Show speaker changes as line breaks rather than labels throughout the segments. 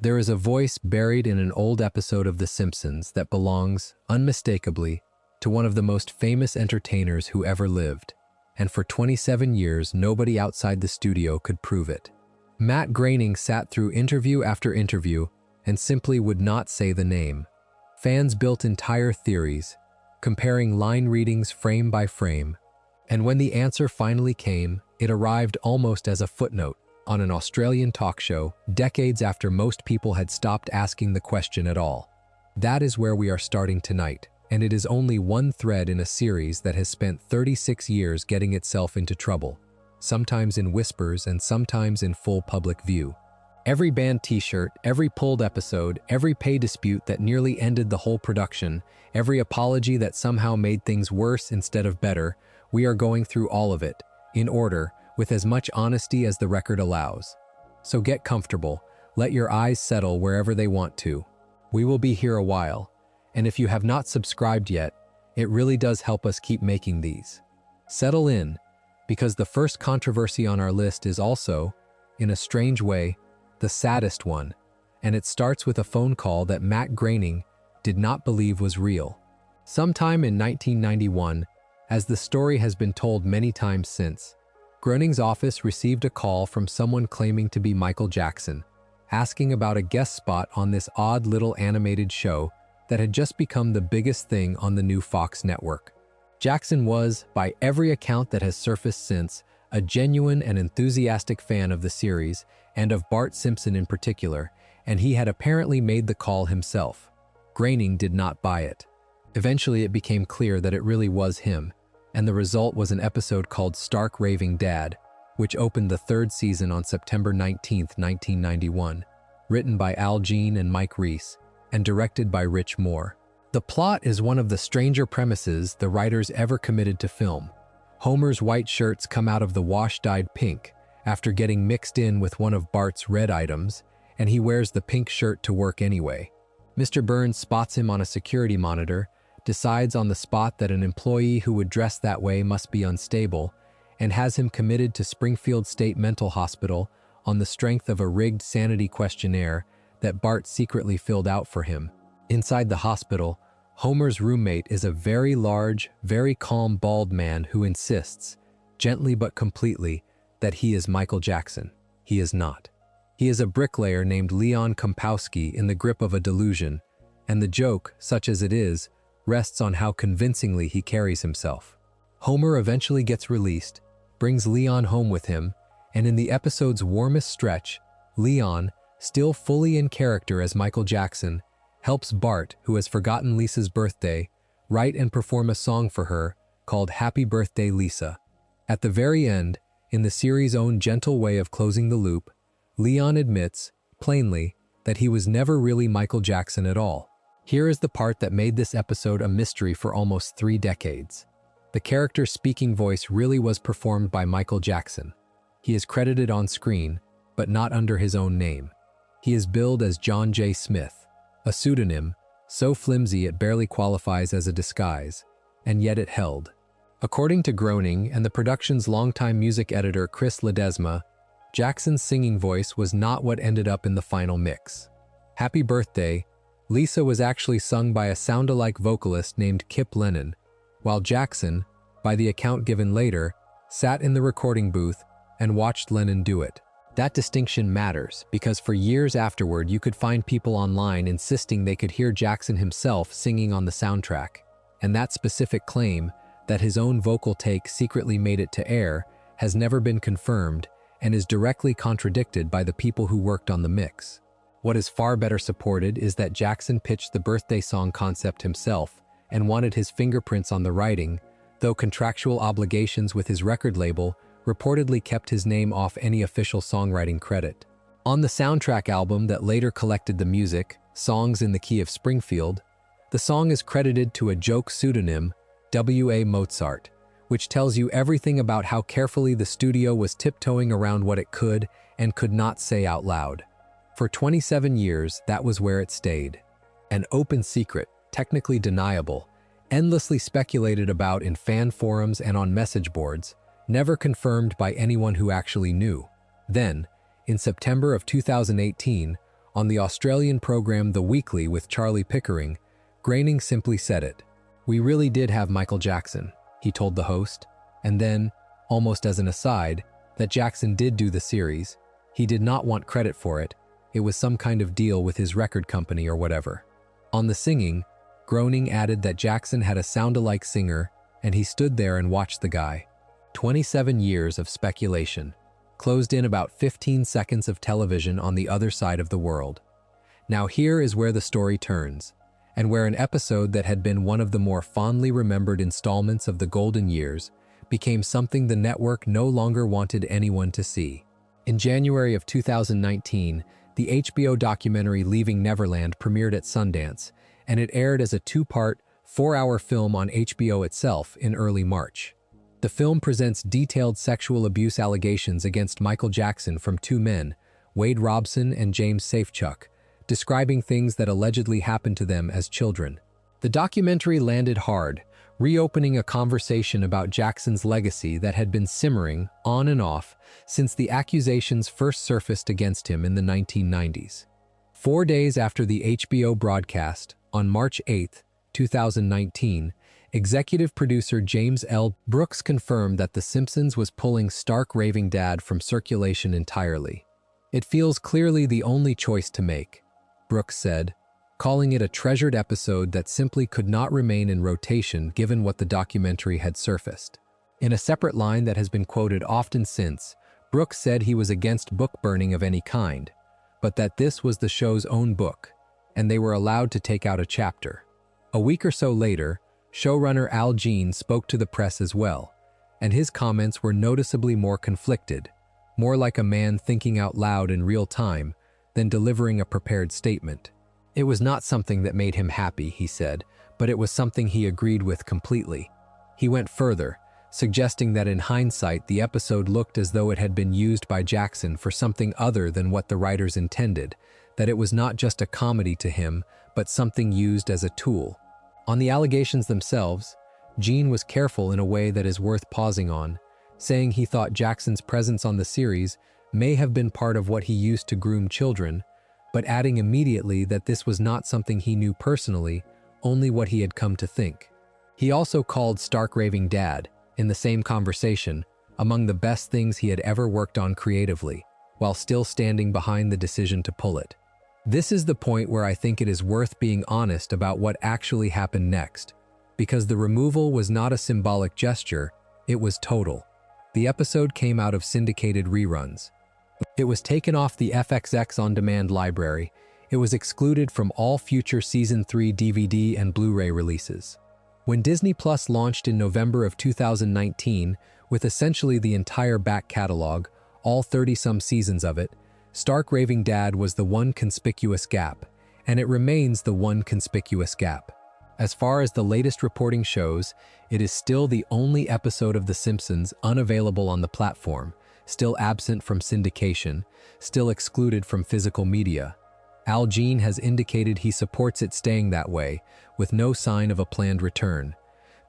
There is a voice buried in an old episode of The Simpsons that belongs, unmistakably, to one of the most famous entertainers who ever lived, and for 27 years nobody outside the studio could prove it. Matt Groening sat through interview after interview and simply would not say the name. Fans built entire theories, comparing line readings frame by frame, and when the answer finally came, it arrived almost as a footnote on an Australian talk show decades after most people had stopped asking the question at all. That is where we are starting tonight, and it is only one thread in a series that has spent 36 years getting itself into trouble, sometimes in whispers and sometimes in full public view. Every banned t-shirt, every pulled episode, every pay dispute that nearly ended the whole production, every apology that somehow made things worse instead of better, we are going through all of it, in order, with as much honesty as the record allows. So get comfortable, let your eyes settle wherever they want to. We will be here a while, and if you have not subscribed yet, it really does help us keep making these. Settle in, because the first controversy on our list is also, in a strange way, the saddest one, and it starts with a phone call that Matt Groening did not believe was real. Sometime in 1991, as the story has been told many times since, Groening's office received a call from someone claiming to be Michael Jackson, asking about a guest spot on this odd little animated show that had just become the biggest thing on the new Fox network. Jackson was, by every account that has surfaced since, a genuine and enthusiastic fan of the series and of Bart Simpson in particular, and he had apparently made the call himself. Groening did not buy it. Eventually it became clear that it really was him, and the result was an episode called Stark Raving Dad, which opened the third season on September 19, 1991, written by Jean and Mike Reiss, and directed by Rich Moore. The plot is one of the stranger premises the writers ever committed to film. Homer's white shirts come out of the wash-dyed pink after getting mixed in with one of Bart's red items, and he wears the pink shirt to work anyway. Mr. Burns spots him on a security monitor, decides on the spot that an employee who would dress that way must be unstable, and has him committed to Springfield State Mental Hospital on the strength of a rigged sanity questionnaire that Bart secretly filled out for him. Inside the hospital, Homer's roommate is a very large, very calm bald man who insists, gently but completely, that he is Michael Jackson. He is not. He is a bricklayer named Leon Kompowsky in the grip of a delusion, and the joke, such as it is, rests on how convincingly he carries himself. Homer eventually gets released, brings Leon home with him, and in the episode's warmest stretch, Leon, still fully in character as Michael Jackson, helps Bart, who has forgotten Lisa's birthday, write and perform a song for her called Happy Birthday, Lisa. At the very end, in the series' own gentle way of closing the loop, Leon admits, plainly, that he was never really Michael Jackson at all. Here is the part that made this episode a mystery for almost 3 decades. The character's speaking voice really was performed by Michael Jackson. He is credited on screen, but not under his own name. He is billed as John J. Smith, a pseudonym so flimsy it barely qualifies as a disguise, and yet it held. According to Groening and the production's longtime music editor Chris Ledesma, Jackson's singing voice was not what ended up in the final mix. Happy Birthday, Lisa was actually sung by a soundalike vocalist named Kipp Lennon, while Jackson, by the account given later, sat in the recording booth and watched Lennon do it. That distinction matters because for years afterward you could find people online insisting they could hear Jackson himself singing on the soundtrack, and that specific claim, that his own vocal take secretly made it to air, has never been confirmed and is directly contradicted by the people who worked on the mix. What is far better supported is that Jackson pitched the birthday song concept himself and wanted his fingerprints on the writing, though contractual obligations with his record label reportedly kept his name off any official songwriting credit. On the soundtrack album that later collected the music, Songs in the Key of Springfield, the song is credited to a joke pseudonym, W.A. Mozart, which tells you everything about how carefully the studio was tiptoeing around what it could and could not say out loud. For 27 years, that was where it stayed. An open secret, technically deniable, endlessly speculated about in fan forums and on message boards, never confirmed by anyone who actually knew. Then, in September of 2018, On the Australian program The Weekly with Charlie Pickering, Groening simply said it. "We really did have Michael Jackson," he told the host. And then, almost as an aside, that Jackson did do the series. He did not want credit for it. It was some kind of deal with his record company or whatever. On the singing, Groening added that Jackson had a soundalike singer, and he stood there and watched the guy. 27 years of speculation, closed in about 15 seconds of television on the other side of the world. Now here is where the story turns, and where an episode that had been one of the more fondly remembered installments of the golden years became something the network no longer wanted anyone to see. In January of 2019, the HBO documentary Leaving Neverland premiered at Sundance, and it aired as a two-part, 4-hour film on HBO itself in early March. The film presents detailed sexual abuse allegations against Michael Jackson from two men, Wade Robson and James Safechuck, describing things that allegedly happened to them as children. The documentary landed hard, reopening a conversation about Jackson's legacy that had been simmering on and off since the accusations first surfaced against him in the 1990s. 4 days after the HBO broadcast, on March 8, 2019, executive producer James L. Brooks confirmed that The Simpsons was pulling Stark Raving Dad from circulation entirely. "It feels clearly the only choice to make," Brooks said, calling it a treasured episode that simply could not remain in rotation given what the documentary had surfaced. In a separate line that has been quoted often since, Brooks said he was against book burning of any kind, but that this was the show's own book, and they were allowed to take out a chapter. A week or so later, showrunner Al Jean spoke to the press as well, and his comments were noticeably more conflicted, more like a man thinking out loud in real time than delivering a prepared statement. It was not something that made him happy, he said, but it was something he agreed with completely. He went further, suggesting that in hindsight the episode looked as though it had been used by Jackson for something other than what the writers intended, that it was not just a comedy to him, but something used as a tool. On the allegations themselves, Jean was careful in a way that is worth pausing on, saying he thought Jackson's presence on the series may have been part of what he used to groom children, but adding immediately that this was not something he knew personally, only what he had come to think. He also called Stark Raving Dad, in the same conversation, among the best things he had ever worked on creatively, while still standing behind the decision to pull it. This is the point where I think it is worth being honest about what actually happened next, because the removal was not a symbolic gesture, it was total. The episode came out of syndicated reruns. It was taken off the FXX on-demand library. It was excluded from all future Season 3 DVD and Blu-ray releases. When Disney Plus launched in November of 2019, with essentially the entire back catalog, all 30-some seasons of it, Stark Raving Dad was the one conspicuous gap, and it remains the one conspicuous gap. As far as the latest reporting shows, it is still the only episode of The Simpsons unavailable on the platform, still absent from syndication, still excluded from physical media. Al Jean has indicated he supports it staying that way, with no sign of a planned return.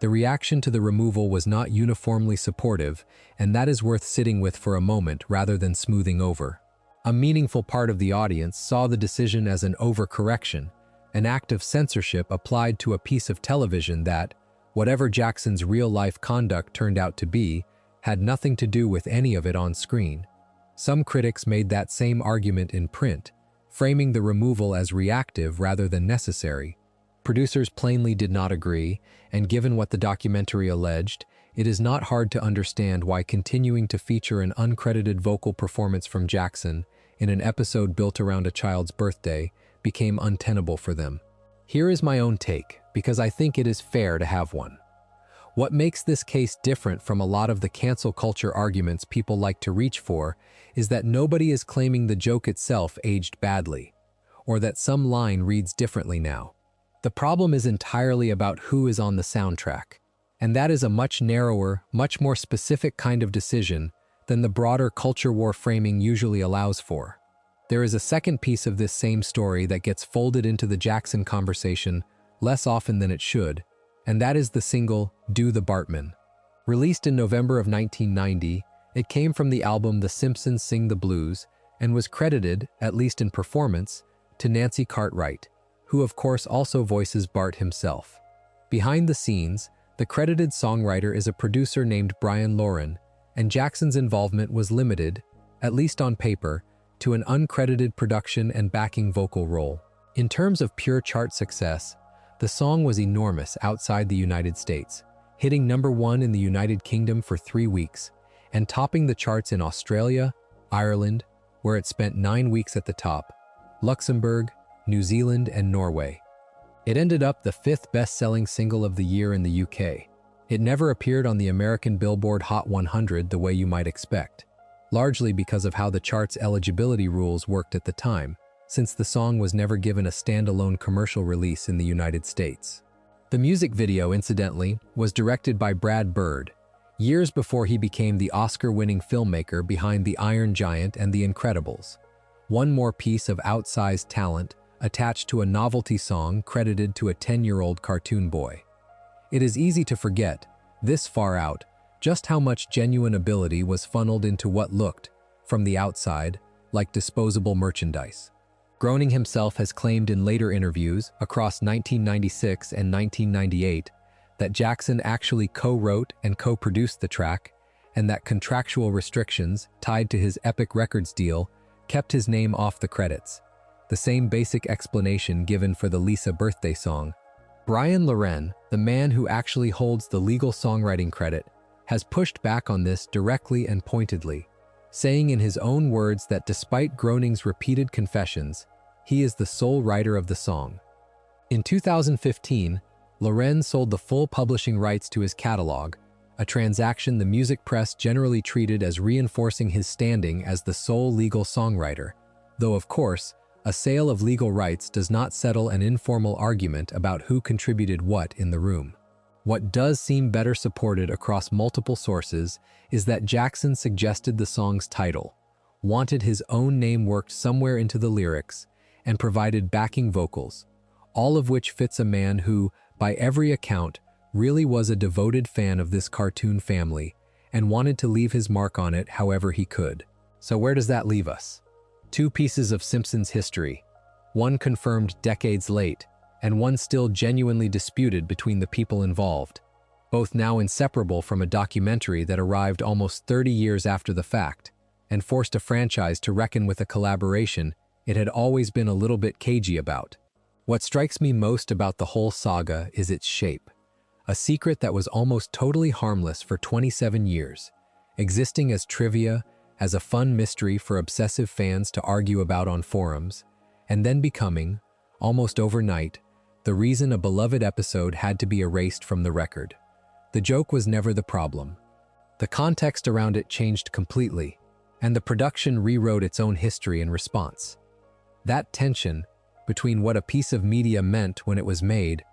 The reaction to the removal was not uniformly supportive, and that is worth sitting with for a moment rather than smoothing over. A meaningful part of the audience saw the decision as an overcorrection, an act of censorship applied to a piece of television that, whatever Jackson's real-life conduct turned out to be, had nothing to do with any of it on screen. Some critics made that same argument in print, framing the removal as reactive rather than necessary. Producers plainly did not agree, and given what the documentary alleged, it is not hard to understand why continuing to feature an uncredited vocal performance from Jackson in an episode built around a child's birthday became untenable for them. Here is my own take, because I think it is fair to have one. What makes this case different from a lot of the cancel culture arguments people like to reach for is that nobody is claiming the joke itself aged badly, or that some line reads differently now. The problem is entirely about who is on the soundtrack, and that is a much narrower, much more specific kind of decision than the broader culture war framing usually allows for. There is a second piece of this same story that gets folded into the Jackson conversation less often than it should, and that is the single Do the Bartman. Released in November of 1990, it came from the album The Simpsons Sing the Blues and was credited, at least in performance, to Nancy Cartwright, who of course also voices Bart himself. Behind the scenes, the credited songwriter is a producer named Brian Loren, and Jackson's involvement was limited, at least on paper, to an uncredited production and backing vocal role. In terms of pure chart success, the song was enormous outside the United States, hitting #1 in the United Kingdom for 3 weeks, and topping the charts in Australia, Ireland, where it spent 9 weeks at the top, Luxembourg, New Zealand, and Norway. It ended up the 5th best-selling single of the year in the UK. It never appeared on the American Billboard Hot 100 the way you might expect, largely because of how the chart's eligibility rules worked at the time, since the song was never given a standalone commercial release in the United States. The music video, incidentally, was directed by Brad Bird, years before he became the Oscar-winning filmmaker behind The Iron Giant and The Incredibles. One more piece of outsized talent attached to a novelty song credited to a 10-year-old cartoon boy. It is easy to forget, this far out, just how much genuine ability was funneled into what looked, from the outside, like disposable merchandise. Groening himself has claimed in later interviews, across 1996 and 1998, that Jackson actually co-wrote and co-produced the track, and that contractual restrictions tied to his Epic Records deal kept his name off the credits. The same basic explanation given for the Lisa birthday song. Brian Loren, the man who actually holds the legal songwriting credit, has pushed back on this directly and pointedly, saying in his own words that despite Groening's repeated confessions, he is the sole writer of the song. In 2015, Loren sold the full publishing rights to his catalog, a transaction the music press generally treated as reinforcing his standing as the sole legal songwriter, though of course, a sale of legal rights does not settle an informal argument about who contributed what in the room. What does seem better supported across multiple sources is that Jackson suggested the song's title, wanted his own name worked somewhere into the lyrics, and provided backing vocals, all of which fits a man who, by every account, really was a devoted fan of this cartoon family and wanted to leave his mark on it however he could. So where does that leave us? 2 pieces of Simpsons history, one confirmed decades late, and one still genuinely disputed between the people involved, both now inseparable from a documentary that arrived almost 30 years after the fact, and forced a franchise to reckon with a collaboration it had always been a little bit cagey about. What strikes me most about the whole saga is its shape, a secret that was almost totally harmless for 27 years, existing as trivia, as a fun mystery for obsessive fans to argue about on forums, and then becoming, almost overnight, the reason a beloved episode had to be erased from the record. The joke was never the problem. The context around it changed completely, and the production rewrote its own history in response. That tension between what a piece of media meant when it was made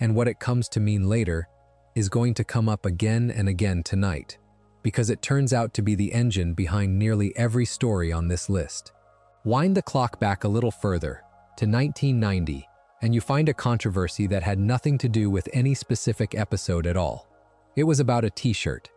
and what it comes to mean later is going to come up again and again tonight, because it turns out to be the engine behind nearly every story on this list. Wind the clock back a little further, to 1990, and you find a controversy that had nothing to do with any specific episode at all. It was about a t-shirt.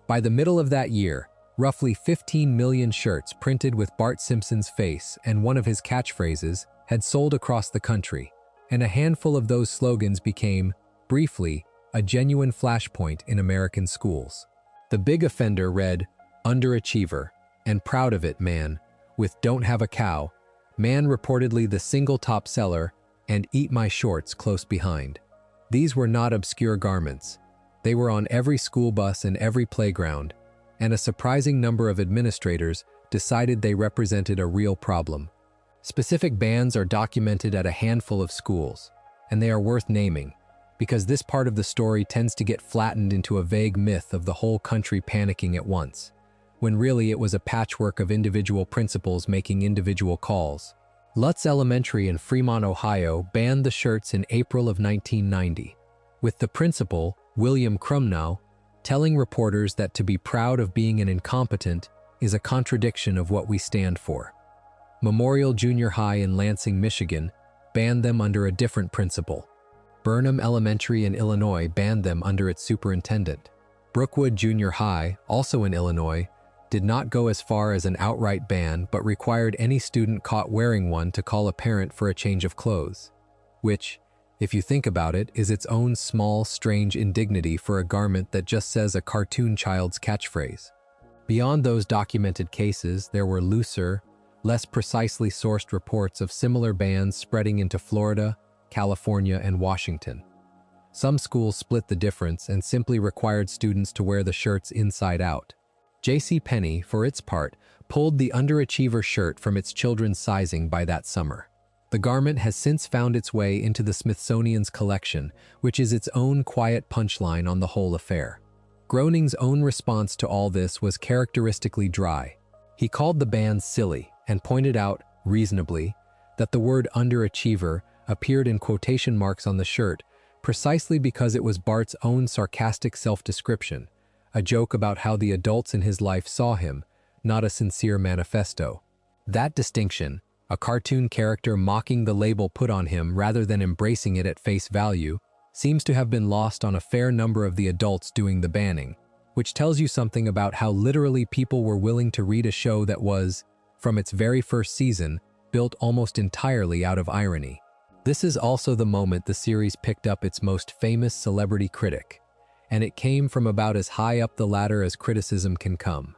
By the middle of that year, roughly 15 million shirts printed with Bart Simpson's face and one of his catchphrases had sold across the country, and a handful of those slogans became, briefly, a genuine flashpoint in American schools. The big offender read, "Underachiever," and "Proud of it, man," with "Don't have a cow," "Man" reportedly the single top seller, and "Eat my shorts" close behind. These were not obscure garments. They were on every school bus and every playground, and a surprising number of administrators decided they represented a real problem. Specific bans are documented at a handful of schools, and they are worth naming, because this part of the story tends to get flattened into a vague myth of the whole country panicking at once, when really it was a patchwork of individual principals making individual calls. Lutz Elementary in Fremont, Ohio banned the shirts in April of 1990, with the principal, William Crumnow, telling reporters that to be proud of being an incompetent is a contradiction of what we stand for. Memorial Junior High in Lansing, Michigan, banned them under a different principal. Burnham Elementary in Illinois banned them under its superintendent. Brookwood Junior High, also in Illinois, did not go as far as an outright ban but required any student caught wearing one to call a parent for a change of clothes, which, if you think about it, is its own small, strange indignity for a garment that just says a cartoon child's catchphrase. Beyond those documented cases, there were looser, less precisely sourced reports of similar bans spreading into Florida, California, and Washington. Some schools split the difference and simply required students to wear the shirts inside out. JCPenney, for its part, pulled the underachiever shirt from its children's sizing by that summer. The garment has since found its way into the Smithsonian's collection, which is its own quiet punchline on the whole affair. Groening's own response to all this was characteristically dry. He called the ban silly and pointed out, reasonably, that the word underachiever appeared in quotation marks on the shirt precisely because it was Bart's own sarcastic self-description, a joke about how the adults in his life saw him, not a sincere manifesto. That distinction, a cartoon character mocking the label put on him rather than embracing it at face value, seems to have been lost on a fair number of the adults doing the banning, which tells you something about how literally people were willing to read a show that was, from its very first season, built almost entirely out of irony. This is also the moment the series picked up its most famous celebrity critic, and it came from about as high up the ladder as criticism can come.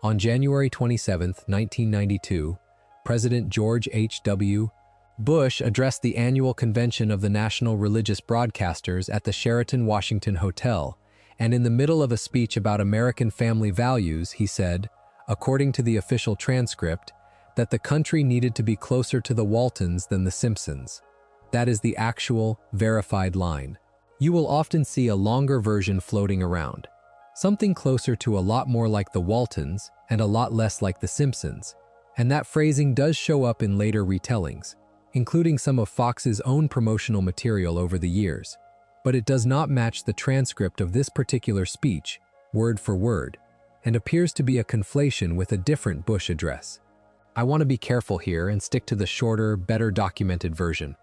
On January 27, 1992, President George H.W. Bush addressed the annual convention of the National Religious Broadcasters at the Sheraton Washington Hotel, and in the middle of a speech about American family values, he said, according to the official transcript, that the country needed to be closer to the Waltons than the Simpsons. That is the actual, verified line. You will often see a longer version floating around, something closer to a lot more like the Waltons and a lot less like the Simpsons, and that phrasing does show up in later retellings, including some of Fox's own promotional material over the years, but it does not match the transcript of this particular speech, word for word, and appears to be a conflation with a different Bush address. I want to be careful here and stick to the shorter, better documented version,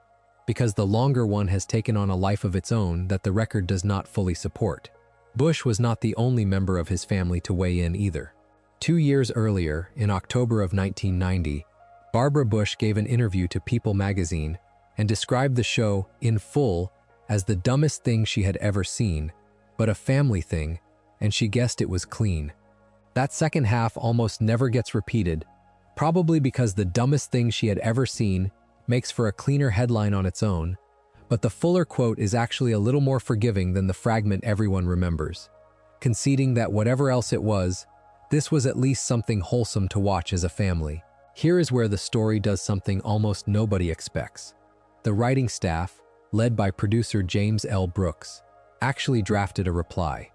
because the longer one has taken on a life of its own that the record does not fully support. Bush was not the only member of his family to weigh in either. 2 years earlier, in October of 1990, Barbara Bush gave an interview to People magazine and described the show in full as the dumbest thing she had ever seen, but a family thing, and she guessed it was clean. That second half almost never gets repeated, probably because the dumbest thing she had ever seen makes for a cleaner headline on its own, but the fuller quote is actually a little more forgiving than the fragment everyone remembers, conceding that whatever else it was, this was at least something wholesome to watch as a family. Here is where the story does something almost nobody expects. The writing staff, led by producer James L. Brooks, actually drafted a reply,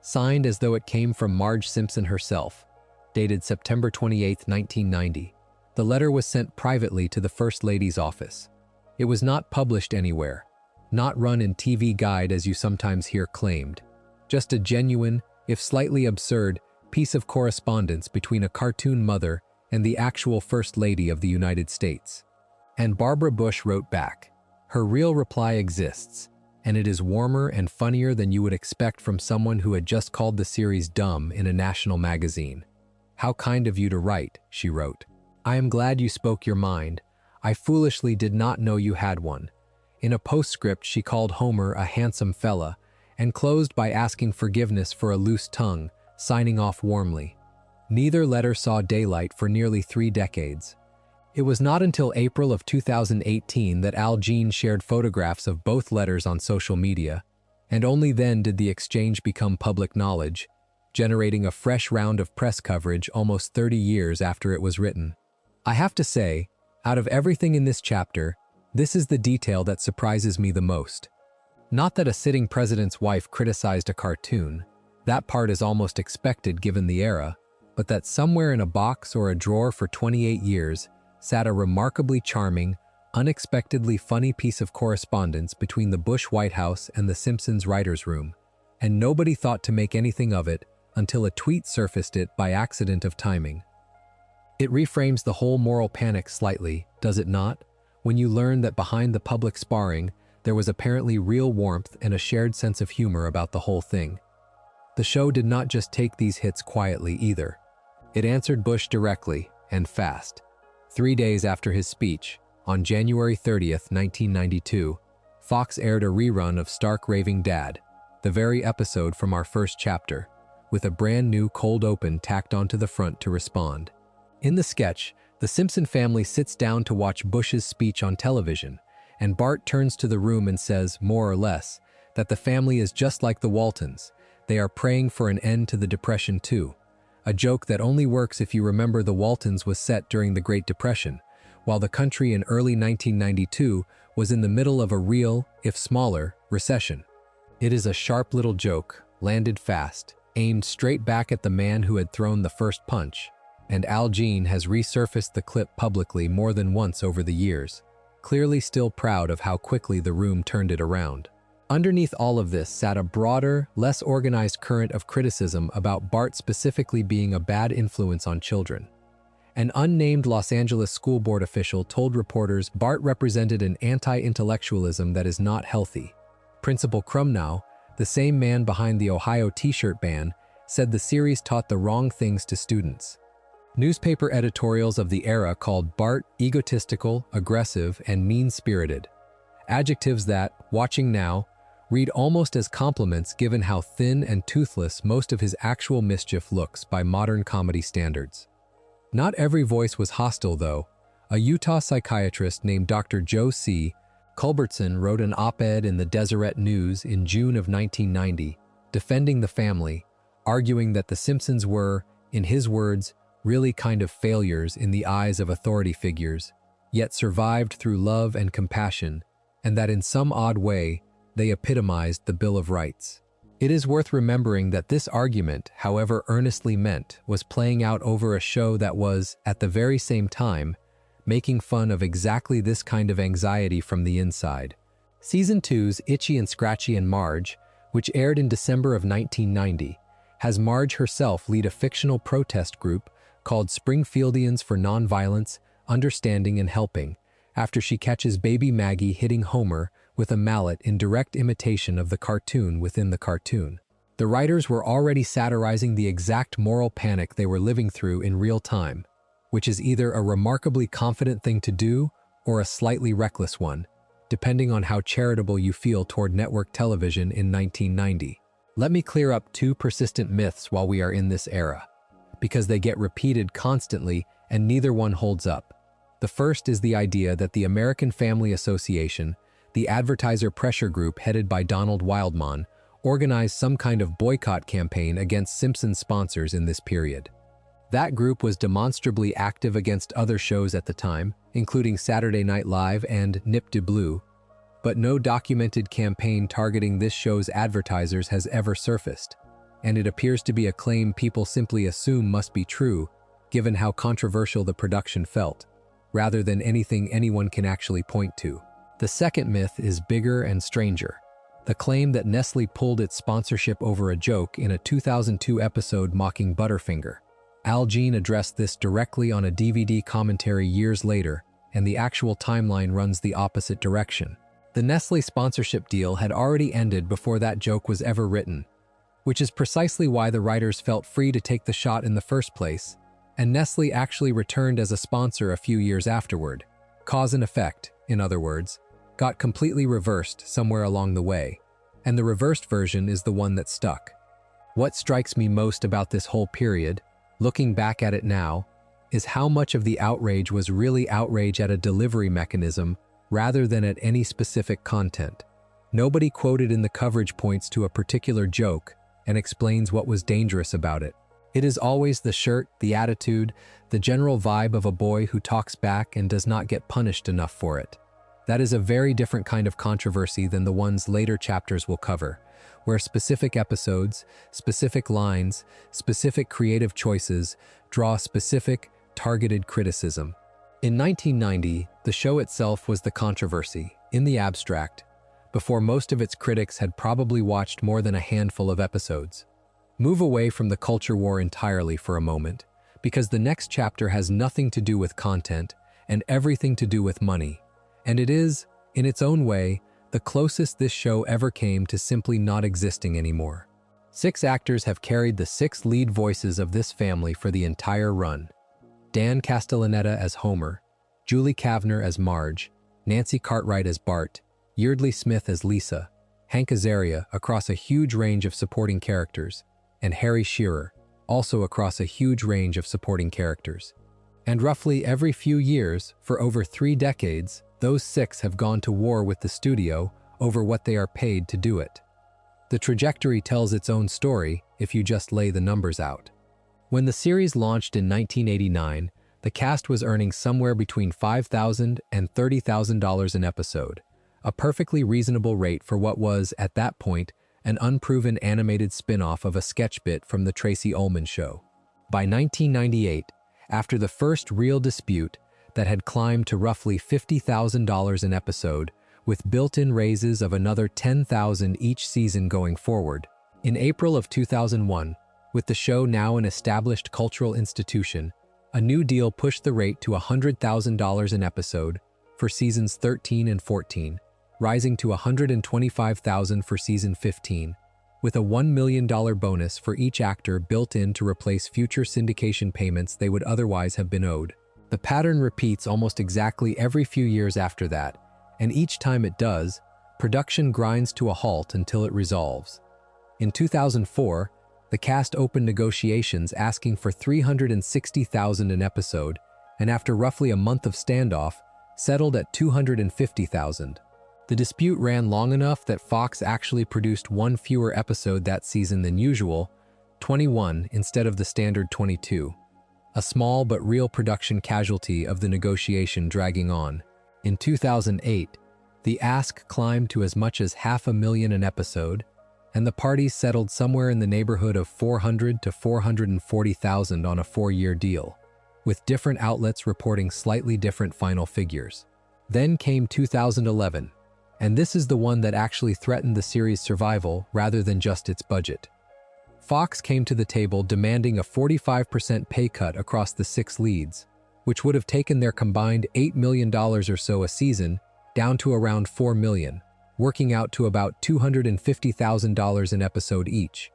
signed as though it came from Marge Simpson herself, dated September 28, 1990. The letter was sent privately to the First Lady's office. It was not published anywhere, not run in TV Guide as you sometimes hear claimed, just a genuine, if slightly absurd, piece of correspondence between a cartoon mother and the actual First Lady of the United States. And Barbara Bush wrote back, her real reply exists, and it is warmer and funnier than you would expect from someone who had just called the series dumb in a national magazine. How kind of you to write, she wrote. I am glad you spoke your mind. I foolishly did not know you had one. In a postscript, she called Homer a handsome fella, and closed by asking forgiveness for a loose tongue, signing off warmly. Neither letter saw daylight for nearly 3 decades. It was not until April of 2018 that Al Jean shared photographs of both letters on social media, and only then did the exchange become public knowledge, generating a fresh round of press coverage almost 30 years after it was written. I have to say, out of everything in this chapter, this is the detail that surprises me the most. Not that a sitting president's wife criticized a cartoon, that part is almost expected given the era, but that somewhere in a box or a drawer for 28 years sat a remarkably charming, unexpectedly funny piece of correspondence between the Bush White House and the Simpsons writers' room, and nobody thought to make anything of it until a tweet surfaced it by accident of timing. It reframes the whole moral panic slightly, does it not, when you learn that behind the public sparring, there was apparently real warmth and a shared sense of humor about the whole thing. The show did not just take these hits quietly either. It answered Bush directly and fast. 3 days after his speech, on January 30th, 1992, Fox aired a rerun of Stark Raving Dad, the very episode from our first chapter, with a brand new cold open tacked onto the front to respond. In the sketch, the Simpson family sits down to watch Bush's speech on television, and Bart turns to the room and says, more or less, that the family is just like the Waltons. They are praying for an end to the Depression too. A joke that only works if you remember the Waltons was set during the Great Depression, while the country in early 1992 was in the middle of a real, if smaller, recession. It is a sharp little joke, landed fast, aimed straight back at the man who had thrown the first punch, and Jean has resurfaced the clip publicly more than once over the years, clearly still proud of how quickly the room turned it around. Underneath all of this sat a broader, less organized current of criticism about Bart specifically being a bad influence on children. An unnamed Los Angeles school board official told reporters Bart represented an anti-intellectualism that is not healthy. Principal Krumnow, the same man behind the Ohio t-shirt ban, said the series taught the wrong things to students. Newspaper editorials of the era called Bart egotistical, aggressive, and mean-spirited. Adjectives that, watching now, read almost as compliments given how thin and toothless most of his actual mischief looks by modern comedy standards. Not every voice was hostile, though. A Utah psychiatrist named Dr. Joe C. Culbertson wrote an op-ed in the Deseret News in June of 1990, defending the family, arguing that the Simpsons were, in his words, really kind of failures in the eyes of authority figures, yet survived through love and compassion, and that in some odd way, they epitomized the Bill of Rights. It is worth remembering that this argument, however earnestly meant, was playing out over a show that was, at the very same time, making fun of exactly this kind of anxiety from the inside. Season 2's Itchy and Scratchy and Marge, which aired in December of 1990, has Marge herself lead a fictional protest group called Springfieldians for Nonviolence, Understanding and Helping, after she catches baby Maggie hitting Homer with a mallet in direct imitation of the cartoon within the cartoon. The writers were already satirizing the exact moral panic they were living through in real time, which is either a remarkably confident thing to do or a slightly reckless one, depending on how charitable you feel toward network television in 1990. Let me clear up 2 persistent myths while we are in this era, because they get repeated constantly and neither one holds up. The first is the idea that the American Family Association, the advertiser pressure group headed by Donald Wildman, organized some kind of boycott campaign against Simpsons sponsors in this period. That group was demonstrably active against other shows at the time, including Saturday Night Live and Nip de Blue, but no documented campaign targeting this show's advertisers has ever surfaced, and it appears to be a claim people simply assume must be true, given how controversial the production felt, rather than anything anyone can actually point to. The second myth is bigger and stranger. The claim that Nestle pulled its sponsorship over a joke in a 2002 episode mocking Butterfinger. Jean addressed this directly on a DVD commentary years later, and the actual timeline runs the opposite direction. The Nestle sponsorship deal had already ended before that joke was ever written, which is precisely why the writers felt free to take the shot in the first place, and Nestle actually returned as a sponsor a few years afterward. Cause and effect, in other words, got completely reversed somewhere along the way, and the reversed version is the one that stuck. What strikes me most about this whole period, looking back at it now, is how much of the outrage was really outrage at a delivery mechanism rather than at any specific content. Nobody quoted in the coverage points to a particular joke and explains what was dangerous about it. It is always the shirt, the attitude, the general vibe of a boy who talks back and does not get punished enough for it. That is a very different kind of controversy than the ones later chapters will cover, where specific episodes, specific lines, specific creative choices draw specific, targeted criticism. In 1990, the show itself was the controversy, in the abstract, before most of its critics had probably watched more than a handful of episodes. Move away from the culture war entirely for a moment, because the next chapter has nothing to do with content and everything to do with money, and it is, in its own way, the closest this show ever came to simply not existing anymore. 6 actors have carried the 6 lead voices of this family for the entire run. Dan Castellaneta as Homer, Julie Kavner as Marge, Nancy Cartwright as Bart, Yeardley Smith as Lisa, Hank Azaria across a huge range of supporting characters, and Harry Shearer, also across a huge range of supporting characters. And roughly every few years, for over 3 decades, those 6 have gone to war with the studio over what they are paid to do it. The trajectory tells its own story if you just lay the numbers out. When the series launched in 1989, the cast was earning somewhere between $5,000 and $30,000 an episode, a perfectly reasonable rate for what was, at that point, an unproven animated spin-off of a sketch bit from The Tracy Ullman Show. By 1998, after the first real dispute that had climbed to roughly $50,000 an episode, with built-in raises of another $10,000 each season going forward, in April of 2001, with the show now an established cultural institution, a new deal pushed the rate to $100,000 an episode for seasons 13 and 14, rising to $125,000 for season 15, with a $1 million bonus for each actor built in to replace future syndication payments they would otherwise have been owed. The pattern repeats almost exactly every few years after that, and each time it does, production grinds to a halt until it resolves. In 2004, the cast opened negotiations asking for $360,000 an episode, and after roughly a month of standoff, settled at $250,000. The dispute ran long enough that Fox actually produced 1 fewer episode that season than usual, 21 instead of the standard 22. A small but real production casualty of the negotiation dragging on. In 2008, the ask climbed to as much as $500,000 an episode, and the parties settled somewhere in the neighborhood of $400,000 to $440,000 on a 4-year deal, with different outlets reporting slightly different final figures. Then came 2011, and this is the one that actually threatened the series' survival rather than just its budget. Fox came to the table demanding a 45% pay cut across the 6 leads, which would have taken their combined $8 million or so a season down to around $4 million, working out to about $250,000 an episode each.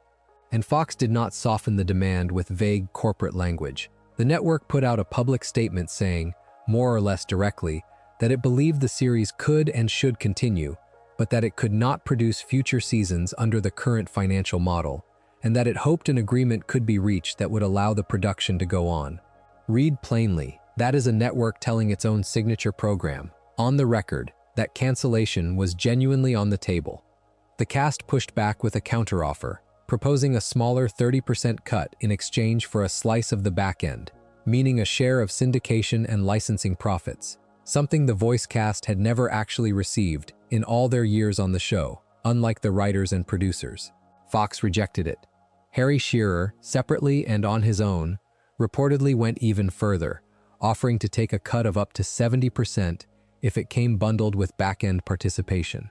And Fox did not soften the demand with vague corporate language. The network put out a public statement saying, more or less directly, that it believed the series could and should continue, but that it could not produce future seasons under the current financial model, and that it hoped an agreement could be reached that would allow the production to go on. Read plainly, that is a network telling its own signature program, on the record, that cancellation was genuinely on the table. The cast pushed back with a counteroffer, proposing a smaller 30% cut in exchange for a slice of the back end, meaning a share of syndication and licensing profits, something the voice cast had never actually received in all their years on the show, unlike the writers and producers. Fox rejected it. Harry Shearer, separately and on his own, reportedly went even further, offering to take a cut of up to 70% if it came bundled with back-end participation.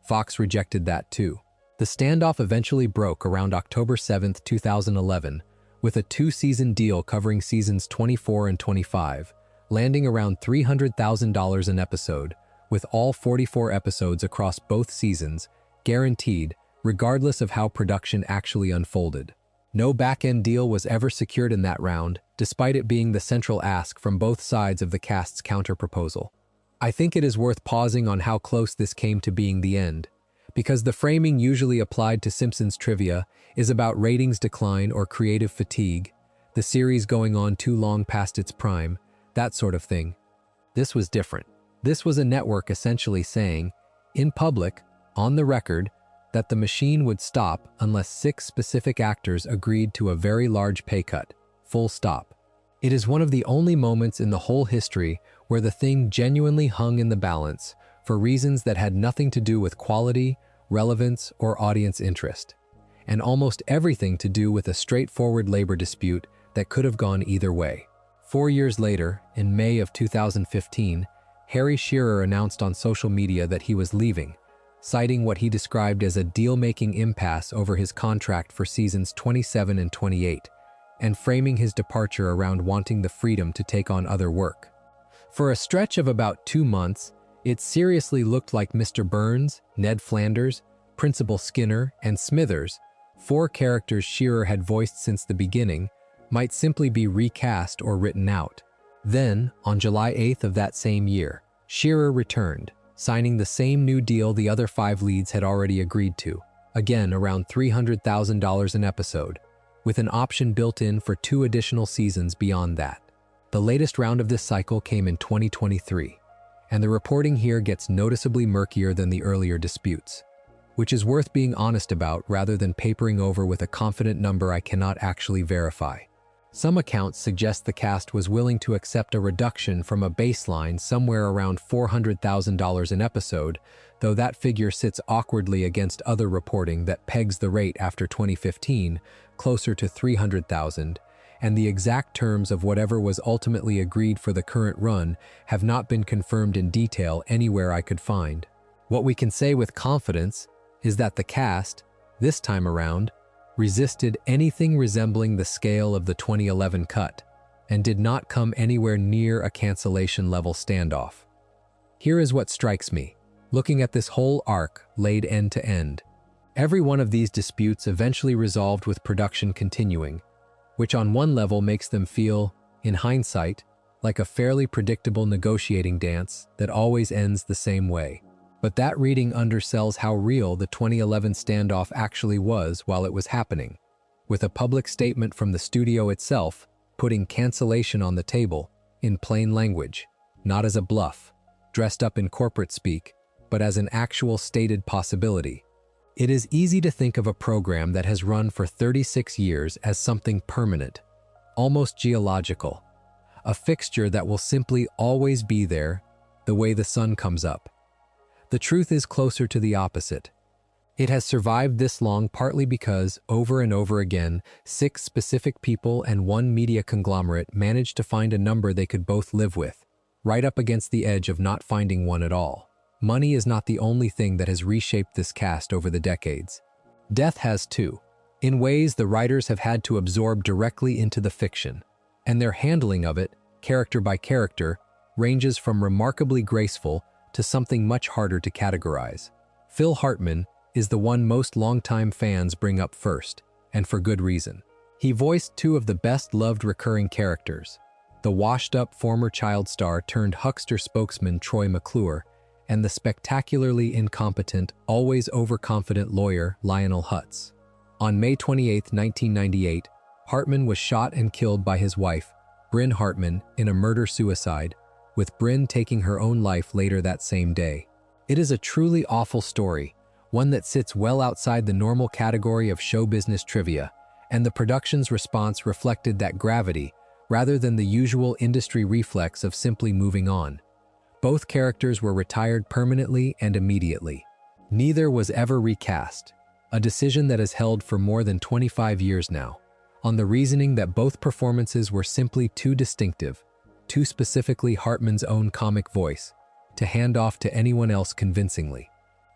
Fox rejected that too. The standoff eventually broke around October 7, 2011, with a 2-season deal covering seasons 24 and 25, landing around $300,000 an episode, with all 44 episodes across both seasons, guaranteed, regardless of how production actually unfolded. No back-end deal was ever secured in that round, despite it being the central ask from both sides of the cast's counterproposal. I think it is worth pausing on how close this came to being the end, because the framing usually applied to Simpsons trivia is about ratings decline or creative fatigue, the series going on too long past its prime, that sort of thing. This was different. This was a network essentially saying, in public, on the record, that the machine would stop unless 6 specific actors agreed to a very large pay cut. Full stop. It is one of the only moments in the whole history where the thing genuinely hung in the balance for reasons that had nothing to do with quality, relevance, or audience interest, and almost everything to do with a straightforward labor dispute that could have gone either way. 4 years later, in May of 2015, Harry Shearer announced on social media that he was leaving, citing what he described as a deal-making impasse over his contract for seasons 27 and 28, and framing his departure around wanting the freedom to take on other work. For a stretch of about 2 months, it seriously looked like Mr. Burns, Ned Flanders, Principal Skinner, and Smithers 4 characters Shearer had voiced since the beginning might simply be recast or written out. Then, on July 8th of that same year, Shearer returned, signing the same new deal the other 5 leads had already agreed to, again around $300,000 an episode, with an option built in for 2 additional seasons beyond that. The latest round of this cycle came in 2023, and the reporting here gets noticeably murkier than the earlier disputes, which is worth being honest about rather than papering over with a confident number I cannot actually verify. Some accounts suggest the cast was willing to accept a reduction from a baseline somewhere around $400,000 an episode, though that figure sits awkwardly against other reporting that pegs the rate after 2015 closer to $300,000, and the exact terms of whatever was ultimately agreed for the current run have not been confirmed in detail anywhere I could find. What we can say with confidence is that the cast, this time around, resisted anything resembling the scale of the 2011 cut and did not come anywhere near a cancellation-level standoff. Here is what strikes me, looking at this whole arc laid end to end. Every one of these disputes eventually resolved with production continuing, which on one level makes them feel, in hindsight, like a fairly predictable negotiating dance that always ends the same way. But that reading undersells how real the 2011 standoff actually was while it was happening, with a public statement from the studio itself putting cancellation on the table in plain language, not as a bluff, dressed up in corporate speak, but as an actual stated possibility. It is easy to think of a program that has run for 36 years as something permanent, almost geological, a fixture that will simply always be there the way the sun comes up. The truth is closer to the opposite. It has survived this long partly because, over and over again, 6 specific people and 1 media conglomerate managed to find a number they could both live with, right up against the edge of not finding one at all. Money is not the only thing that has reshaped this cast over the decades. Death has too, in ways the writers have had to absorb directly into the fiction, and their handling of it, character by character, ranges from remarkably graceful to something much harder to categorize. Phil Hartman is the one most longtime fans bring up first, and for good reason. He voiced 2 of the best-loved recurring characters, the washed-up former child star turned huckster spokesman Troy McClure, and the spectacularly incompetent, always overconfident lawyer Lionel Hutz. On May 28, 1998, Hartman was shot and killed by his wife, Bryn Hartman, in a murder-suicide, with Bryn taking her own life later that same day. It is a truly awful story, one that sits well outside the normal category of show business trivia, and the production's response reflected that gravity rather than the usual industry reflex of simply moving on. Both characters were retired permanently and immediately. Neither was ever recast, a decision that has held for more than 25 years now, on the reasoning that both performances were simply too distinctive, too specifically Hartman's own comic voice, to hand off to anyone else convincingly.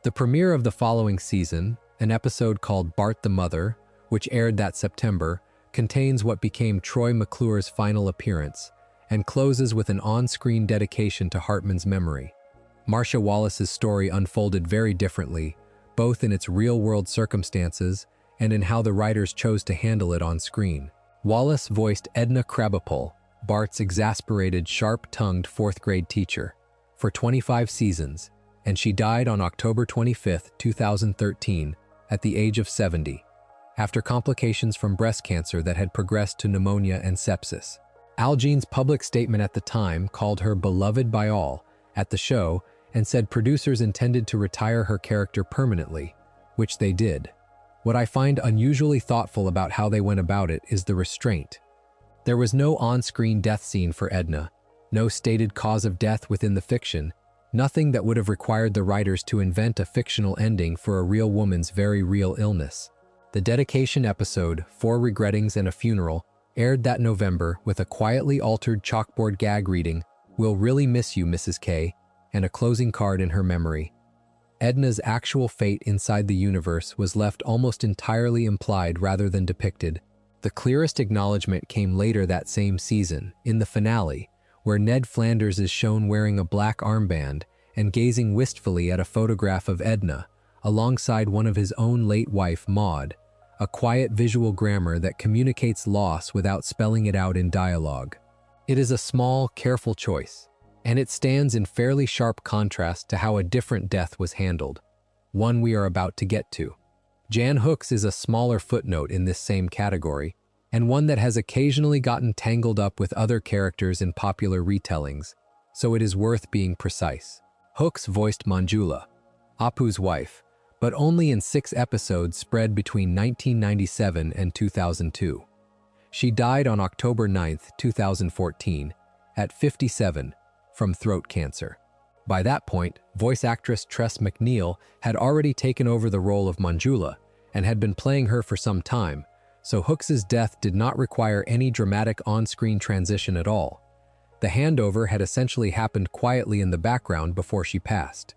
The premiere of the following season, an episode called Bart the Mother, which aired that September, contains what became Troy McClure's final appearance, and closes with an on-screen dedication to Hartman's memory. Marcia Wallace's story unfolded very differently, both in its real-world circumstances and in how the writers chose to handle it on screen. Wallace voiced Edna Krabappel, Bart's exasperated, sharp-tongued 4th-grade teacher, for 25 seasons, and she died on October 25, 2013, at the age of 70, after complications from breast cancer that had progressed to pneumonia and sepsis. Al Jean's public statement at the time called her beloved by all at the show and said producers intended to retire her character permanently, which they did. What I find unusually thoughtful about how they went about it is the restraint. There was no on-screen death scene for Edna, no stated cause of death within the fiction, nothing that would have required the writers to invent a fictional ending for a real woman's very real illness. The dedication episode, 4 Regrettings and a Funeral, aired that November with a quietly altered chalkboard gag reading, "We'll really miss you, Mrs. K," and a closing card in her memory. Edna's actual fate inside the universe was left almost entirely implied rather than depicted. The clearest acknowledgement came later that same season, in the finale, where Ned Flanders is shown wearing a black armband and gazing wistfully at a photograph of Edna, alongside one of his own late wife, Maud, a quiet visual grammar that communicates loss without spelling it out in dialogue. It is a small, careful choice, and it stands in fairly sharp contrast to how a different death was handled, one we are about to get to. Jan Hooks is a smaller footnote in this same category, and one that has occasionally gotten tangled up with other characters in popular retellings, so it is worth being precise. Hooks voiced Manjula, Apu's wife, but only in 6 episodes spread between 1997 and 2002. She died on October 9, 2014, at 57, from throat cancer. By that point, voice actress Tress MacNeille had already taken over the role of Manjula and had been playing her for some time, so Hooks's death did not require any dramatic on-screen transition at all. The handover had essentially happened quietly in the background before she passed.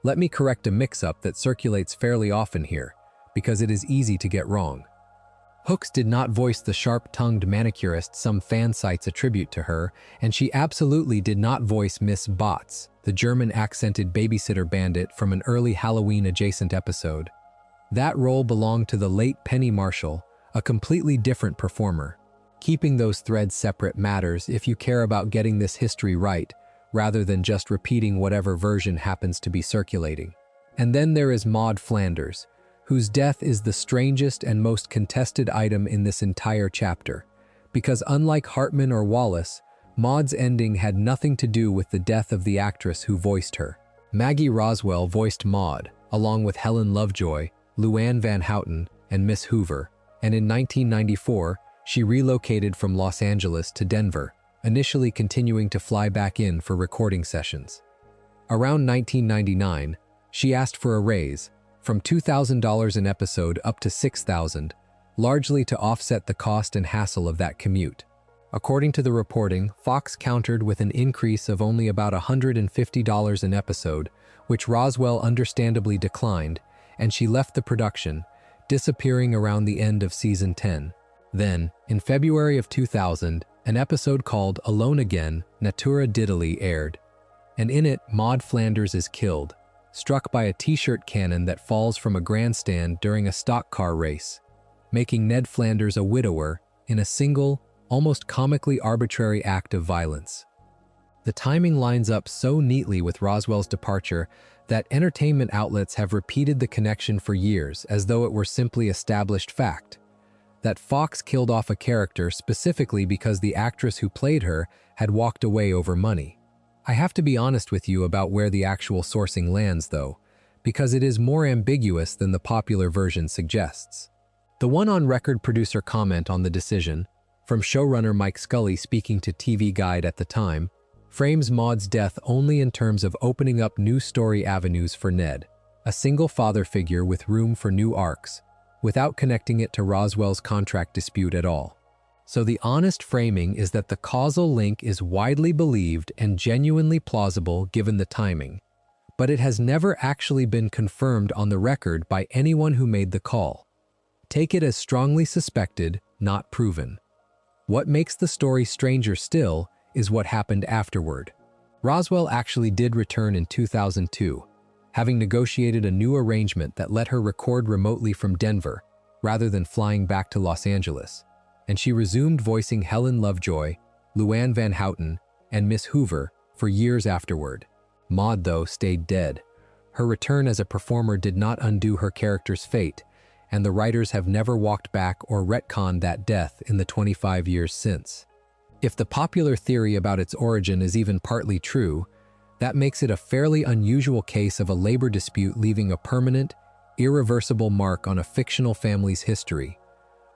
Let me correct a mix-up that circulates fairly often here, because it is easy to get wrong. Hooks did not voice the sharp-tongued manicurist some fan sites attribute to her, and she absolutely did not voice Miss Botts, the German-accented babysitter bandit from an early Halloween-adjacent episode. That role belonged to the late Penny Marshall, a completely different performer. Keeping those threads separate matters if you care about getting this history right, rather than just repeating whatever version happens to be circulating. And then there is Maud Flanders, whose death is the strangest and most contested item in this entire chapter, because unlike Hartman or Wallace, Maud's ending had nothing to do with the death of the actress who voiced her. Maggie Roswell voiced Maud, along with Helen Lovejoy, Luann Van Houten, and Miss Hoover, and in 1994, she relocated from Los Angeles to Denver, initially continuing to fly back in for recording sessions. Around 1999, she asked for a raise, from $2,000 an episode up to $6,000, largely to offset the cost and hassle of that commute. According to the reporting, Fox countered with an increase of only about $150 an episode, which Roswell understandably declined, and she left the production, disappearing around the end of season 10. Then, in February of 2000, an episode called Alone Again, Natura Diddley aired, and in it, Maud Flanders is killed, struck by a t-shirt cannon that falls from a grandstand during a stock car race, making Ned Flanders a widower in a single, almost comically arbitrary act of violence. The timing lines up so neatly with Roswell's departure that entertainment outlets have repeated the connection for years as though it were simply established fact, that Fox killed off a character specifically because the actress who played her had walked away over money. I have to be honest with you about where the actual sourcing lands, though, because it is more ambiguous than the popular version suggests. The one-on-record producer comment on the decision, from showrunner Mike Scully speaking to TV Guide at the time, frames Maud's death only in terms of opening up new story avenues for Ned, a single father figure with room for new arcs, without connecting it to Roswell's contract dispute at all. So the honest framing is that the causal link is widely believed and genuinely plausible given the timing, but it has never actually been confirmed on the record by anyone who made the call. Take it as strongly suspected, not proven. What makes the story stranger still is what happened afterward. Roswell actually did return in 2002, having negotiated a new arrangement that let her record remotely from Denver, rather than flying back to Los Angeles, and she resumed voicing Helen Lovejoy, Luann Van Houten, and Miss Hoover for years afterward. Maud, though, stayed dead. Her return as a performer did not undo her character's fate, and the writers have never walked back or retconned that death in the 25 years since. If the popular theory about its origin is even partly true, that makes it a fairly unusual case of a labor dispute leaving a permanent, irreversible mark on a fictional family's history,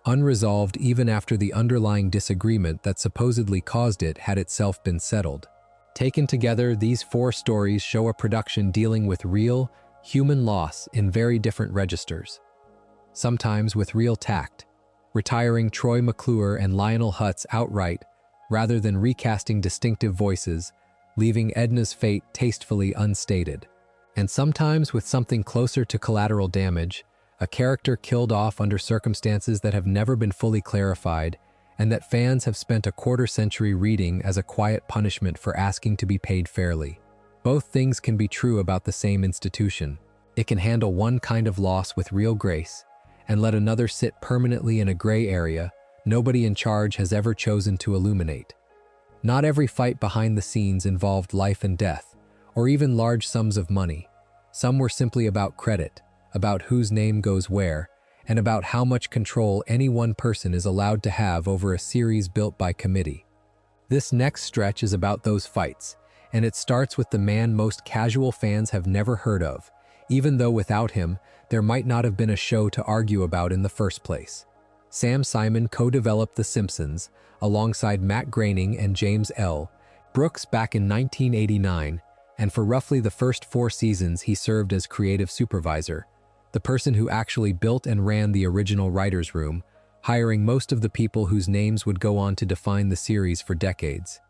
unresolved even after the underlying disagreement that supposedly caused it had itself been settled. Taken together, these 4 stories show a production dealing with real, human loss in very different registers. Sometimes with real tact, retiring Troy McClure and Lionel Hutz outright rather than recasting distinctive voices, leaving Edna's fate tastefully unstated. And sometimes with something closer to collateral damage, a character killed off under circumstances that have never been fully clarified and that fans have spent a quarter-century reading as a quiet punishment for asking to be paid fairly. Both things can be true about the same institution. It can handle one kind of loss with real grace, and let another sit permanently in a gray area nobody in charge has ever chosen to illuminate. Not every fight behind the scenes involved life and death, or even large sums of money. Some were simply about credit, about whose name goes where, and about how much control any one person is allowed to have over a series built by committee. This next stretch is about those fights, and it starts with the man most casual fans have never heard of, even though without him, there might not have been a show to argue about in the first place. Sam Simon co-developed The Simpsons alongside Matt Groening and James L. Brooks back in 1989, and for roughly the first 4 seasons he served as creative supervisor, the person who actually built and ran the original writer's room, hiring most of the people whose names would go on to define the series for decades.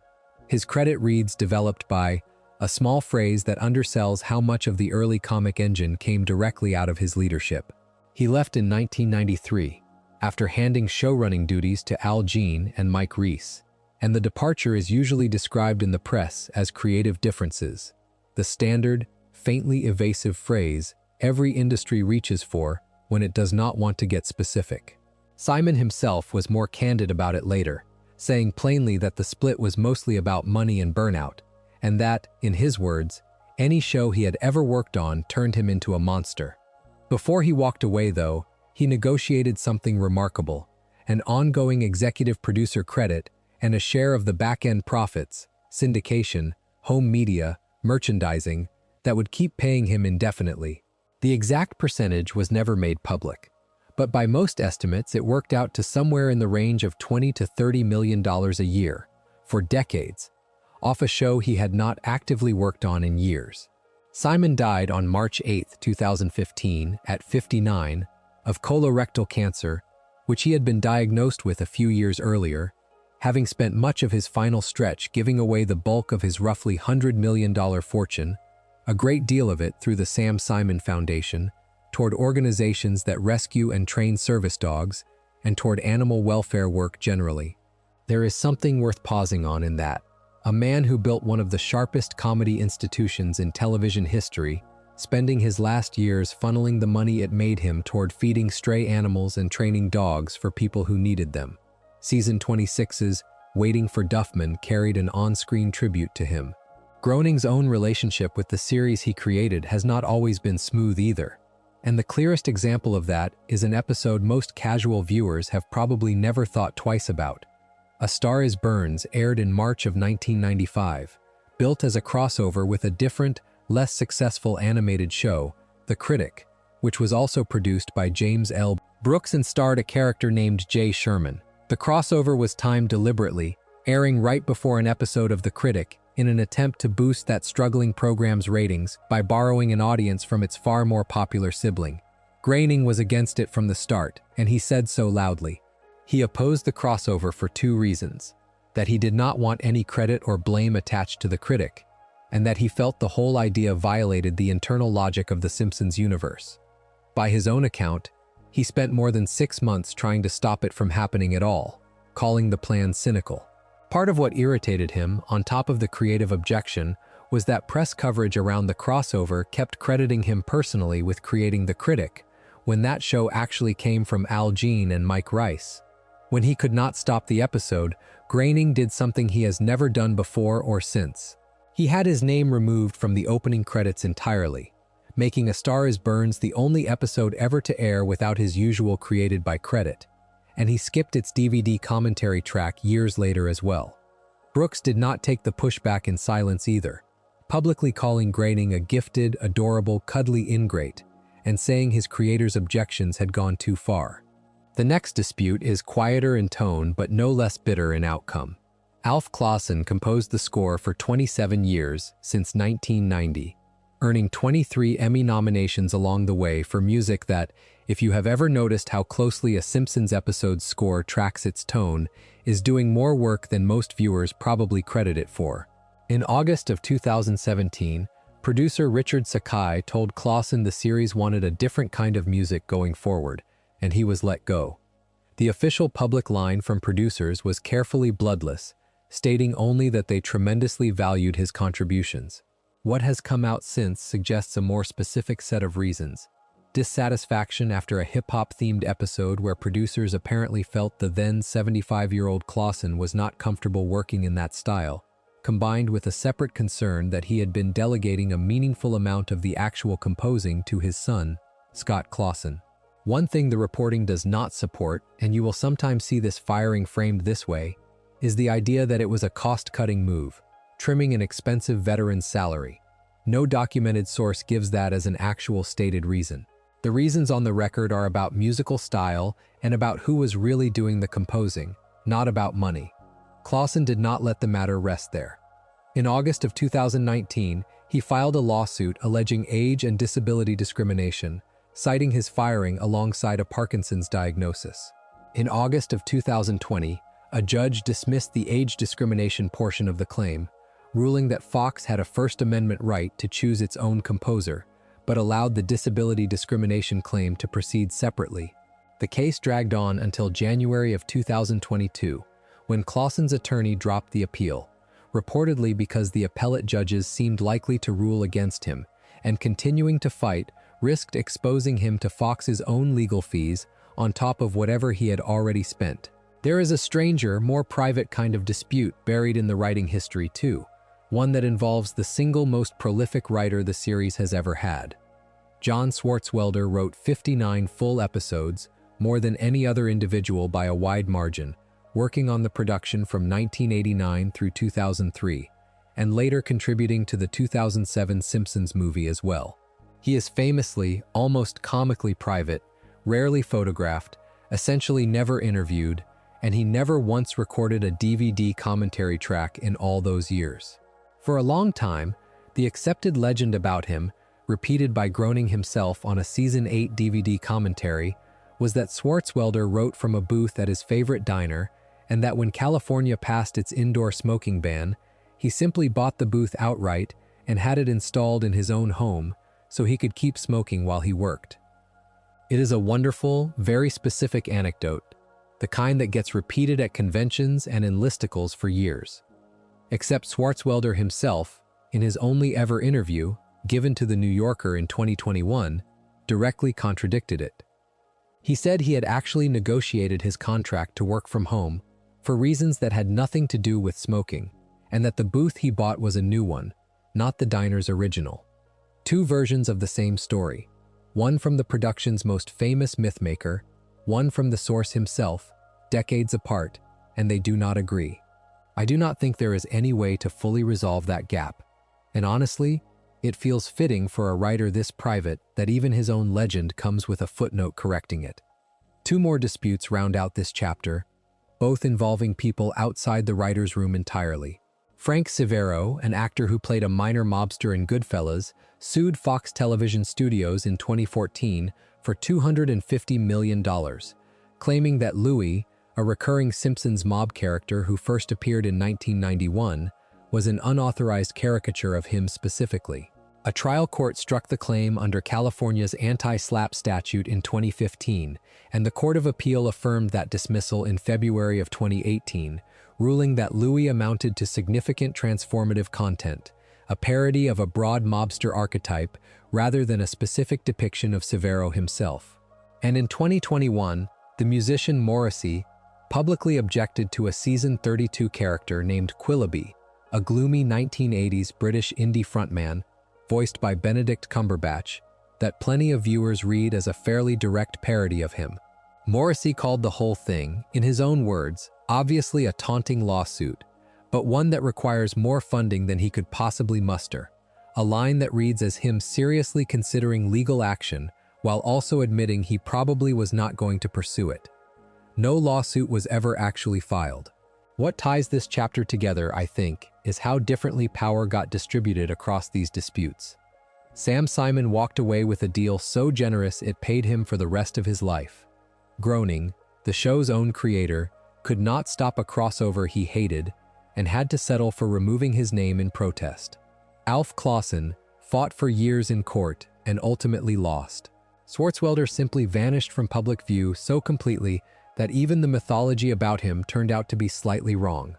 His credit reads developed by a small phrase that undersells how much of the early comic engine came directly out of his leadership. He left in 1993, after handing showrunning duties to Jean and Mike Reiss, and the departure is usually described in the press as creative differences, the standard, faintly evasive phrase every industry reaches for when it does not want to get specific. Simon himself was more candid about it later, saying plainly that the split was mostly about money and burnout, and that, in his words, any show he had ever worked on turned him into a monster. Before he walked away, though, he negotiated something remarkable, an ongoing executive producer credit and a share of the back-end profits, syndication, home media, merchandising, that would keep paying him indefinitely. The exact percentage was never made public, but by most estimates it worked out to somewhere in the range of $20 to $30 million a year, for decades, off a show he had not actively worked on in years. Simon died on March 8, 2015, at 59, of colorectal cancer, which he had been diagnosed with a few years earlier, having spent much of his final stretch giving away the bulk of his roughly $100 million fortune, a great deal of it through the Sam Simon Foundation, toward organizations that rescue and train service dogs, and toward animal welfare work generally. There is something worth pausing on in that. A man who built one of the sharpest comedy institutions in television history, spending his last years funneling the money it made him toward feeding stray animals and training dogs for people who needed them. Season 26's Waiting for Duffman carried an on-screen tribute to him. Groening's own relationship with the series he created has not always been smooth either, and the clearest example of that is an episode most casual viewers have probably never thought twice about. A Star Is Burns aired in March of 1995, built as a crossover with a different, less successful animated show, The Critic, which was also produced by James L. Brooks and starred a character named Jay Sherman. The crossover was timed deliberately, airing right before an episode of The Critic in an attempt to boost that struggling program's ratings by borrowing an audience from its far more popular sibling. Groening was against it from the start, and he said so loudly. He opposed the crossover for 2 reasons: that he did not want any credit or blame attached to The Critic, and that he felt the whole idea violated the internal logic of the Simpsons universe. By his own account, he spent more than 6 months trying to stop it from happening at all, calling the plan cynical. Part of what irritated him, on top of the creative objection, was that press coverage around the crossover kept crediting him personally with creating The Critic, when that show actually came from Jean and Mike Reiss. When he could not stop the episode, Groening did something he has never done before or since. He had his name removed from the opening credits entirely, making A Star Is Burns the only episode ever to air without his usual created by credit, and he skipped its DVD commentary track years later as well. Brooks did not take the pushback in silence either, publicly calling Groening a gifted, adorable, cuddly ingrate, and saying his creator's objections had gone too far. The next dispute is quieter in tone but no less bitter in outcome. Alf Clausen composed the score for 27 years, since 1990, earning 23 Emmy nominations along the way for music that, if you have ever noticed how closely a Simpsons episode's score tracks its tone, is doing more work than most viewers probably credit it for. In August of 2017, producer Richard Sakai told Clausen the series wanted a different kind of music going forward, and he was let go. The official public line from producers was carefully bloodless, stating only that they tremendously valued his contributions. What has come out since suggests a more specific set of reasons. dissatisfaction after a hip-hop-themed episode where producers apparently felt the then 75-year-old Clausen was not comfortable working in that style, combined with a separate concern that he had been delegating a meaningful amount of the actual composing to his son, Scott Clausen. One thing the reporting does not support, and you will sometimes see this firing framed this way, is the idea that it was a cost-cutting move, trimming an expensive veteran's salary. No documented source gives that as an actual stated reason. The reasons on the record are about musical style and about who was really doing the composing, not about money. Clausen did not let the matter rest there. In August of 2019, he filed a lawsuit alleging age and disability discrimination, citing his firing alongside a Parkinson's diagnosis. In August of 2020, a judge dismissed the age discrimination portion of the claim, ruling that Fox had a First Amendment right to choose its own composer, but allowed the disability discrimination claim to proceed separately. The case dragged on until January of 2022, when Clausen's attorney dropped the appeal, reportedly because the appellate judges seemed likely to rule against him, and continuing to fight risked exposing him to Fox's own legal fees on top of whatever he had already spent. There is a stranger, more private kind of dispute buried in the writing history too, one that involves the single most prolific writer the series has ever had. John Swartzwelder wrote 59 full episodes, more than any other individual by a wide margin, working on the production from 1989 through 2003, and later contributing to the 2007 Simpsons movie as well. He is famously, almost comically private, rarely photographed, essentially never interviewed, and he never once recorded a DVD commentary track in all those years. For a long time, the accepted legend about him, repeated by Groening himself on a Season 8 DVD commentary, was that Swartzwelder wrote from a booth at his favorite diner, and that when California passed its indoor smoking ban, he simply bought the booth outright and had it installed in his own home so he could keep smoking while he worked. It is a wonderful, very specific anecdote, the kind that gets repeated at conventions and in listicles for years. Except Swartzwelder himself, in his only ever interview, given to The New Yorker in 2021, directly contradicted it. He said he had actually negotiated his contract to work from home for reasons that had nothing to do with smoking, and that the booth he bought was a new one, not the diner's original. Two versions of the same story, one from the production's most famous mythmaker, one from the source himself, decades apart, and they do not agree. I do not think there is any way to fully resolve that gap, and honestly, it feels fitting for a writer this private that even his own legend comes with a footnote correcting it. Two more disputes round out this chapter, both involving people outside the writer's room entirely. Frank Severo, an actor who played a minor mobster in Goodfellas, sued Fox Television Studios in 2014 for $250 million, claiming that Louis, a recurring Simpsons mob character who first appeared in 1991, was an unauthorized caricature of him specifically. A trial court struck the claim under California's anti-slap statute in 2015, and the Court of Appeal affirmed that dismissal in February of 2018, ruling that Louis amounted to significant transformative content, a parody of a broad mobster archetype rather than a specific depiction of Severo himself. And in 2021, the musician Morrissey publicly objected to a season 32 character named Quillaby, a gloomy 1980s British indie frontman, voiced by Benedict Cumberbatch, that plenty of viewers read as a fairly direct parody of him. Morrissey called the whole thing, in his own words, obviously a taunting lawsuit, but one that requires more funding than he could possibly muster, a line that reads as him seriously considering legal action while also admitting he probably was not going to pursue it. No lawsuit was ever actually filed. What ties this chapter together, I think, is how differently power got distributed across these disputes. Sam Simon walked away with a deal so generous it paid him for the rest of his life. Groening, the show's own creator, could not stop a crossover he hated and had to settle for removing his name in protest. Alf Clausen fought for years in court and ultimately lost. Swartzwelder simply vanished from public view so completely that even the mythology about him turned out to be slightly wrong.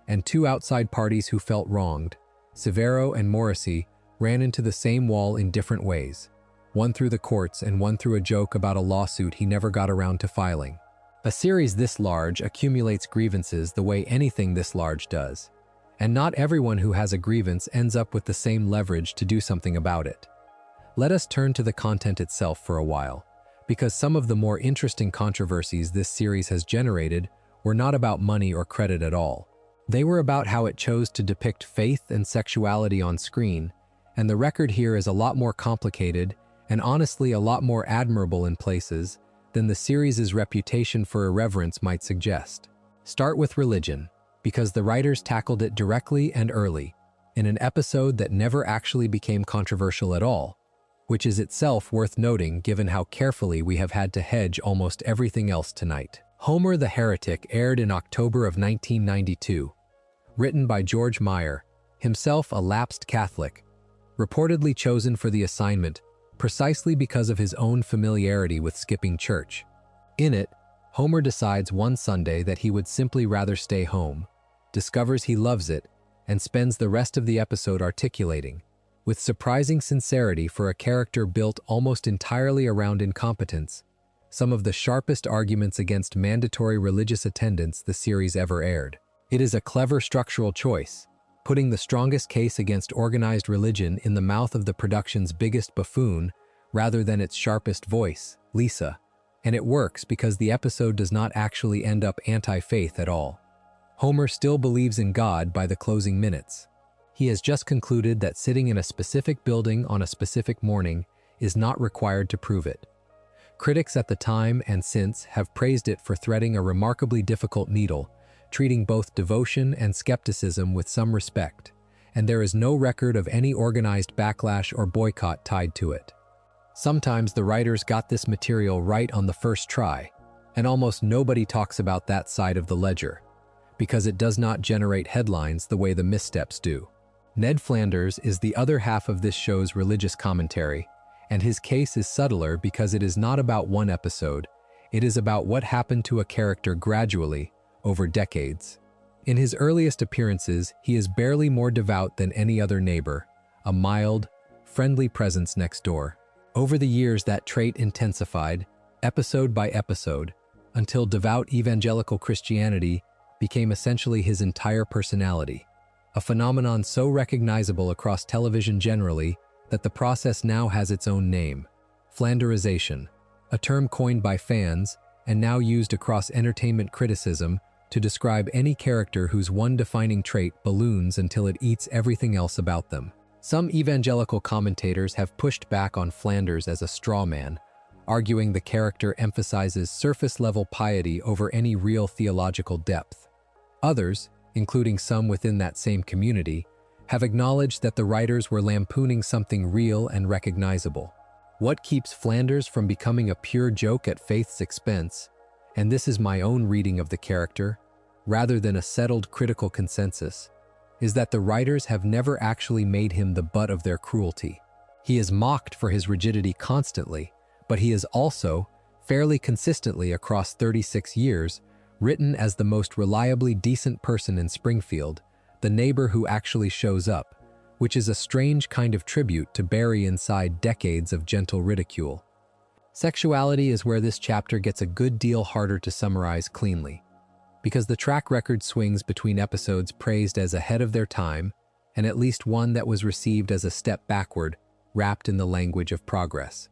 And two outside parties who felt wronged, Severo and Morrissey, ran into the same wall in different ways. one through the courts and one through a joke about a lawsuit he never got around to filing. A series this large accumulates grievances the way anything this large does, and not everyone who has a grievance ends up with the same leverage to do something about it. Let us turn to the content itself for a while, because some of the more interesting controversies this series has generated were not about money or credit at all. They were about how it chose to depict faith and sexuality on screen, and the record here is a lot more complicated and honestly a lot more admirable in places than the series' reputation for irreverence might suggest. Start with religion, because the writers tackled it directly and early, in an episode that never actually became controversial at all, which is itself worth noting given how carefully we have had to hedge almost everything else tonight. Homer the Heretic aired in October of 1992, written by George Meyer, himself a lapsed Catholic, reportedly chosen for the assignment precisely because of his own familiarity with skipping church. In it, Homer decides one Sunday that he would simply rather stay home, discovers he loves it, and spends the rest of the episode articulating, with surprising sincerity for a character built almost entirely around incompetence, some of the sharpest arguments against mandatory religious attendance the series ever aired. It is a clever structural choice, putting the strongest case against organized religion in the mouth of the production's biggest buffoon rather than its sharpest voice, Lisa. And it works because the episode does not actually end up anti-faith at all. Homer still believes in God by the closing minutes. He has just concluded that sitting in a specific building on a specific morning is not required to prove it. Critics at the time and since have praised it for threading a remarkably difficult needle, treating both devotion and skepticism with some respect, and there is no record of any organized backlash or boycott tied to it. Sometimes the writers got this material right on the first try, and almost nobody talks about that side of the ledger, because it does not generate headlines the way the missteps do. Ned Flanders is the other half of this show's religious commentary, and his case is subtler because it is not about one episode, it is about what happened to a character gradually, over decades. In his earliest appearances, he is barely more devout than any other neighbor, a mild, friendly presence next door. Over the years, that trait intensified, episode by episode, until devout evangelical Christianity became essentially his entire personality, a phenomenon so recognizable across television generally that the process now has its own name, Flanderization, a term coined by fans and now used across entertainment criticism to describe any character whose one defining trait balloons until it eats everything else about them. Some evangelical commentators have pushed back on Flanders as a straw man, arguing the character emphasizes surface-level piety over any real theological depth. Others, including some within that same community, have acknowledged that the writers were lampooning something real and recognizable. What keeps Flanders from becoming a pure joke at faith's expense, and this is my own reading of the character, rather than a settled critical consensus, is that the writers have never actually made him the butt of their cruelty. He is mocked for his rigidity constantly, but he is also, fairly consistently across 36 years, written as the most reliably decent person in Springfield, the neighbor who actually shows up, which is a strange kind of tribute to bury inside decades of gentle ridicule. Sexuality is where this chapter gets a good deal harder to summarize cleanly, because the track record swings between episodes praised as ahead of their time and at least one that was received as a step backward, wrapped in the language of progress.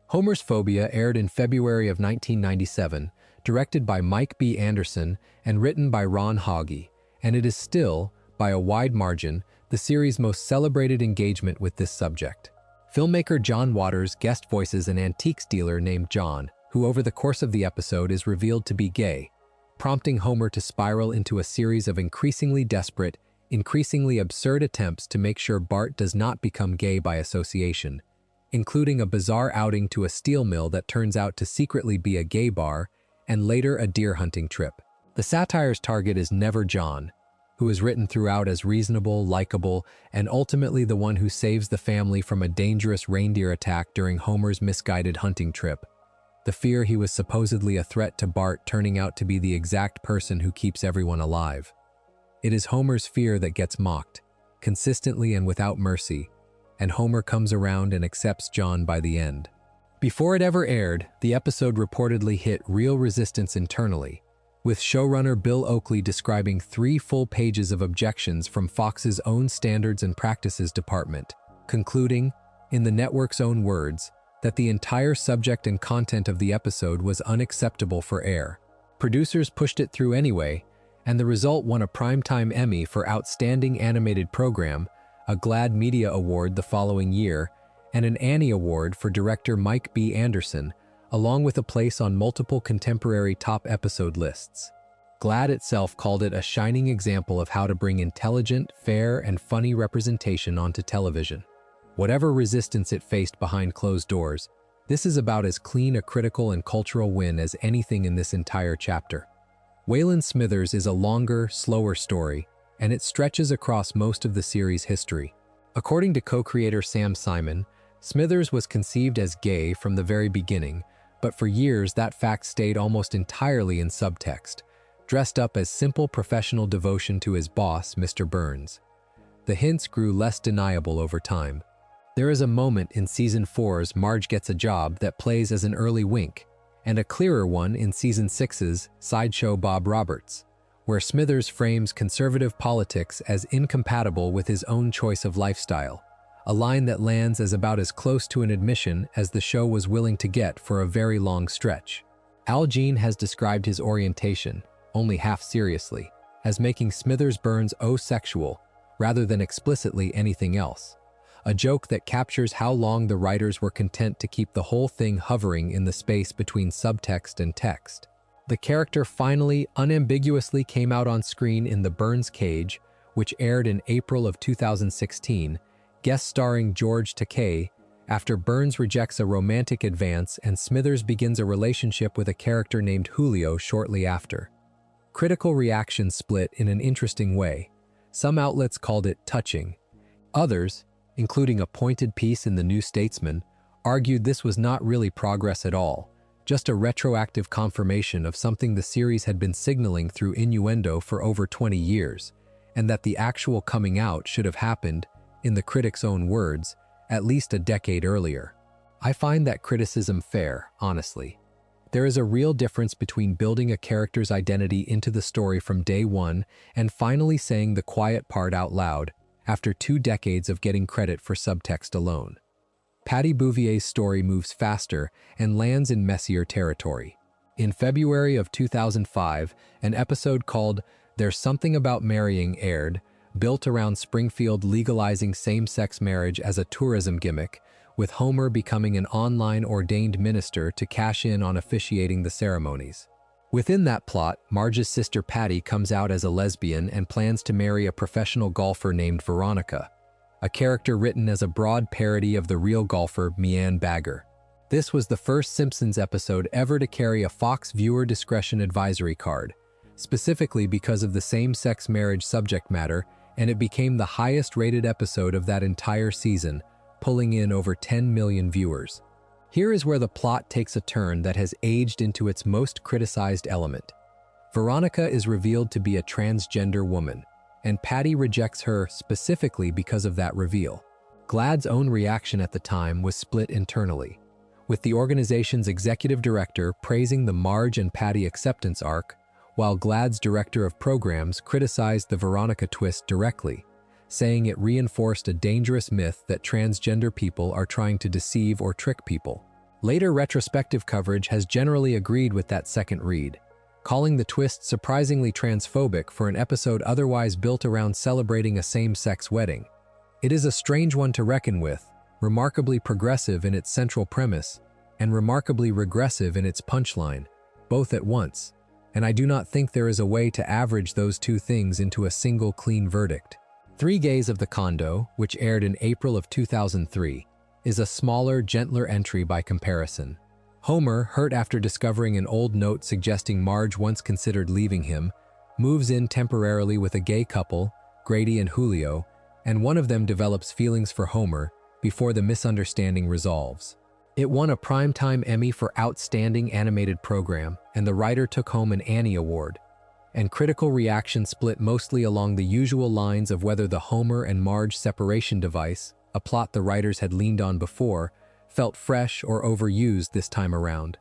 Homer's Phobia aired in February of 1997, directed by Mike B. Anderson and written by Ron Hoggy, and it is still, by a wide margin, the series' most celebrated engagement with this subject. Filmmaker John Waters guest voices an antiques dealer named John, who over the course of the episode is revealed to be gay, prompting Homer to spiral into a series of increasingly desperate, increasingly absurd attempts to make sure Bart does not become gay by association, including a bizarre outing to a steel mill that turns out to secretly be a gay bar, and later a deer hunting trip. The satire's target is never John, who is written throughout as reasonable, likable, and ultimately the one who saves the family from a dangerous reindeer attack during Homer's misguided hunting trip. The fear he was supposedly a threat to Bart turning out to be the exact person who keeps everyone alive. It is Homer's fear that gets mocked, consistently and without mercy, and Homer comes around and accepts John by the end. Before it ever aired, the episode reportedly hit real resistance internally, with showrunner Bill Oakley describing 3 full pages of objections from Fox's own Standards and Practices Department, concluding, in the network's own words, that the entire subject and content of the episode was unacceptable for air. Producers pushed it through anyway, and the result won a Primetime Emmy for Outstanding Animated Program, a GLAAD Media Award the following year, and an Annie Award for director Mike B. Anderson, along with a place on multiple contemporary top episode lists. GLAAD itself called it a shining example of how to bring intelligent, fair, and funny representation onto television. Whatever resistance it faced behind closed doors, this is about as clean a critical and cultural win as anything in this entire chapter. Waylon Smithers is a longer, slower story, and it stretches across most of the series' history. According to co-creator Sam Simon, Smithers was conceived as gay from the very beginning, but for years that fact stayed almost entirely in subtext, dressed up as simple professional devotion to his boss, Mr. Burns. The hints grew less deniable over time. There is a moment in Season 4's Marge Gets a Job that plays as an early wink, and a clearer one in Season 6's Sideshow Bob Roberts, where Smithers frames conservative politics as incompatible with his own choice of lifestyle, a line that lands as about as close to an admission as the show was willing to get for a very long stretch. Al Jean has described his orientation, only half seriously, as making Smithers Burns O-sexual rather than explicitly anything else, a joke that captures how long the writers were content to keep the whole thing hovering in the space between subtext and text. The character finally, unambiguously came out on screen in The Burns Cage, which aired in April of 2016, guest starring George Takei, after Burns rejects a romantic advance and Smithers begins a relationship with a character named Julio shortly after. Critical reactions split in an interesting way. Some outlets called it touching. Others, including a pointed piece in the New Statesman, argued this was not really progress at all, just a retroactive confirmation of something the series had been signaling through innuendo for over 20 years, and that the actual coming out should have happened, in the critics' own words, at least a decade earlier. I find that criticism fair, honestly. There is a real difference between building a character's identity into the story from day one and finally saying the quiet part out loud, after 2 decades of getting credit for subtext alone. Patty Bouvier's story moves faster and lands in messier territory. In February of 2005, an episode called There's Something About Marrying aired, built around Springfield legalizing same-sex marriage as a tourism gimmick, with Homer becoming an online ordained minister to cash in on officiating the ceremonies. Within that plot, Marge's sister Patty comes out as a lesbian and plans to marry a professional golfer named Veronica, a character written as a broad parody of the real golfer Meanne Bagger. This was the first Simpsons episode ever to carry a Fox viewer discretion advisory card, specifically because of the same-sex marriage subject matter, and it became the highest-rated episode of that entire season, pulling in over 10 million viewers. Here is where the plot takes a turn that has aged into its most criticized element. Veronica is revealed to be a transgender woman, and Patty rejects her specifically because of that reveal. GLAAD's own reaction at the time was split internally, with the organization's executive director praising the Marge and Patty acceptance arc, while GLAAD's director of programs criticized the Veronica twist directly, saying it reinforced a dangerous myth that transgender people are trying to deceive or trick people. Later retrospective coverage has generally agreed with that second read, calling the twist surprisingly transphobic for an episode otherwise built around celebrating a same-sex wedding. It is a strange one to reckon with, remarkably progressive in its central premise, and remarkably regressive in its punchline, both at once, and I do not think there is a way to average those two things into a single clean verdict. 3 Gays of the Condo, which aired in April of 2003, is a smaller, gentler entry by comparison. Homer, hurt after discovering an old note suggesting Marge once considered leaving him, moves in temporarily with a gay couple, Grady and Julio, and one of them develops feelings for Homer before the misunderstanding resolves. It won a Primetime Emmy for Outstanding Animated Program, and the writer took home an Annie Award, and critical reaction split mostly along the usual lines of whether the Homer and Marge separation device a plot the writers had leaned on before, felt fresh or overused this time around,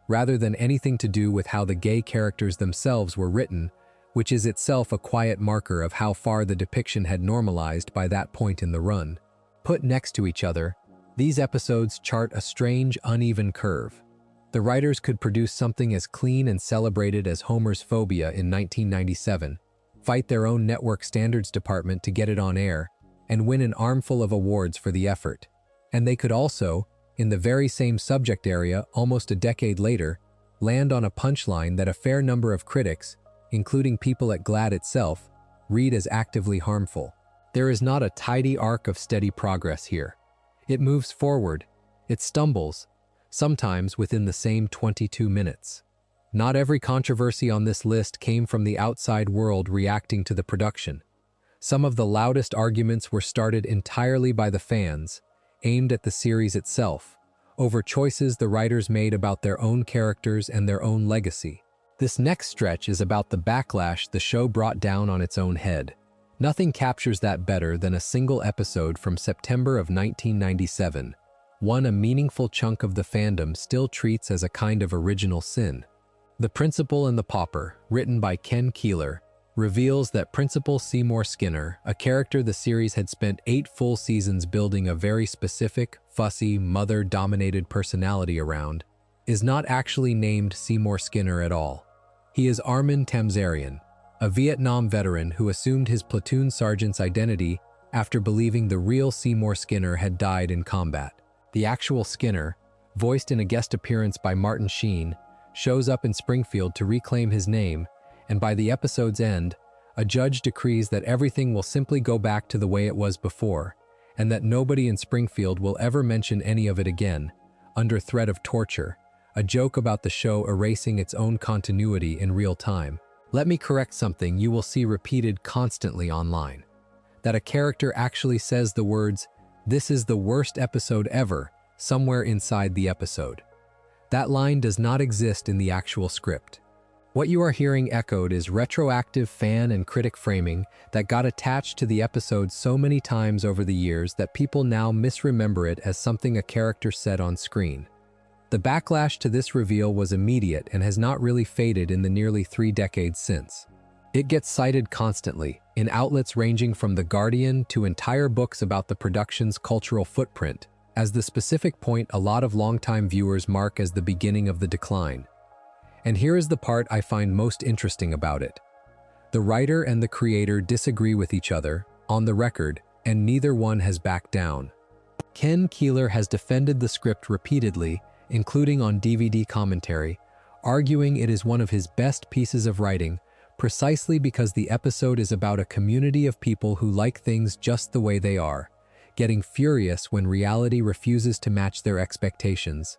rather than anything to do with how the gay characters themselves were written, which is itself a quiet marker of how far the depiction had normalized by that point in the run. Put next to each other, these episodes chart a strange, uneven curve. The writers could produce something as clean and celebrated as Homer's Phobia in 1997, fight their own network standards department to get it on air, and win an armful of awards for the effort. And they could also, in the very same subject area almost a decade later, land on a punchline that a fair number of critics, including people at GLAAD itself, read as actively harmful. There is not a tidy arc of steady progress here. It moves forward, it stumbles, sometimes within the same 22 minutes. Not every controversy on this list came from the outside world reacting to the production. Some of the loudest arguments were started entirely by the fans, aimed at the series itself, over choices the writers made about their own characters and their own legacy. This next stretch is about the backlash the show brought down on its own head. Nothing captures that better than a single episode from September of 1997, one a meaningful chunk of the fandom still treats as a kind of original sin. The Principal and the Pauper, written by Ken Keeler, reveals that Principal Seymour Skinner, a character the series had spent 8 full seasons building a very specific, fussy, mother-dominated personality around, is not actually named Seymour Skinner at all. He is Armin Tamzarian, a Vietnam veteran who assumed his platoon sergeant's identity after believing the real Seymour Skinner had died in combat. The actual Skinner, voiced in a guest appearance by Martin Sheen, shows up in Springfield to reclaim his name, and by the episode's end, a judge decrees that everything will simply go back to the way it was before, and that nobody in Springfield will ever mention any of it again, under threat of torture, a joke about the show erasing its own continuity in real time. Let me correct something you will see repeated constantly online. That a character actually says the words, "This is the worst episode ever," somewhere inside the episode. That line does not exist in the actual script. What you are hearing echoed is retroactive fan and critic framing that got attached to the episode so many times over the years that people now misremember it as something a character said on screen. The backlash to this reveal was immediate and has not really faded in the nearly 3 decades since. It gets cited constantly, in outlets ranging from The Guardian to entire books about the production's cultural footprint, as the specific point a lot of longtime viewers mark as the beginning of the decline. And here is the part I find most interesting about it. The writer and the creator disagree with each other, on the record, and neither one has backed down. Ken Keeler has defended the script repeatedly, including on DVD commentary, arguing it is one of his best pieces of writing, precisely because the episode is about a community of people who like things just the way they are, getting furious when reality refuses to match their expectations,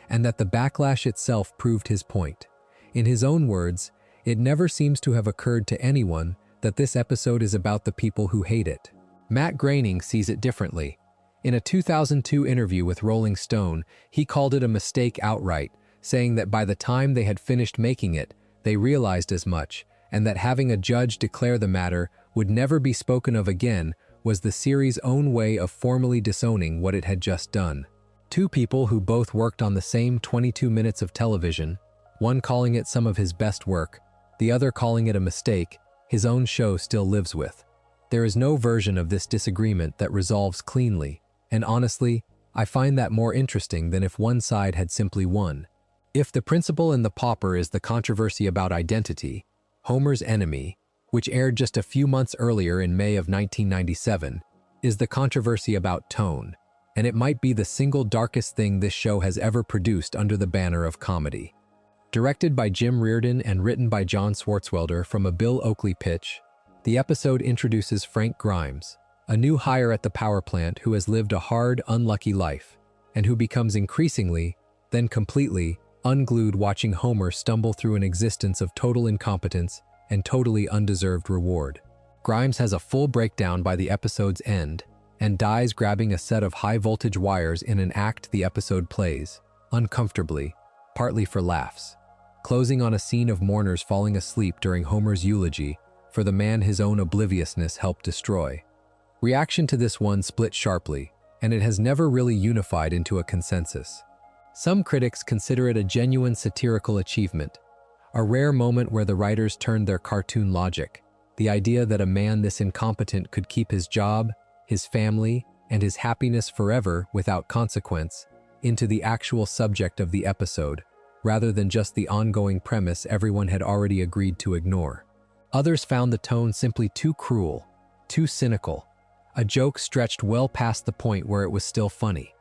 and that the backlash itself proved his point. In his own words, it never seems to have occurred to anyone that this episode is about the people who hate it. Matt Groening sees it differently. In a 2002 interview with Rolling Stone, he called it a mistake outright, saying that by the time they had finished making it, they realized as much, and that having a judge declare the matter would never be spoken of again was the series' own way of formally disowning what it had just done. Two people who both worked on the same 22 minutes of television, one calling it some of his best work, the other calling it a mistake, his own show still lives with. There is no version of this disagreement that resolves cleanly, and honestly, I find that more interesting than if one side had simply won. If The Principal and the Pauper is the controversy about identity, Homer's Enemy, which aired just a few months earlier in May of 1997, is the controversy about tone, and it might be the single darkest thing this show has ever produced under the banner of comedy. Directed by Jim Reardon and written by John Swartzwelder from a Bill Oakley pitch, the episode introduces Frank Grimes, a new hire at the power plant who has lived a hard, unlucky life, and who becomes increasingly, then completely, unglued watching Homer stumble through an existence of total incompetence and totally undeserved reward. Grimes has a full breakdown by the episode's end and dies grabbing a set of high-voltage wires in an act the episode plays, uncomfortably, partly for laughs, closing on a scene of mourners falling asleep during Homer's eulogy for the man his own obliviousness helped destroy. Reaction to this one split sharply, and it has never really unified into a consensus. Some critics consider it a genuine satirical achievement, a rare moment where the writers turned their cartoon logic, the idea that a man this incompetent could keep his job, his family, and his happiness forever without consequence, into the actual subject of the episode, rather than just the ongoing premise everyone had already agreed to ignore. Others found the tone simply too cruel, too cynical, a joke stretched well past the point where it was still funny.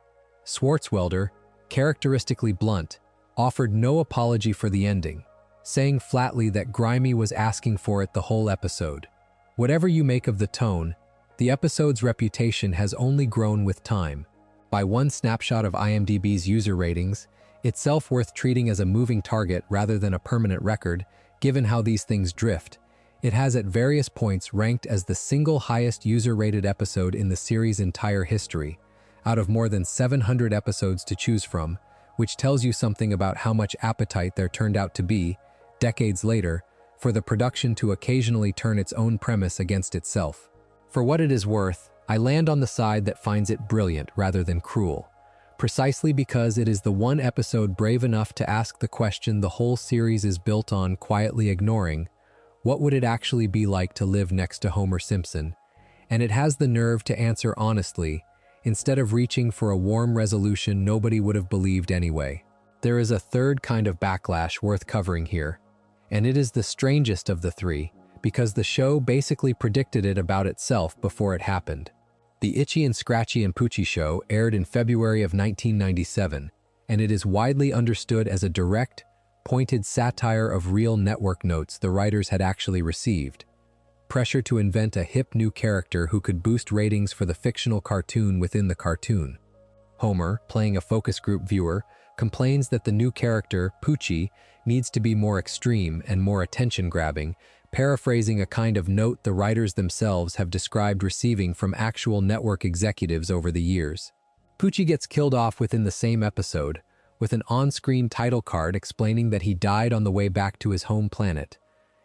Swartzwelder, characteristically blunt, offered no apology for the ending, saying flatly that Grimy was asking for it the whole episode. Whatever you make of the tone, the episode's reputation has only grown with time. By one snapshot of IMDb's user ratings, itself worth treating as a moving target rather than a permanent record, given how these things drift. It has at various points ranked as the single highest user-rated episode in the series' entire history, out of more than 700 episodes to choose from, which tells you something about how much appetite there turned out to be, decades later, for the production to occasionally turn its own premise against itself. For what it is worth, I land on the side that finds it brilliant rather than cruel, precisely because it is the one episode brave enough to ask the question the whole series is built on quietly ignoring: what would it actually be like to live next to Homer Simpson? And it has the nerve to answer honestly, instead of reaching for a warm resolution nobody would have believed anyway. There is a third kind of backlash worth covering here, and it is the strangest of the three, because the show basically predicted it about itself before it happened. The Itchy and Scratchy and Poochie Show aired in February of 1997, and it is widely understood as a direct, pointed satire of real network notes the writers had actually received. Pressure to invent a hip new character who could boost ratings for the fictional cartoon within the cartoon. Homer, playing a focus group viewer, complains that the new character, Poochie, needs to be more extreme and more attention-grabbing, paraphrasing a kind of note the writers themselves have described receiving from actual network executives over the years. Poochie gets killed off within the same episode, with an on-screen title card explaining that he died on the way back to his home planet,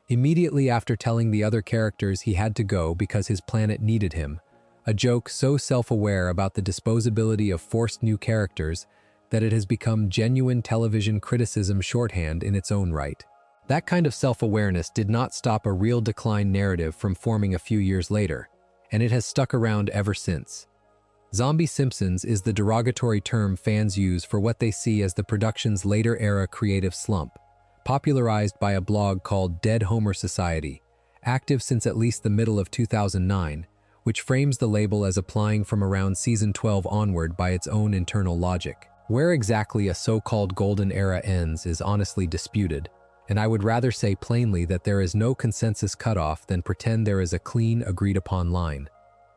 immediately after telling the other characters he had to go because his planet needed him, a joke so self-aware about the disposability of forced new characters that it has become genuine television criticism shorthand in its own right. That kind of self-awareness did not stop a real decline narrative from forming a few years later, and it has stuck around ever since. Zombie Simpsons is the derogatory term fans use for what they see as the production's later-era creative slump, popularized by a blog called Dead Homer Society, active since at least the middle of 2009, which frames the label as applying from around season 12 onward by its own internal logic. Where exactly a so-called golden era ends is honestly disputed, and I would rather say plainly that there is no consensus cutoff than pretend there is a clean, agreed-upon line.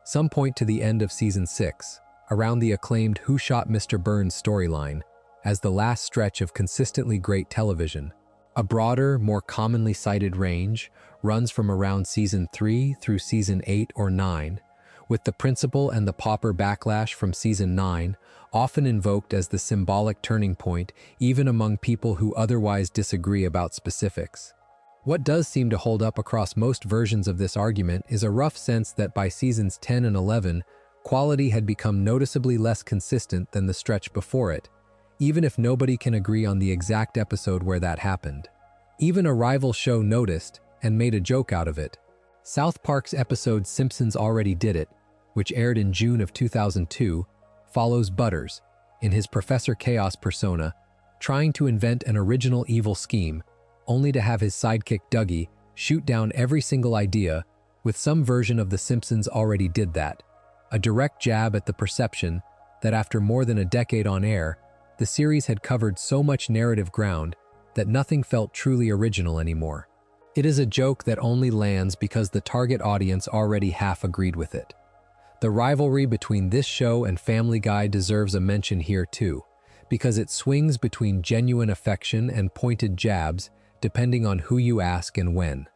Some point to the end of Season 6, around the acclaimed Who Shot Mr. Burns storyline, as the last stretch of consistently great television. A broader, more commonly cited range runs from around Season 3 through Season 8 or 9, with the principal and the pauper backlash from Season 9 often invoked as the symbolic turning point even among people who otherwise disagree about specifics. What does seem to hold up across most versions of this argument is a rough sense that by Seasons 10 and 11, quality had become noticeably less consistent than the stretch before it, even if nobody can agree on the exact episode where that happened. Even a rival show noticed and made a joke out of it. South Park's episode Simpsons Already Did It, which aired in June of 2002, follows Butters, in his Professor Chaos persona, trying to invent an original evil scheme, only to have his sidekick Dougie shoot down every single idea, with some version of The Simpsons already did that, a direct jab at the perception that after more than a decade on air, the series had covered so much narrative ground that nothing felt truly original anymore. It is a joke that only lands because the target audience already half agreed with it. The rivalry between this show and Family Guy deserves a mention here too, because it swings between genuine affection and pointed jabs depending on who you ask and when.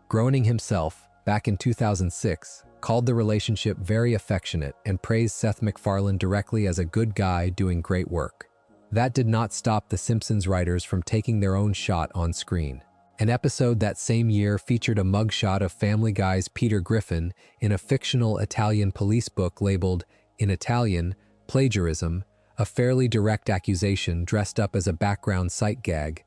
Groening himself, back in 2006, called the relationship very affectionate and praised Seth MacFarlane directly as a good guy doing great work. That did not stop the Simpsons writers from taking their own shot on screen. An episode that same year featured a mugshot of Family Guy's Peter Griffin in a fictional Italian police book labeled, in Italian, Plagiarism, a fairly direct accusation dressed up as a background sight gag.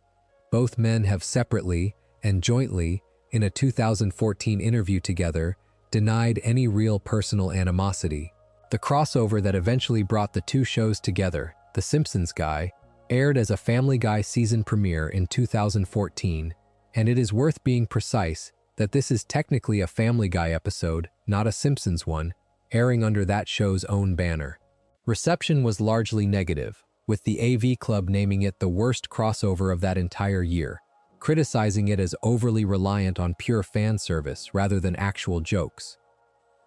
Both men have separately and jointly, in a 2014 interview together, denied any real personal animosity. The crossover that eventually brought the two shows together, The Simpsons Guy, aired as a Family Guy season premiere in 2014, and it is worth being precise that this is technically a Family Guy episode, not a Simpsons one, airing under that show's own banner. Reception was largely negative, with the AV Club naming it the worst crossover of that entire year, criticizing it as overly reliant on pure fan service rather than actual jokes.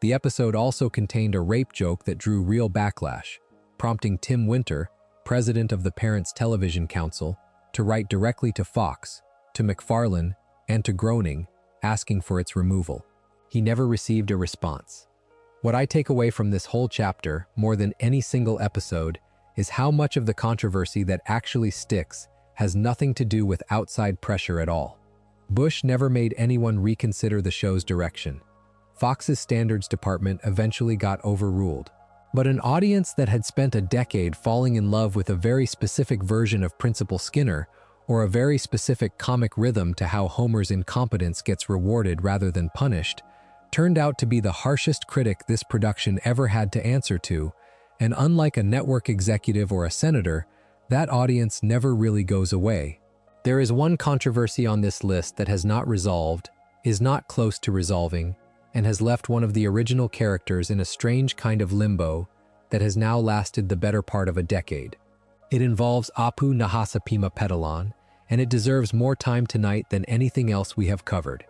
The episode also contained a rape joke that drew real backlash, prompting Tim Winter, president of the Parents Television Council, to write directly to Fox, to MacFarlane, and to Groening, asking for its removal. He never received a response. What I take away from this whole chapter, more than any single episode, is how much of the controversy that actually sticks has nothing to do with outside pressure at all. Bush never made anyone reconsider the show's direction. Fox's standards department eventually got overruled. But an audience that had spent a decade falling in love with a very specific version of Principal Skinner, or a very specific comic rhythm to how Homer's incompetence gets rewarded rather than punished, turned out to be the harshest critic this production ever had to answer to, and unlike a network executive or a senator, that audience never really goes away. There is one controversy on this list that has not resolved, is not close to resolving, and has left one of the original characters in a strange kind of limbo that has now lasted the better part of a decade. It involves Apu Nahasapima Petalon, and it deserves more time tonight than anything else we have covered.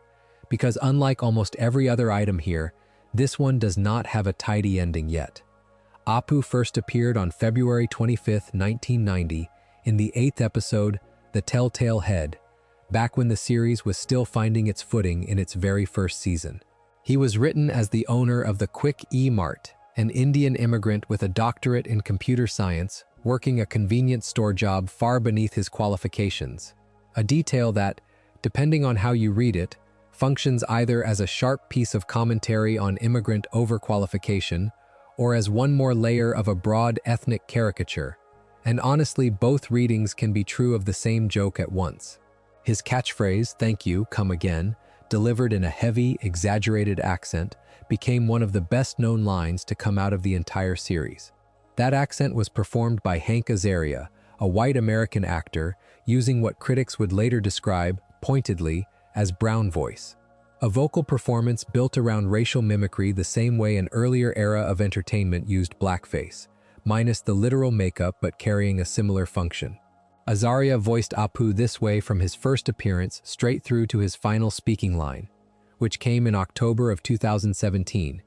Because unlike almost every other item here, this one does not have a tidy ending yet. Apu first appeared on February 25, 1990, in the 8th episode, The Telltale Head, back when the series was still finding its footing in its very first season. He was written as the owner of the Quick E-Mart, an Indian immigrant with a doctorate in computer science, working a convenience store job far beneath his qualifications. A detail that, depending on how you read it, functions either as a sharp piece of commentary on immigrant overqualification or as one more layer of a broad ethnic caricature. And honestly, both readings can be true of the same joke at once. His catchphrase, "Thank you, come again," delivered in a heavy, exaggerated accent, became one of the best-known lines to come out of the entire series. That accent was performed by Hank Azaria, a white American actor, using what critics would later describe, pointedly, as brown voice. A vocal performance built around racial mimicry the same way an earlier era of entertainment used blackface, minus the literal makeup but carrying a similar function. Azaria voiced Apu this way from his first appearance straight through to his final speaking line, which came in October of 2017,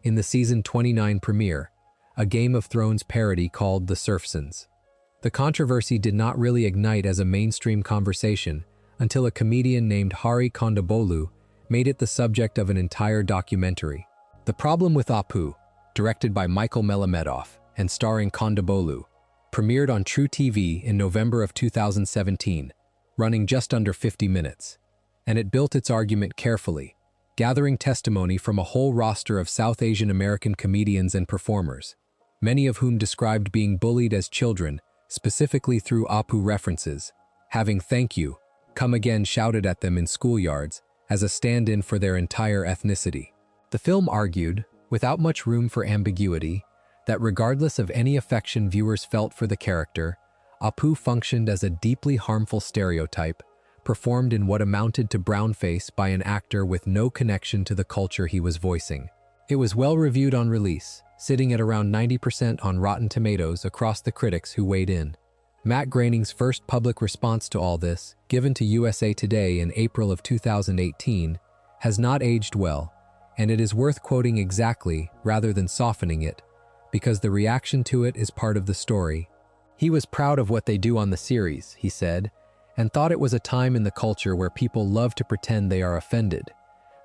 in the season 29 premiere, a Game of Thrones parody called The Simpsons. The controversy did not really ignite as a mainstream conversation until a comedian named Hari Kondabolu made it the subject of an entire documentary. The Problem with Apu, directed by Michael Melamedoff and starring Kondabolu, premiered on True TV in November of 2017, running just under 50 minutes. And it built its argument carefully, gathering testimony from a whole roster of South Asian American comedians and performers, many of whom described being bullied as children, specifically through Apu references, having "thank you, come again" shouted at them in schoolyards as a stand-in for their entire ethnicity. The film argued, without much room for ambiguity, that regardless of any affection viewers felt for the character, Apu functioned as a deeply harmful stereotype, performed in what amounted to brownface by an actor with no connection to the culture he was voicing. It was well reviewed on release, sitting at around 90% on Rotten Tomatoes across the critics who weighed in. Matt Groening's first public response to all this, given to USA Today in April of 2018, has not aged well, and it is worth quoting exactly rather than softening it, because the reaction to it is part of the story. He was proud of what they do on the series, he said, and thought it was a time in the culture where people love to pretend they are offended.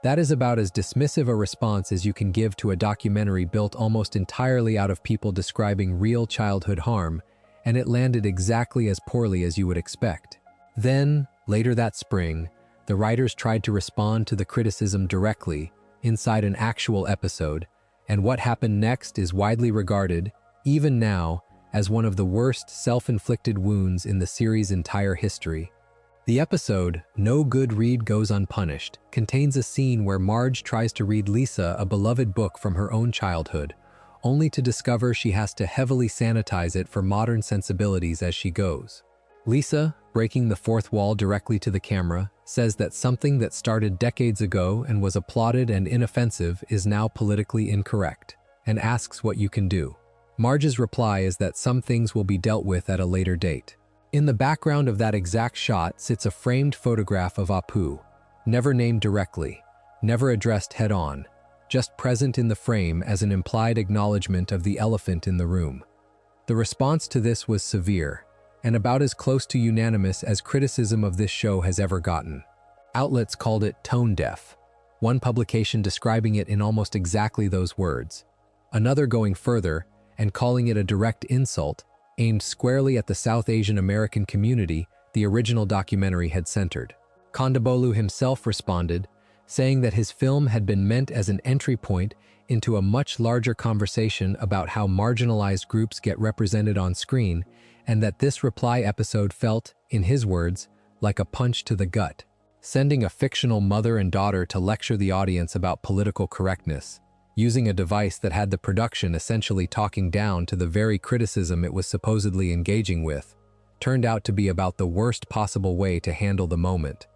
That is about as dismissive a response as you can give to a documentary built almost entirely out of people describing real childhood harm, and it landed exactly as poorly as you would expect. Then, later that spring, the writers tried to respond to the criticism directly, inside an actual episode, and what happened next is widely regarded, even now, as one of the worst self-inflicted wounds in the series' entire history. The episode, No Good Read Goes Unpunished, contains a scene where Marge tries to read Lisa a beloved book from her own childhood, only to discover she has to heavily sanitize it for modern sensibilities as she goes. Lisa, breaking the fourth wall directly to the camera, says that something that started decades ago and was applauded and inoffensive is now politically incorrect, and asks what you can do. Marge's reply is that some things will be dealt with at a later date. In the background of that exact shot sits a framed photograph of Apu, never named directly, never addressed head-on, just present in the frame as an implied acknowledgement of the elephant in the room. The response to this was severe, and about as close to unanimous as criticism of this show has ever gotten. Outlets called it tone-deaf, one publication describing it in almost exactly those words, another going further and calling it a direct insult aimed squarely at the South Asian American community the original documentary had centered. Kompowsky himself responded, saying that his film had been meant as an entry point into a much larger conversation about how marginalized groups get represented on screen, and that this reply episode felt, in his words, like a punch to the gut. Sending a fictional mother and daughter to lecture the audience about political correctness, using a device that had the production essentially talking down to the very criticism it was supposedly engaging with, turned out to be about the worst possible way to handle the moment.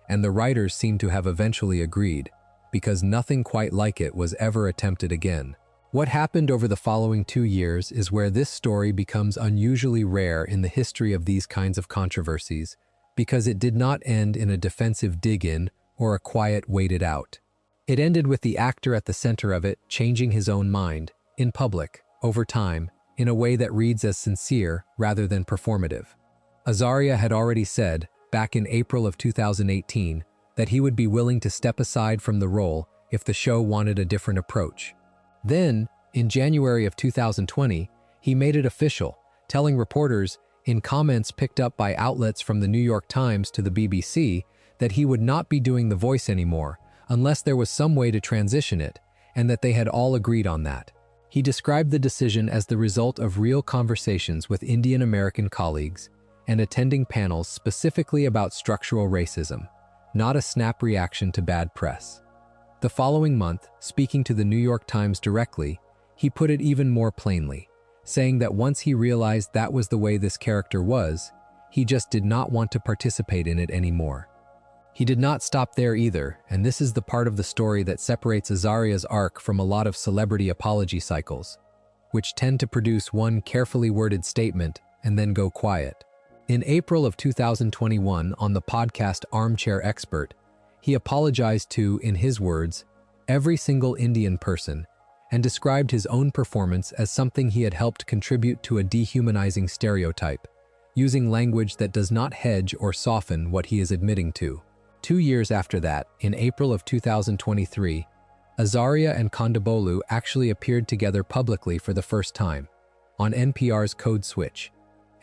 And the writers seem to have eventually agreed, because nothing quite like it was ever attempted again. What happened over the following 2 years is where this story becomes unusually rare in the history of these kinds of controversies, because it did not end in a defensive dig-in or a quiet wait it out. It ended with the actor at the center of it changing his own mind, in public, over time, in a way that reads as sincere rather than performative. Azaria had already said, back in April of 2018, that he would be willing to step aside from the role if the show wanted a different approach. Then, in January of 2020, he made it official, telling reporters, in comments picked up by outlets from the New York Times to the BBC, that he would not be doing the voice anymore, unless there was some way to transition it, and that they had all agreed on that. He described the decision as the result of real conversations with Indian American colleagues and attending panels specifically about structural racism, not a snap reaction to bad press. The following month, speaking to the New York Times directly, he put it even more plainly, saying that once he realized that was the way this character was, he just did not want to participate in it anymore. He did not stop there either, and this is the part of the story that separates Azaria's arc from a lot of celebrity apology cycles, which tend to produce one carefully worded statement and then go quiet. In April of 2021, on the podcast Armchair Expert, he apologized to, in his words, every single Indian person, and described his own performance as something he had helped contribute to a dehumanizing stereotype, using language that does not hedge or soften what he is admitting to. 2 years after that, in April of 2023, Azaria and Kompowsky actually appeared together publicly for the first time, on NPR's Code Switch,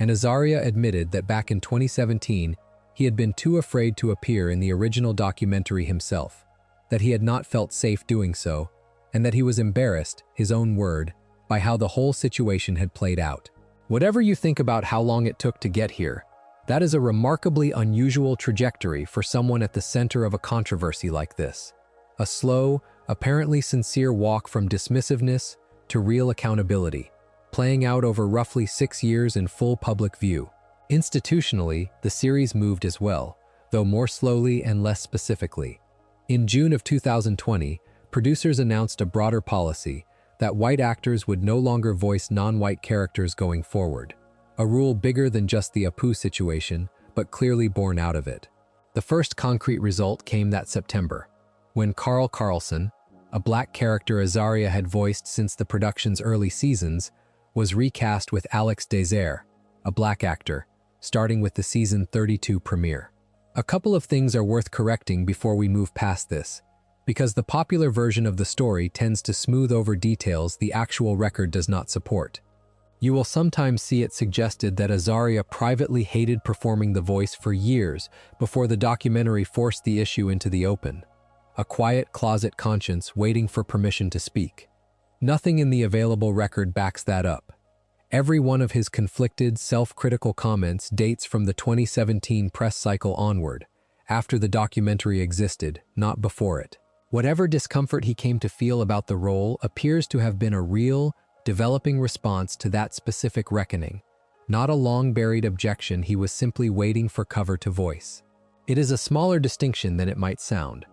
and Azaria admitted that back in 2017, he had been too afraid to appear in the original documentary himself, that he had not felt safe doing so, and that he was embarrassed, his own word, by how the whole situation had played out. Whatever you think about how long it took to get here, that is a remarkably unusual trajectory for someone at the center of a controversy like this. A slow, apparently sincere walk from dismissiveness to real accountability, playing out over roughly 6 years in full public view. Institutionally, the series moved as well, though more slowly and less specifically. In June of 2020, producers announced a broader policy that white actors would no longer voice non-white characters going forward. A rule bigger than just the Apu situation, but clearly born out of it. The first concrete result came that September, when Carl Carlson, a black character Azaria had voiced since the production's early seasons, was recast with Alex Desert, a black actor, starting with the season 32 premiere. A couple of things are worth correcting before we move past this, because the popular version of the story tends to smooth over details the actual record does not support. You will sometimes see it suggested that Azaria privately hated performing the voice for years before the documentary forced the issue into the open. A quiet closet conscience waiting for permission to speak. Nothing in the available record backs that up. Every one of his conflicted, self-critical comments dates from the 2017 press cycle onward, after the documentary existed, not before it. Whatever discomfort he came to feel about the role appears to have been a real, developing response to that specific reckoning, not a long-buried objection he was simply waiting for cover to voice. It is a smaller distinction than it might sound,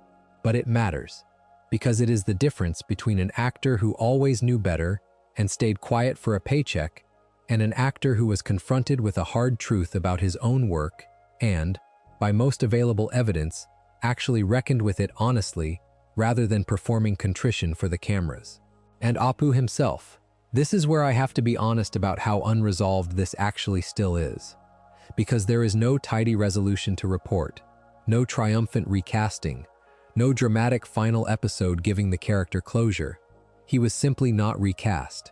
but it matters, because it is the difference between an actor who always knew better and stayed quiet for a paycheck and an actor who was confronted with a hard truth about his own work and, by most available evidence, actually reckoned with it honestly rather than performing contrition for the cameras. And Apu himself. This is where I have to be honest about how unresolved this actually still is. Because there is no tidy resolution to report, no triumphant recasting, no dramatic final episode giving the character closure. He was simply not recast.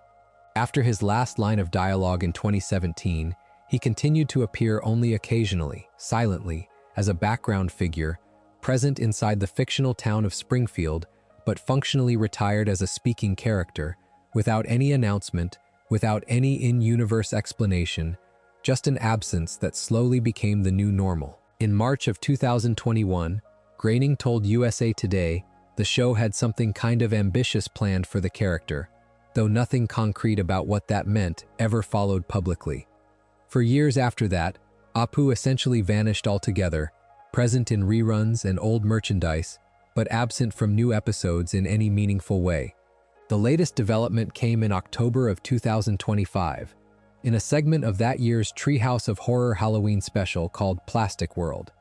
After his last line of dialogue in 2017, he continued to appear only occasionally, silently, as a background figure, present inside the fictional town of Springfield, but functionally retired as a speaking character, without any announcement, without any in-universe explanation, just an absence that slowly became the new normal. In March of 2021, Groening told USA Today the show had something kind of ambitious planned for the character, though nothing concrete about what that meant ever followed publicly. For years after that, Apu essentially vanished altogether, present in reruns and old merchandise, but absent from new episodes in any meaningful way. The latest development came in October of 2025, in a segment of that year's Treehouse of Horror Halloween special called Plastic World.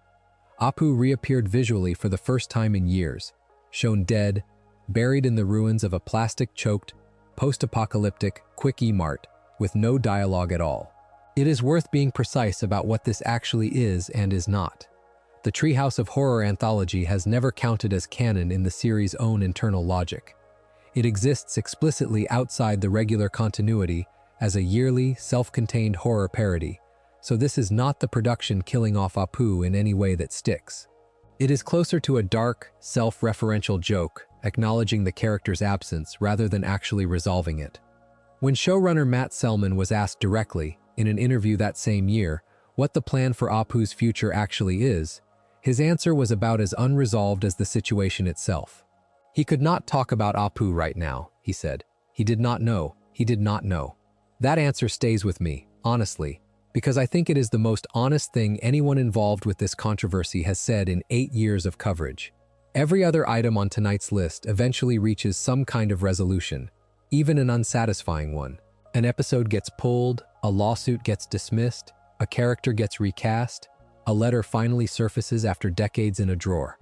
Apu reappeared visually for the first time in years, shown dead, buried in the ruins of a plastic-choked, post-apocalyptic quickie mart with no dialogue at all. It is worth being precise about what this actually is and is not. The Treehouse of Horror anthology has never counted as canon in the series' own internal logic. It exists explicitly outside the regular continuity as a yearly, self-contained horror parody, so this is not the production killing off Apu in any way that sticks. It is closer to a dark, self-referential joke, acknowledging the character's absence rather than actually resolving it. When showrunner Matt Selman was asked directly, in an interview that same year, what the plan for Apu's future actually is, his answer was about as unresolved as the situation itself. He could not talk about Apu right now, he said. He did not know. He did not know. That answer stays with me, honestly, because I think it is the most honest thing anyone involved with this controversy has said in 8 years of coverage. Every other item on tonight's list eventually reaches some kind of resolution, even an unsatisfying one. An episode gets pulled, a lawsuit gets dismissed, a character gets recast, a letter finally surfaces after decades in a drawer.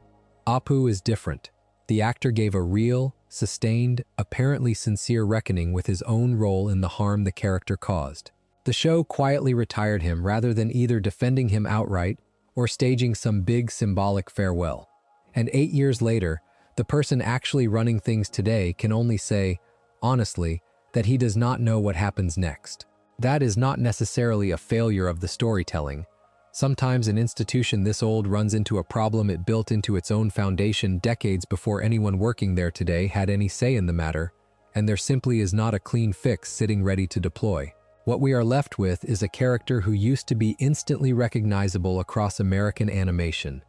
Apu is different. The actor gave a real, sustained, apparently sincere reckoning with his own role in the harm the character caused. The show quietly retired him rather than either defending him outright or staging some big symbolic farewell. And 8 years later, the person actually running things today can only say, honestly, that he does not know what happens next. That is not necessarily a failure of the storytelling. Sometimes an institution this old runs into a problem it built into its own foundation decades before anyone working there today had any say in the matter, and there simply is not a clean fix sitting ready to deploy. What we are left with is a character who used to be instantly recognizable across American animation,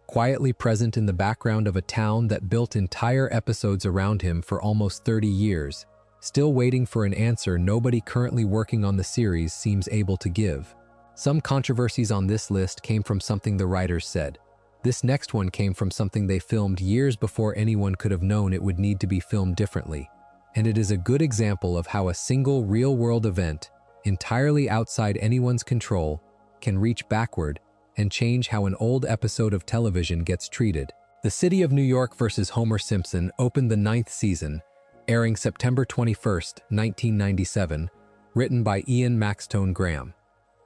quietly present in the background of a town that built entire episodes around him for almost 30 years, still waiting for an answer nobody currently working on the series seems able to give. Some controversies on this list came from something the writers said. This next one came from something they filmed years before anyone could have known it would need to be filmed differently. And it is a good example of how a single real-world event, entirely outside anyone's control, can reach backward and change how an old episode of television gets treated. The City of New York vs. Homer Simpson opened the 9th season, airing September 21, 1997, written by Ian Maxtone Graham.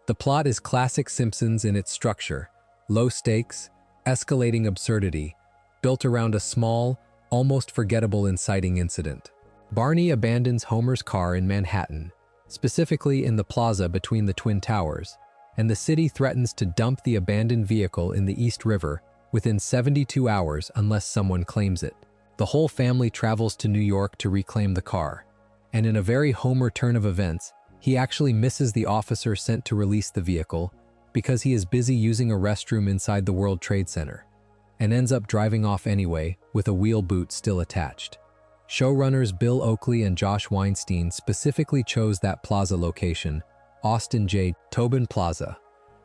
The plot is classic Simpsons in its structure, low stakes, escalating absurdity, built around a small, almost forgettable inciting incident. Barney abandons Homer's car in Manhattan, specifically in the plaza between the Twin Towers, and the city threatens to dump the abandoned vehicle in the East River within 72 hours unless someone claims it. The whole family travels to New York to reclaim the car, and in a very Homer turn of events, He actually misses the officer sent to release the vehicle because he is busy using a restroom inside the World Trade Center, and ends up driving off anyway with a wheel boot still attached. Showrunners Bill Oakley and Josh Weinstein specifically chose that plaza location, Austin J. Tobin Plaza,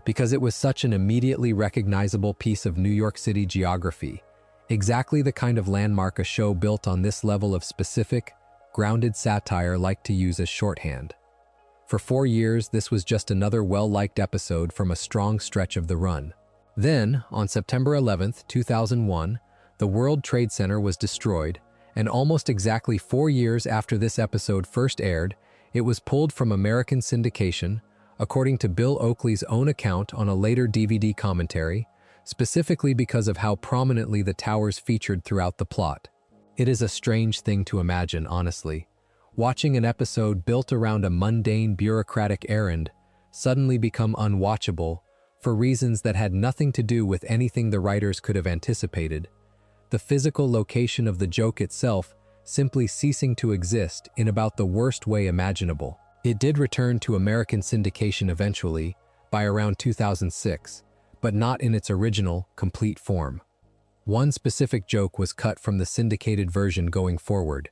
because it was such an immediately recognizable piece of New York City geography, exactly the kind of landmark a show built on this level of specific, grounded satire liked to use as shorthand. For 4 years, this was just another well-liked episode from a strong stretch of the run. Then, on September 11, 2001, the World Trade Center was destroyed, and almost exactly 4 years after this episode first aired, it was pulled from American syndication, according to Bill Oakley's own account on a later DVD commentary, specifically because of how prominently the towers featured throughout the plot. It is a strange thing to imagine, honestly. Watching an episode built around a mundane bureaucratic errand suddenly become unwatchable for reasons that had nothing to do with anything the writers could have anticipated. The physical location of the joke itself simply ceasing to exist in about the worst way imaginable. It did return to American syndication eventually, by around 2006, but not in its original, complete form. One specific joke was cut from the syndicated version going forward,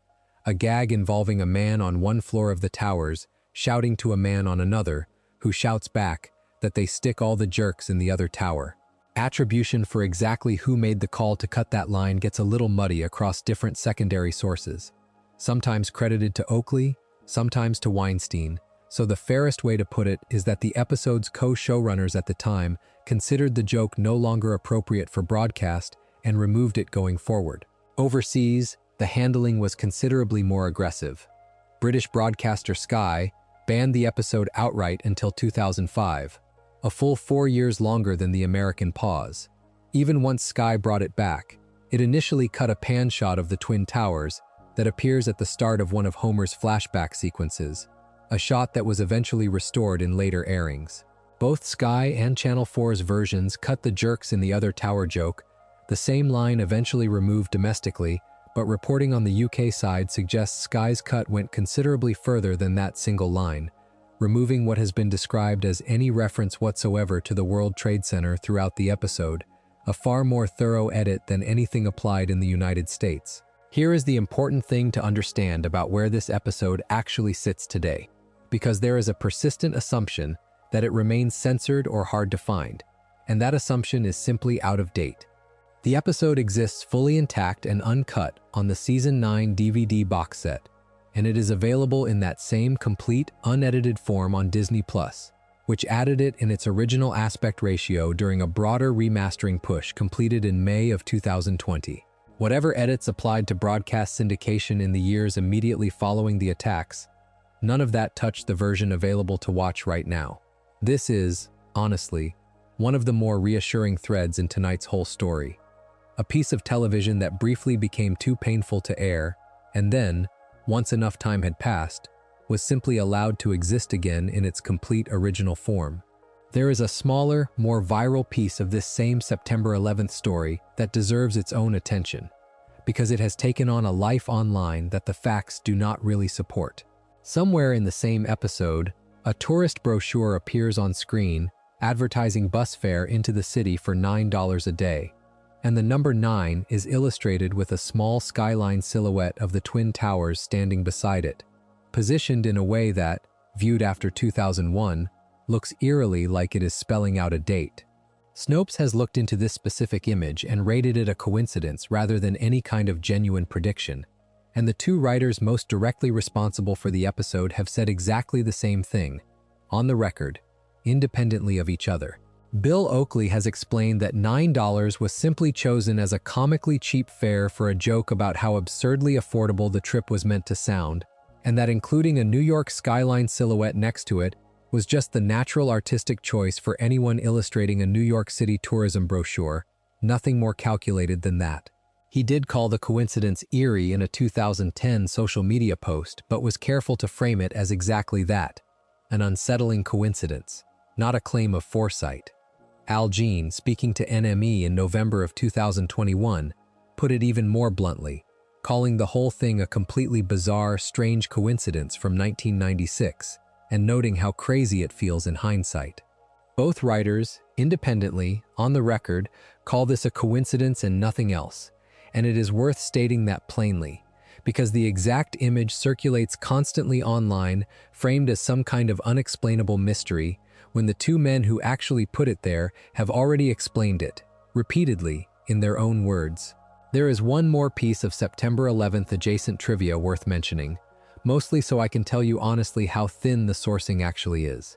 a gag involving a man on one floor of the towers shouting to a man on another, who shouts back that they stick all the jerks in the other tower. Attribution for exactly who made the call to cut that line gets a little muddy across different secondary sources, sometimes credited to Oakley, sometimes to Weinstein, so the fairest way to put it is that the episode's co-showrunners at the time considered the joke no longer appropriate for broadcast and removed it going forward. Overseas, the handling was considerably more aggressive. British broadcaster Sky banned the episode outright until 2005, a full 4 years longer than the American pause. Even once Sky brought it back, it initially cut a pan shot of the Twin Towers that appears at the start of one of Homer's flashback sequences, a shot that was eventually restored in later airings. Both Sky and Channel 4's versions cut the jerks in the other tower joke, the same line eventually removed domestically, but reporting on the UK side suggests Sky's cut went considerably further than that single line, removing what has been described as any reference whatsoever to the World Trade Center throughout the episode, a far more thorough edit than anything applied in the United States. Here is the important thing to understand about where this episode actually sits today, because there is a persistent assumption that it remains censored or hard to find, and that assumption is simply out of date. The episode exists fully intact and uncut on the Season 9 DVD box set, and it is available in that same complete, unedited form on Disney+, which added it in its original aspect ratio during a broader remastering push completed in May of 2020. Whatever edits applied to broadcast syndication in the years immediately following the attacks, none of that touched the version available to watch right now. This is, honestly, one of the more reassuring threads in tonight's whole story. A piece of television that briefly became too painful to air, and then, once enough time had passed, was simply allowed to exist again in its complete original form. There is a smaller, more viral piece of this same September 11th story that deserves its own attention, because it has taken on a life online that the facts do not really support. Somewhere in the same episode, a tourist brochure appears on screen advertising bus fare into the city for $9 a day, and the number 9 is illustrated with a small skyline silhouette of the Twin Towers standing beside it, positioned in a way that, viewed after 2001, looks eerily like it is spelling out a date. Snopes has looked into this specific image and rated it a coincidence rather than any kind of genuine prediction, and the two writers most directly responsible for the episode have said exactly the same thing, on the record, independently of each other. Bill Oakley has explained that $9 was simply chosen as a comically cheap fare for a joke about how absurdly affordable the trip was meant to sound, and that including a New York skyline silhouette next to it was just the natural artistic choice for anyone illustrating a New York City tourism brochure, nothing more calculated than that. He did call the coincidence eerie in a 2010 social media post, but was careful to frame it as exactly that, an unsettling coincidence, not a claim of foresight. Al Jean, speaking to NME in November of 2021, put it even more bluntly, calling the whole thing a completely bizarre, strange coincidence from 1996, and noting how crazy it feels in hindsight. Both writers, independently, on the record, call this a coincidence and nothing else, and it is worth stating that plainly, because the exact image circulates constantly online, framed as some kind of unexplainable mystery, when the two men who actually put it there have already explained it, repeatedly, in their own words. There is one more piece of September 11th adjacent trivia worth mentioning, mostly so I can tell you honestly how thin the sourcing actually is.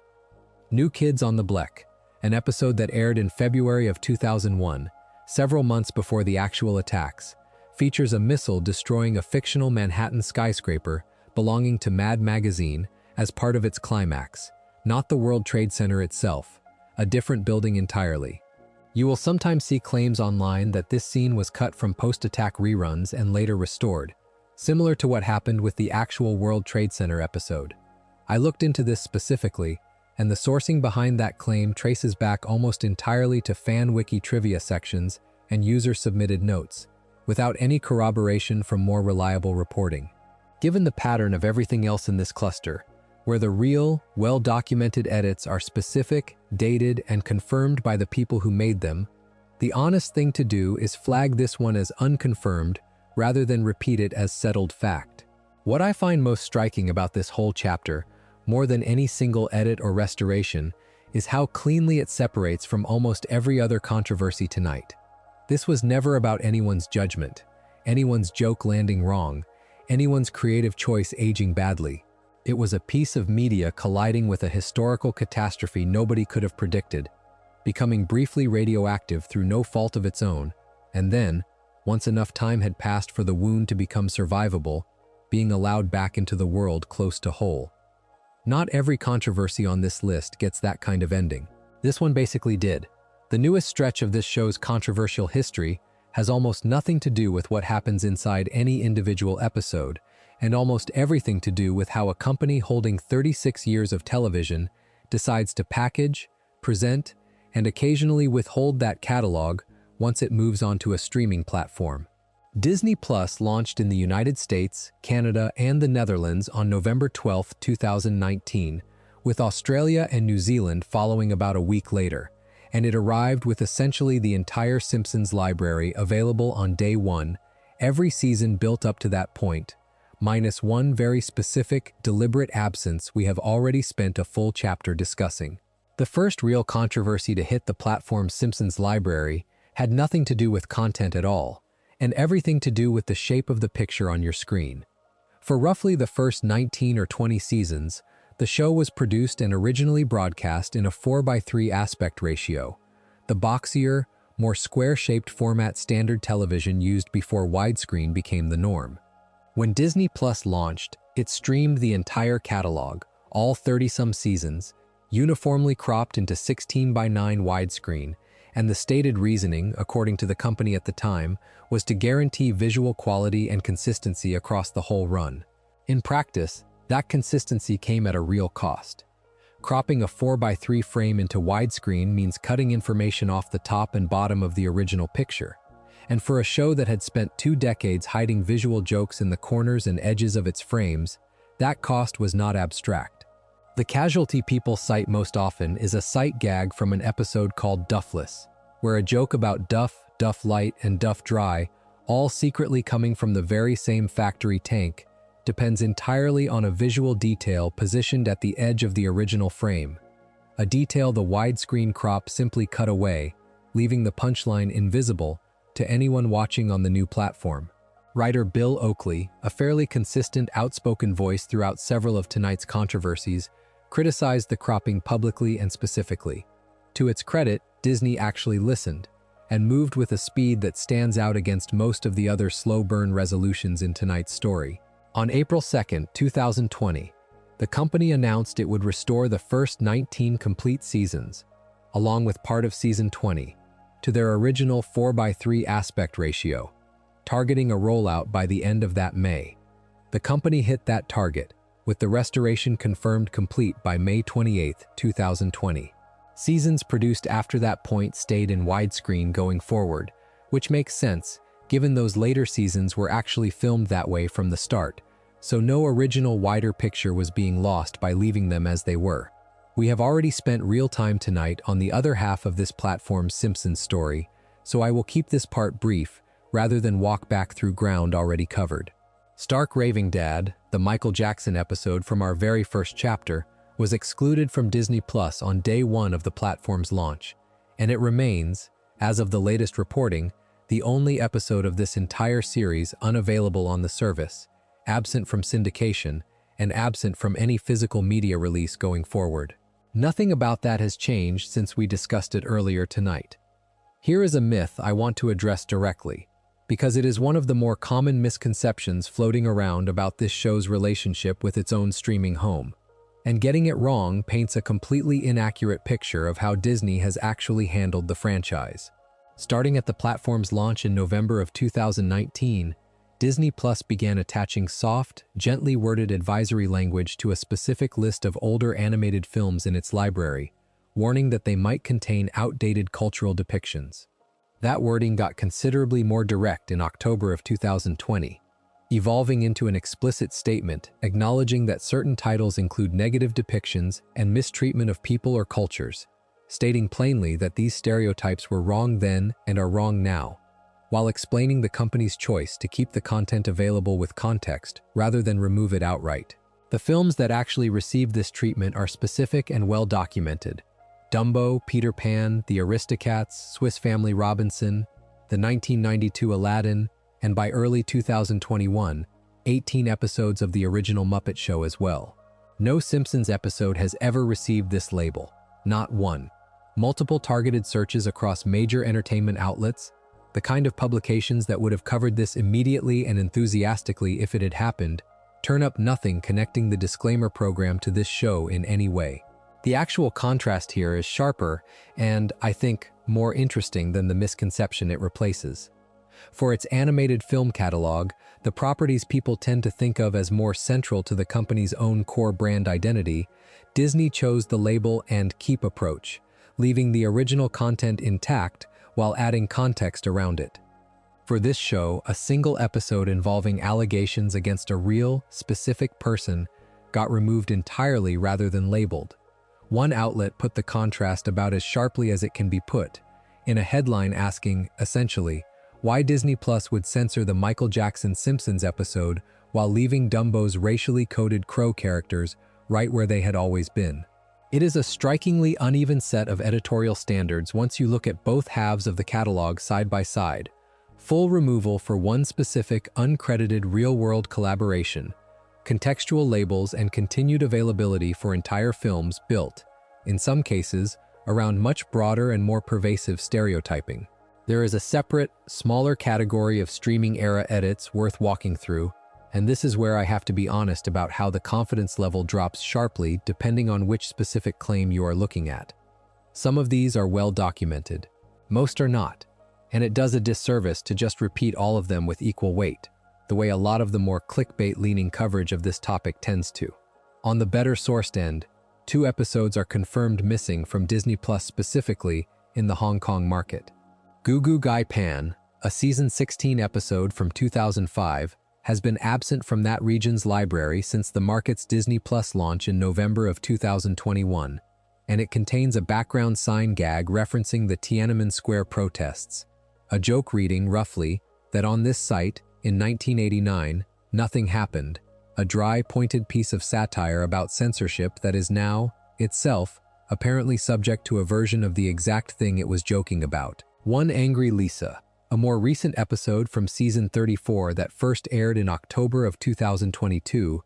New Kids on the Block, an episode that aired in February of 2001, several months before the actual attacks, features a missile destroying a fictional Manhattan skyscraper belonging to Mad Magazine as part of its climax, not the World Trade Center itself, a different building entirely. You will sometimes see claims online that this scene was cut from post-attack reruns and later restored, similar to what happened with the actual World Trade Center episode. I looked into this specifically, and the sourcing behind that claim traces back almost entirely to fan wiki trivia sections and user-submitted notes, without any corroboration from more reliable reporting. Given the pattern of everything else in this cluster, where the real, well-documented edits are specific, dated, and confirmed by the people who made them, the honest thing to do is flag this one as unconfirmed rather than repeat it as settled fact. What I find most striking about this whole chapter, more than any single edit or restoration, is how cleanly it separates from almost every other controversy tonight. This was never about anyone's judgment, anyone's joke landing wrong, anyone's creative choice aging badly. It was a piece of media colliding with a historical catastrophe nobody could have predicted, becoming briefly radioactive through no fault of its own, and then, once enough time had passed for the wound to become survivable, being allowed back into the world close to whole. Not every controversy on this list gets that kind of ending. This one basically did. The newest stretch of this show's controversial history has almost nothing to do with what happens inside any individual episode, and almost everything to do with how a company holding 36 years of television decides to package, present, and occasionally withhold that catalog once it moves onto a streaming platform. Disney Plus launched in the United States, Canada, and the Netherlands on November 12, 2019, with Australia and New Zealand following about a week later, and it arrived with essentially the entire Simpsons library available on day one, every season built up to that point, minus one very specific, deliberate absence we have already spent a full chapter discussing. The first real controversy to hit the platform's Simpsons library had nothing to do with content at all, and everything to do with the shape of the picture on your screen. For roughly the first 19 or 20 seasons, the show was produced and originally broadcast in a 4:3 aspect ratio, the boxier, more square-shaped format standard television used before widescreen became the norm. When Disney Plus launched, it streamed the entire catalog, all 30-some seasons, uniformly cropped into 16:9 widescreen, and the stated reasoning, according to the company at the time, was to guarantee visual quality and consistency across the whole run. In practice, that consistency came at a real cost. Cropping a 4:3 frame into widescreen means cutting information off the top and bottom of the original picture. And for a show that had spent 2 decades hiding visual jokes in the corners and edges of its frames, that cost was not abstract. The casualty people cite most often is a sight gag from an episode called Duffless, where a joke about Duff, Duff Light, and Duff Dry, all secretly coming from the very same factory tank, depends entirely on a visual detail positioned at the edge of the original frame, a detail the widescreen crop simply cut away, leaving the punchline invisible to anyone watching on the new platform. Writer Bill Oakley, a fairly consistent, outspoken voice throughout several of tonight's controversies, criticized the cropping publicly and specifically. To its credit, Disney actually listened, and moved with a speed that stands out against most of the other slow-burn resolutions in tonight's story. On April 2, 2020, the company announced it would restore the first 19 complete seasons, along with part of Season 20, to their original 4:3 aspect ratio, targeting a rollout by the end of that May. The company hit that target, with the restoration confirmed complete by May 28, 2020. Seasons produced after that point stayed in widescreen going forward, which makes sense, given those later seasons were actually filmed that way from the start, so no original wider picture was being lost by leaving them as they were. We have already spent real time tonight on the other half of this platform's Simpsons story, so I will keep this part brief rather than walk back through ground already covered. Stark Raving Dad, the Michael Jackson episode from our very first chapter, was excluded from Disney Plus on day one of the platform's launch, and it remains, as of the latest reporting, the only episode of this entire series unavailable on the service, absent from syndication, and absent from any physical media release going forward. Nothing about that has changed since we discussed it earlier tonight. Here is a myth I want to address directly, because it is one of the more common misconceptions floating around about this show's relationship with its own streaming home. And getting it wrong paints a completely inaccurate picture of how Disney has actually handled the franchise. Starting at the platform's launch in November of 2019, Disney Plus began attaching soft, gently worded advisory language to a specific list of older animated films in its library, warning that they might contain outdated cultural depictions. That wording got considerably more direct in October of 2020, evolving into an explicit statement acknowledging that certain titles include negative depictions and mistreatment of people or cultures, stating plainly that these stereotypes were wrong then and are wrong now, while explaining the company's choice to keep the content available with context rather than remove it outright. The films that actually received this treatment are specific and well documented: Dumbo, Peter Pan, The Aristocats, Swiss Family Robinson, the 1992 Aladdin, and by early 2021, 18 episodes of the original Muppet Show as well. No Simpsons episode has ever received this label, not one. Multiple targeted searches across major entertainment outlets, the kind of publications that would have covered this immediately and enthusiastically if it had happened, turn up nothing connecting the disclaimer program to this show in any way. The actual contrast here is sharper and, I think, more interesting than the misconception it replaces. For its animated film catalog, the properties people tend to think of as more central to the company's own core brand identity, Disney chose the label and keep approach, leaving the original content intact while adding context around it. For this show, a single episode involving allegations against a real, specific person got removed entirely rather than labeled. One outlet put the contrast about as sharply as it can be put, in a headline asking, essentially, why Disney Plus would censor the Michael Jackson Simpsons episode while leaving Dumbo's racially coded crow characters right where they had always been. It is a strikingly uneven set of editorial standards once you look at both halves of the catalog side by side. Full removal for one specific, uncredited real-world collaboration, contextual labels, and continued availability for entire films built, in some cases, around much broader and more pervasive stereotyping. There is a separate, smaller category of streaming-era edits worth walking through, and this is where I have to be honest about how the confidence level drops sharply depending on which specific claim you are looking at. Some of these are well documented, most are not, and it does a disservice to just repeat all of them with equal weight, the way a lot of the more clickbait-leaning coverage of this topic tends to. On the better sourced end, 2 episodes are confirmed missing from Disney Plus specifically in the Hong Kong market. Goo Goo Gai Pan, a season 16 episode from 2005, has been absent from that region's library since the market's Disney Plus launch in November of 2021, and it contains a background sign gag referencing the Tiananmen Square protests, a joke reading, roughly, that on this site, in 1989, nothing happened, a dry, pointed piece of satire about censorship that is now, itself, apparently subject to a version of the exact thing it was joking about. One Angry Lisa, a more recent episode from season 34 that first aired in October of 2022,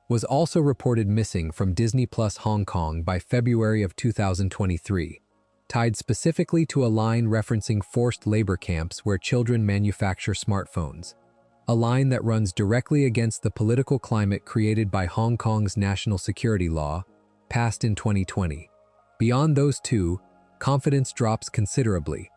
was also reported missing from Disney Plus Hong Kong by February of 2023, tied specifically to a line referencing forced labor camps where children manufacture smartphones, a line that runs directly against the political climate created by Hong Kong's national security law, passed in 2020. Beyond those two, confidence drops considerably.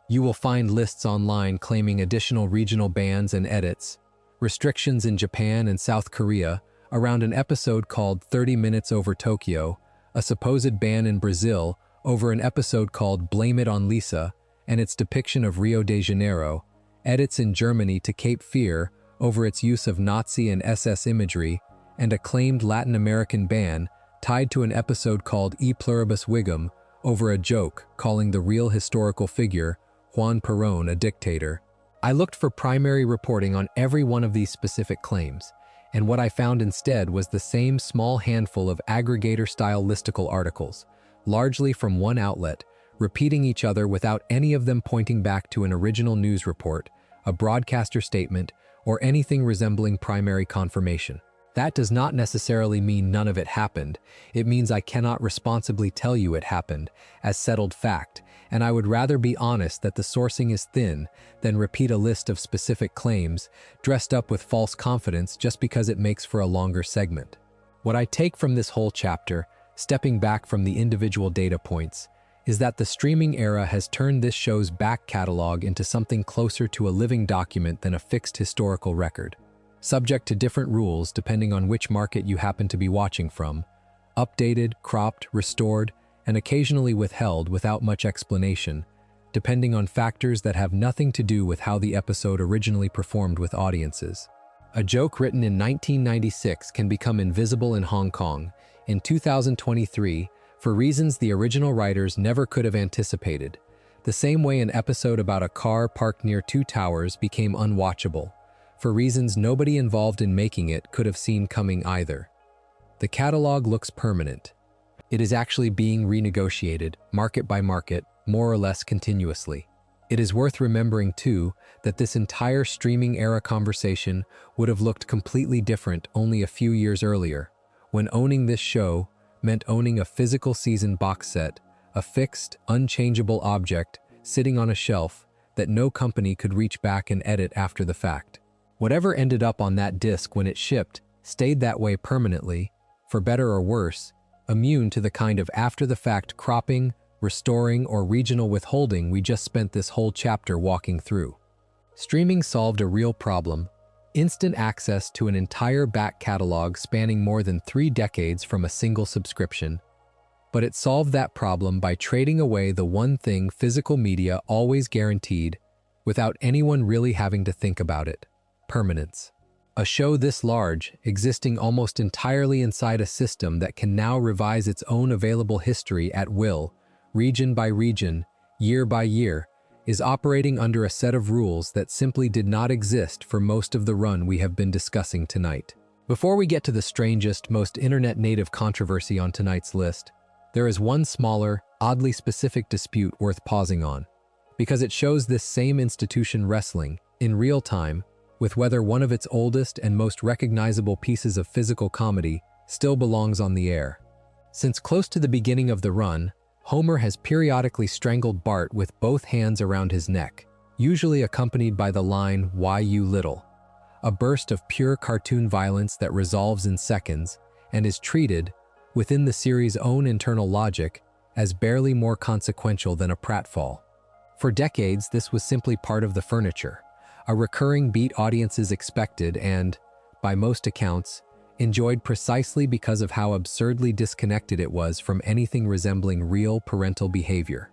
You will find lists online claiming additional regional bans and edits, restrictions in Japan and South Korea around an episode called 30 Minutes Over Tokyo, a supposed ban in Brazil over an episode called Blame It on Lisa and its depiction of Rio de Janeiro, edits in Germany to Cape Fear over its use of Nazi and SS imagery, and a claimed Latin American ban tied to an episode called E Pluribus Vigum over a joke calling the real historical figure, Juan Perón, a dictator. I looked for primary reporting on every one of these specific claims, and what I found instead was the same small handful of aggregator-style listicle articles, largely from one outlet, repeating each other without any of them pointing back to an original news report, a broadcaster statement, or anything resembling primary confirmation. That does not necessarily mean none of it happened. It means I cannot responsibly tell you it happened, as settled fact, and I would rather be honest that the sourcing is thin than repeat a list of specific claims, dressed up with false confidence just because it makes for a longer segment. What I take from this whole chapter, stepping back from the individual data points, is that the streaming era has turned this show's back catalog into something closer to a living document than a fixed historical record. Subject to different rules depending on which market you happen to be watching from, updated, cropped, restored, and occasionally withheld without much explanation, depending on factors that have nothing to do with how the episode originally performed with audiences. A joke written in 1996 can become invisible in Hong Kong in 2023 for reasons the original writers never could have anticipated, the same way an episode about a car parked near two towers became unwatchable, for reasons nobody involved in making it could have seen coming either. The catalog looks permanent. It is actually being renegotiated, market by market, more or less continuously. It is worth remembering, too, that this entire streaming era conversation would have looked completely different only a few years earlier, when owning this show meant owning a physical season box set, a fixed, unchangeable object sitting on a shelf that no company could reach back and edit after the fact. Whatever ended up on that disc when it shipped stayed that way permanently, for better or worse, immune to the kind of after-the-fact cropping, restoring, or regional withholding we just spent this whole chapter walking through. Streaming solved a real problem: instant access to an entire back catalog spanning more than 3 decades from a single subscription. But it solved that problem by trading away the one thing physical media always guaranteed, without anyone really having to think about it: permanence. A show this large, existing almost entirely inside a system that can now revise its own available history at will, region by region, year by year, is operating under a set of rules that simply did not exist for most of the run we have been discussing tonight. Before we get to the strangest, most internet-native controversy on tonight's list, there is one smaller, oddly specific dispute worth pausing on, because it shows this same institution wrestling, in real time, with whether one of its oldest and most recognizable pieces of physical comedy still belongs on the air. Since close to the beginning of the run, Homer has periodically strangled Bart with both hands around his neck, usually accompanied by the line, "Why you little?" a burst of pure cartoon violence that resolves in seconds and is treated, within the series' own internal logic, as barely more consequential than a pratfall. For decades, this was simply part of the furniture, a recurring beat audiences expected and, by most accounts, enjoyed precisely because of how absurdly disconnected it was from anything resembling real parental behavior.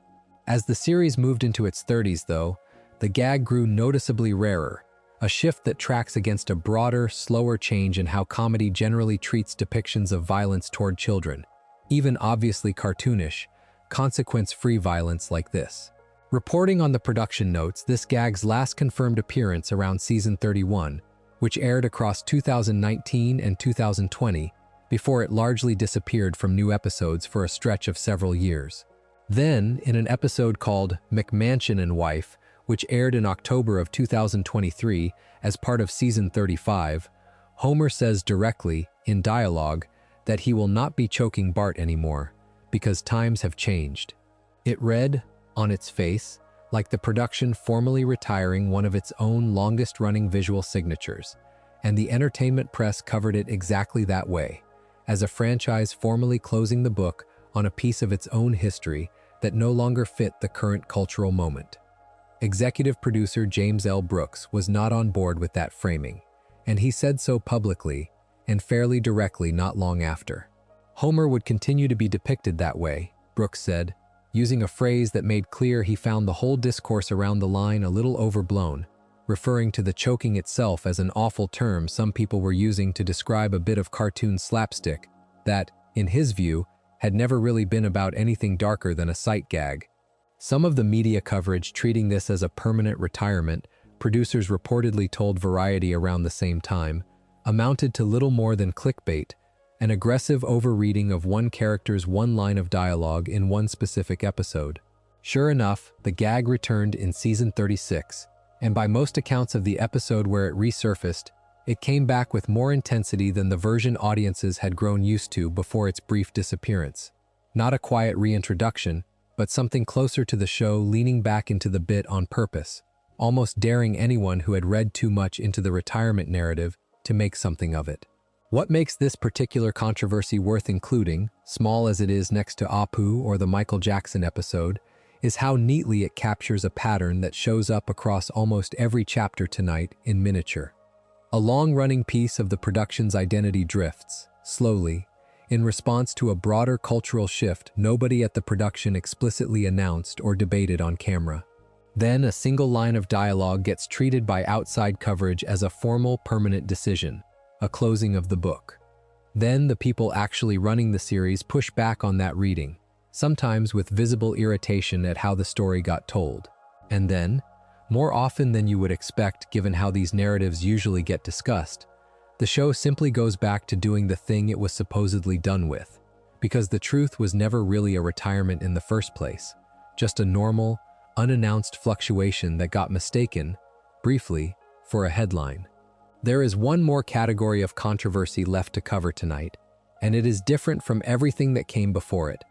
As the series moved into its 30s, though, the gag grew noticeably rarer, a shift that tracks against a broader, slower change in how comedy generally treats depictions of violence toward children, even obviously cartoonish, consequence-free violence like this. Reporting on the production notes, this gag's last confirmed appearance around season 31, which aired across 2019 and 2020, before it largely disappeared from new episodes for a stretch of several years. Then, in an episode called McMansion and Wife, which aired in October of 2023 as part of season 35, Homer says directly, in dialogue, that he will not be choking Bart anymore, because times have changed. It read, on its face, like the production formally retiring one of its own longest-running visual signatures, and the entertainment press covered it exactly that way, as a franchise formally closing the book on a piece of its own history that no longer fit the current cultural moment. Executive producer James L. Brooks was not on board with that framing, and he said so publicly and fairly directly not long after. Homer would continue to be depicted that way, Brooks said, using a phrase that made clear he found the whole discourse around the line a little overblown, referring to the choking itself as an awful term some people were using to describe a bit of cartoon slapstick that, in his view, had never really been about anything darker than a sight gag. Some of the media coverage treating this as a permanent retirement, producers reportedly told Variety around the same time, amounted to little more than clickbait, an aggressive overreading of one character's one line of dialogue in one specific episode. Sure enough, the gag returned in season 36, and by most accounts of the episode where it resurfaced, it came back with more intensity than the version audiences had grown used to before its brief disappearance. Not a quiet reintroduction, but something closer to the show leaning back into the bit on purpose, almost daring anyone who had read too much into the retirement narrative to make something of it. What makes this particular controversy worth including, small as it is next to Apu or the Michael Jackson episode, is how neatly it captures a pattern that shows up across almost every chapter tonight in miniature. A long-running piece of the production's identity drifts, slowly, in response to a broader cultural shift nobody at the production explicitly announced or debated on camera. Then a single line of dialogue gets treated by outside coverage as a formal, permanent decision, a closing of the book. Then the people actually running the series push back on that reading, sometimes with visible irritation at how the story got told. And then, more often than you would expect given how these narratives usually get discussed, the show simply goes back to doing the thing it was supposedly done with, because the truth was never really a retirement in the first place, just a normal, unannounced fluctuation that got mistaken, briefly, for a headline. There is one more category of controversy left to cover tonight, and it is different from everything that came before it,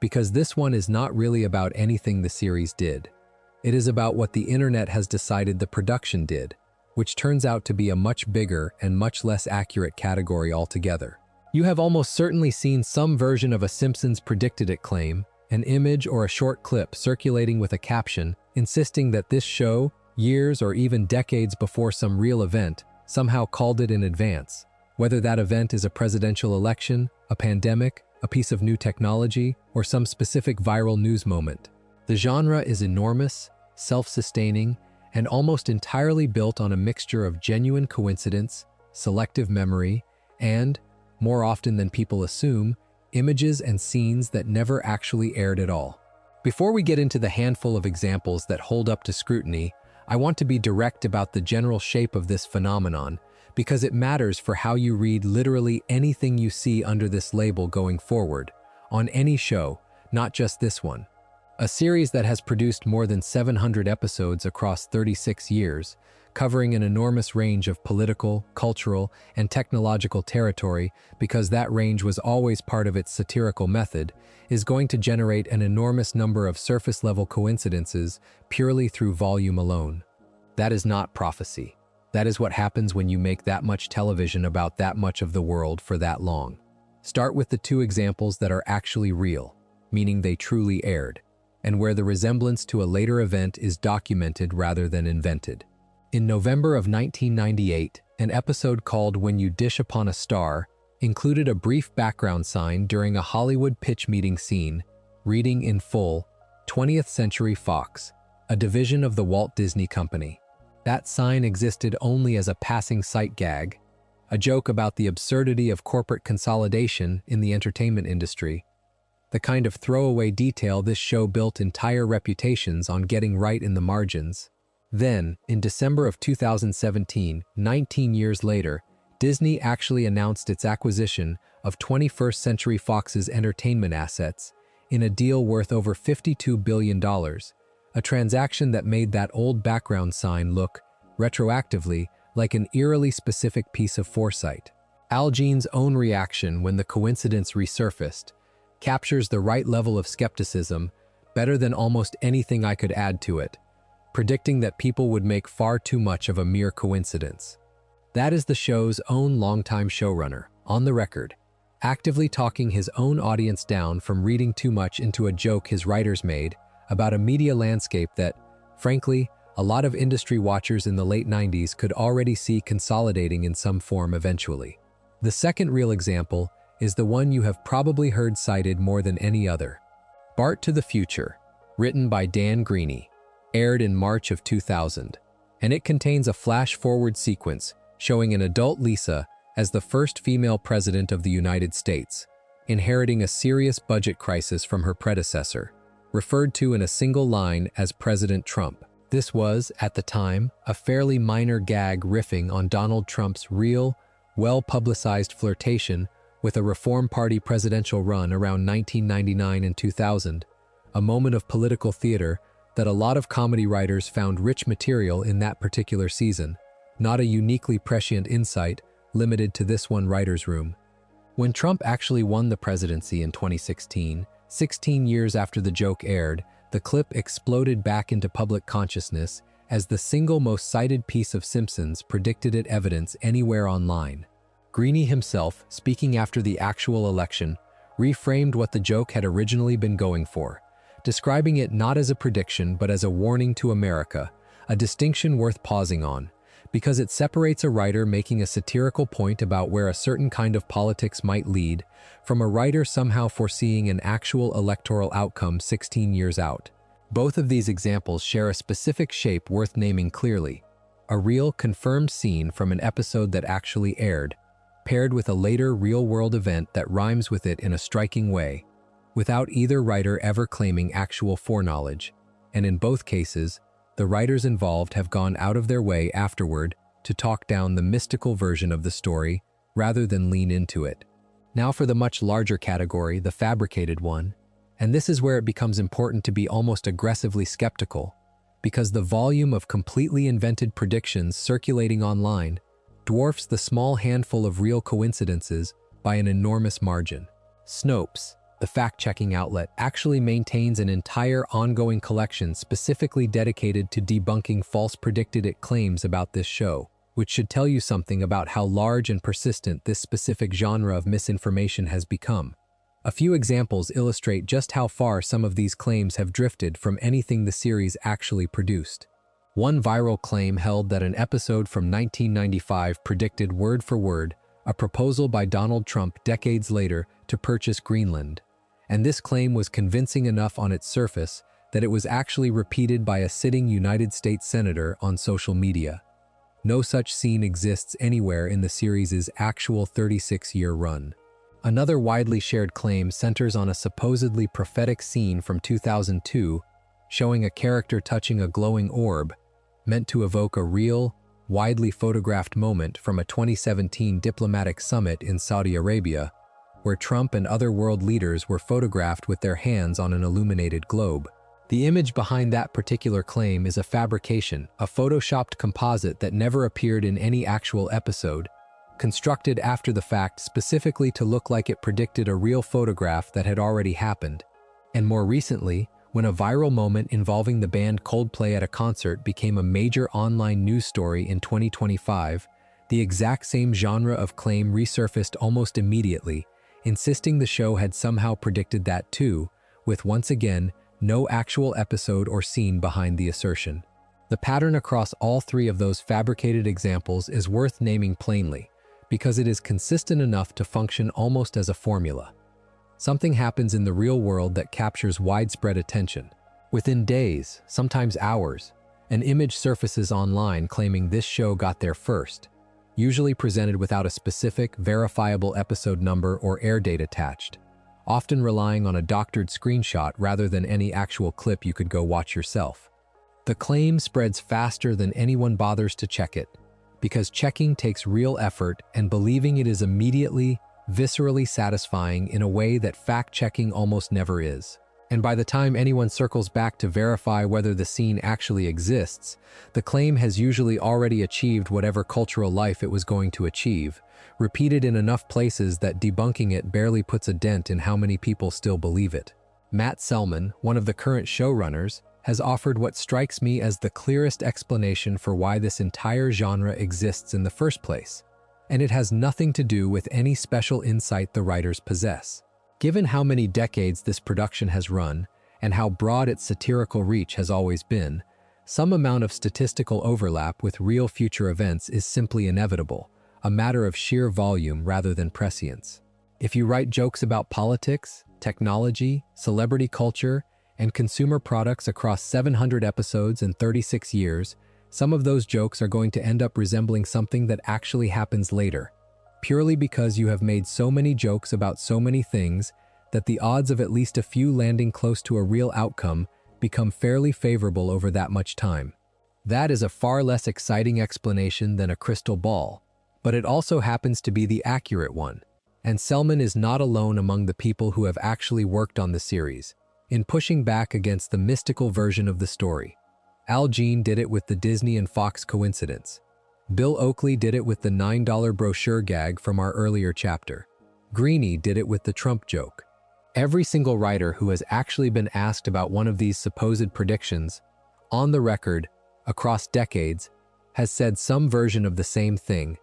because this one is not really about anything the series did. It is about what the internet has decided the production did, which turns out to be a much bigger and much less accurate category altogether. You have almost certainly seen some version of a Simpsons predicted it claim, an image or a short clip circulating with a caption insisting that this show, years or even decades before some real event, somehow called it in advance, whether that event is a presidential election, a pandemic, a piece of new technology, or some specific viral news moment. The genre is enormous, self-sustaining, and almost entirely built on a mixture of genuine coincidence, selective memory, and, more often than people assume, images and scenes that never actually aired at all. Before we get into the handful of examples that hold up to scrutiny, I want to be direct about the general shape of this phenomenon, because it matters for how you read literally anything you see under this label going forward, on any show, not just this one. A series that has produced more than 700 episodes across 36 years, covering an enormous range of political, cultural, and technological territory because that range was always part of its satirical method, is going to generate an enormous number of surface-level coincidences purely through volume alone. That is not prophecy. That is what happens when you make that much television about that much of the world for that long. Start with the two examples that are actually real, meaning they truly aired, and where the resemblance to a later event is documented rather than invented. In November of 1998, an episode called When You Dish Upon a Star included a brief background sign during a Hollywood pitch meeting scene, reading in full, 20th Century Fox, a division of the Walt Disney Company. That sign existed only as a passing sight gag, a joke about the absurdity of corporate consolidation in the entertainment industry, the kind of throwaway detail this show built entire reputations on getting right in the margins. Then, in December of 2017, 19 years later, Disney actually announced its acquisition of 21st Century Fox's entertainment assets in a deal worth over $52 billion, a transaction that made that old background sign look, retroactively, like an eerily specific piece of foresight. Al Jean's own reaction when the coincidence resurfaced captures the right level of skepticism better than almost anything I could add to it, predicting that people would make far too much of a mere coincidence. That is the show's own longtime showrunner, on the record, actively talking his own audience down from reading too much into a joke his writers made about a media landscape that, frankly, a lot of industry watchers in the late 90s could already see consolidating in some form eventually. The second real example is the one you have probably heard cited more than any other. Bart to the Future, written by Dan Greeny, aired in March of 2000, and it contains a flash-forward sequence showing an adult Lisa as the first female president of the United States, inheriting a serious budget crisis from her predecessor, referred to in a single line as President Trump. This was, at the time, a fairly minor gag riffing on Donald Trump's real, well-publicized flirtation with a Reform Party presidential run around 1999 and 2000, a moment of political theater that a lot of comedy writers found rich material in that particular season, not a uniquely prescient insight limited to this one writer's room. When Trump actually won the presidency in 2016, 16 years after the joke aired, the clip exploded back into public consciousness as the single most cited piece of Simpsons predicted it evidence anywhere online. Greenie himself, speaking after the actual election, reframed what the joke had originally been going for, describing it not as a prediction but as a warning to America, a distinction worth pausing on, because it separates a writer making a satirical point about where a certain kind of politics might lead from a writer somehow foreseeing an actual electoral outcome 16 years out. Both of these examples share a specific shape worth naming clearly: a real, confirmed scene from an episode that actually aired, paired with a later real-world event that rhymes with it in a striking way, without either writer ever claiming actual foreknowledge, and in both cases, the writers involved have gone out of their way afterward to talk down the mystical version of the story rather than lean into it. Now for the much larger category, the fabricated one, and this is where it becomes important to be almost aggressively skeptical, because the volume of completely invented predictions circulating online dwarfs the small handful of real coincidences by an enormous margin. Snopes, the fact-checking outlet, actually maintains an entire ongoing collection specifically dedicated to debunking false predicted it claims about this show, which should tell you something about how large and persistent this specific genre of misinformation has become. A few examples illustrate just how far some of these claims have drifted from anything the series actually produced. One viral claim held that an episode from 1995 predicted word for word a proposal by Donald Trump decades later to purchase Greenland, and this claim was convincing enough on its surface that it was actually repeated by a sitting United States senator on social media. No such scene exists anywhere in the series' actual 36-year run. Another widely shared claim centers on a supposedly prophetic scene from 2002 showing a character touching a glowing orb, meant to evoke a real, widely photographed moment from a 2017 diplomatic summit in Saudi Arabia, where Trump and other world leaders were photographed with their hands on an illuminated globe. The image behind that particular claim is a fabrication, a photoshopped composite that never appeared in any actual episode, constructed after the fact specifically to look like it predicted a real photograph that had already happened. And more recently, when a viral moment involving the band Coldplay at a concert became a major online news story in 2025, the exact same genre of claim resurfaced almost immediately, insisting the show had somehow predicted that too, with once again, no actual episode or scene behind the assertion. The pattern across all three of those fabricated examples is worth naming plainly, because it is consistent enough to function almost as a formula. Something happens in the real world that captures widespread attention. Within days, sometimes hours, an image surfaces online claiming this show got there first, usually presented without a specific, verifiable episode number or air date attached, often relying on a doctored screenshot rather than any actual clip you could go watch yourself. The claim spreads faster than anyone bothers to check it, because checking takes real effort and believing it is immediately, viscerally satisfying in a way that fact-checking almost never is. And by the time anyone circles back to verify whether the scene actually exists, the claim has usually already achieved whatever cultural life it was going to achieve, repeated in enough places that debunking it barely puts a dent in how many people still believe it. Matt Selman, one of the current showrunners, has offered what strikes me as the clearest explanation for why this entire genre exists in the first place, and it has nothing to do with any special insight the writers possess. Given how many decades this production has run, and how broad its satirical reach has always been, some amount of statistical overlap with real future events is simply inevitable, a matter of sheer volume rather than prescience. If you write jokes about politics, technology, celebrity culture, and consumer products across 700 episodes in 36 years, Some of those jokes are going to end up resembling something that actually happens later, purely because you have made so many jokes about so many things that the odds of at least a few landing close to a real outcome become fairly favorable over that much time. That is a far less exciting explanation than a crystal ball, but it also happens to be the accurate one. And Selman is not alone among the people who have actually worked on the series in pushing back against the mystical version of the story. Al Jean did it with the Disney and Fox coincidence. Bill Oakley did it with the $9 brochure gag from our earlier chapter. Greenie did it with the Trump joke. Every single writer who has actually been asked about one of these supposed predictions, on the record, across decades, has said some version of the same thing,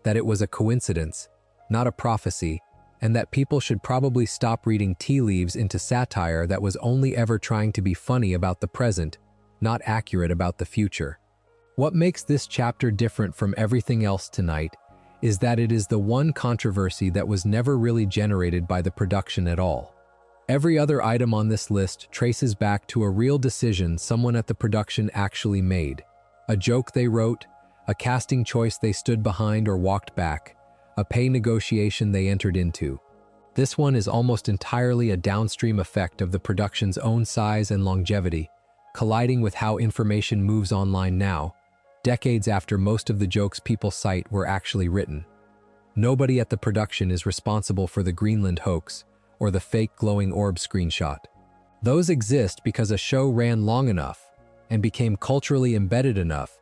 that it was a coincidence, not a prophecy, and that people should probably stop reading tea leaves into satire that was only ever trying to be funny about the present, not accurate about the future. What makes this chapter different from everything else tonight is that it is the one controversy that was never really generated by the production at all. Every other item on this list traces back to a real decision someone at the production actually made, a joke they wrote, a casting choice they stood behind or walked back, a pay negotiation they entered into. This one is almost entirely a downstream effect of the production's own size and longevity, colliding with how information moves online now, decades after most of the jokes people cite were actually written. Nobody at the production is responsible for the Greenland hoax or the fake glowing orb screenshot. Those exist because a show ran long enough and became culturally embedded enough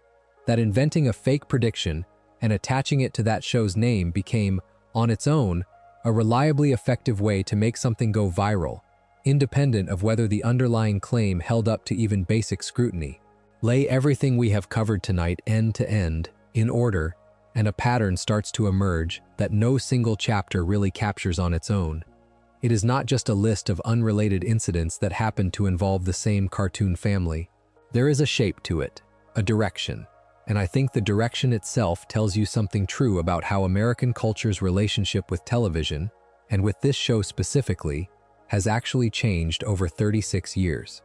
that inventing a fake prediction and attaching it to that show's name became, on its own, a reliably effective way to make something go viral, independent of whether the underlying claim held up to even basic scrutiny. Lay everything we have covered tonight end to end, in order, and a pattern starts to emerge that no single chapter really captures on its own. It is not just a list of unrelated incidents that happen to involve the same cartoon family. There is a shape to it, a direction, and I think the direction itself tells you something true about how American culture's relationship with television, and with this show specifically, has actually changed over 36 years.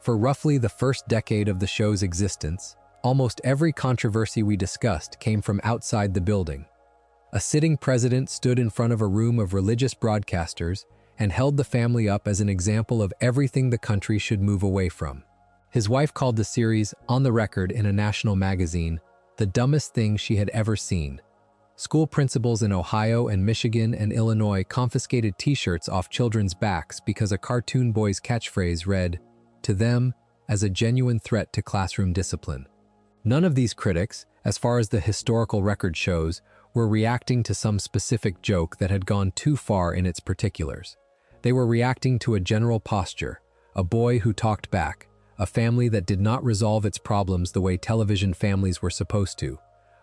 For roughly the first decade of the show's existence, almost every controversy we discussed came from outside the building. A sitting president stood in front of a room of religious broadcasters and held the family up as an example of everything the country should move away from. His wife called the series, on the record in a national magazine, the dumbest thing she had ever seen. School principals in Ohio and Michigan and Illinois confiscated t-shirts off children's backs because a cartoon boy's catchphrase read, "to them," as a genuine threat to classroom discipline. None of these critics, as far as the historical record shows, were reacting to some specific joke that had gone too far in its particulars. They were reacting to a general posture, a boy who talked back, a family that did not resolve its problems the way television families were supposed to,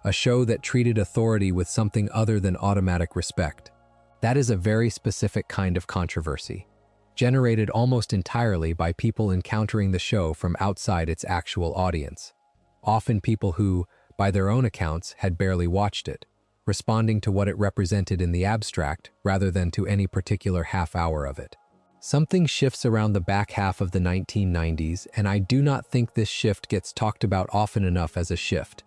a show that treated authority with something other than automatic respect. That is a very specific kind of controversy, generated almost entirely by people encountering the show from outside its actual audience, often people who, by their own accounts, had barely watched it, responding to what it represented in the abstract rather than to any particular half hour of it. Something shifts around the back half of the 1990s, and I do not think this shift gets talked about often enough as a shift,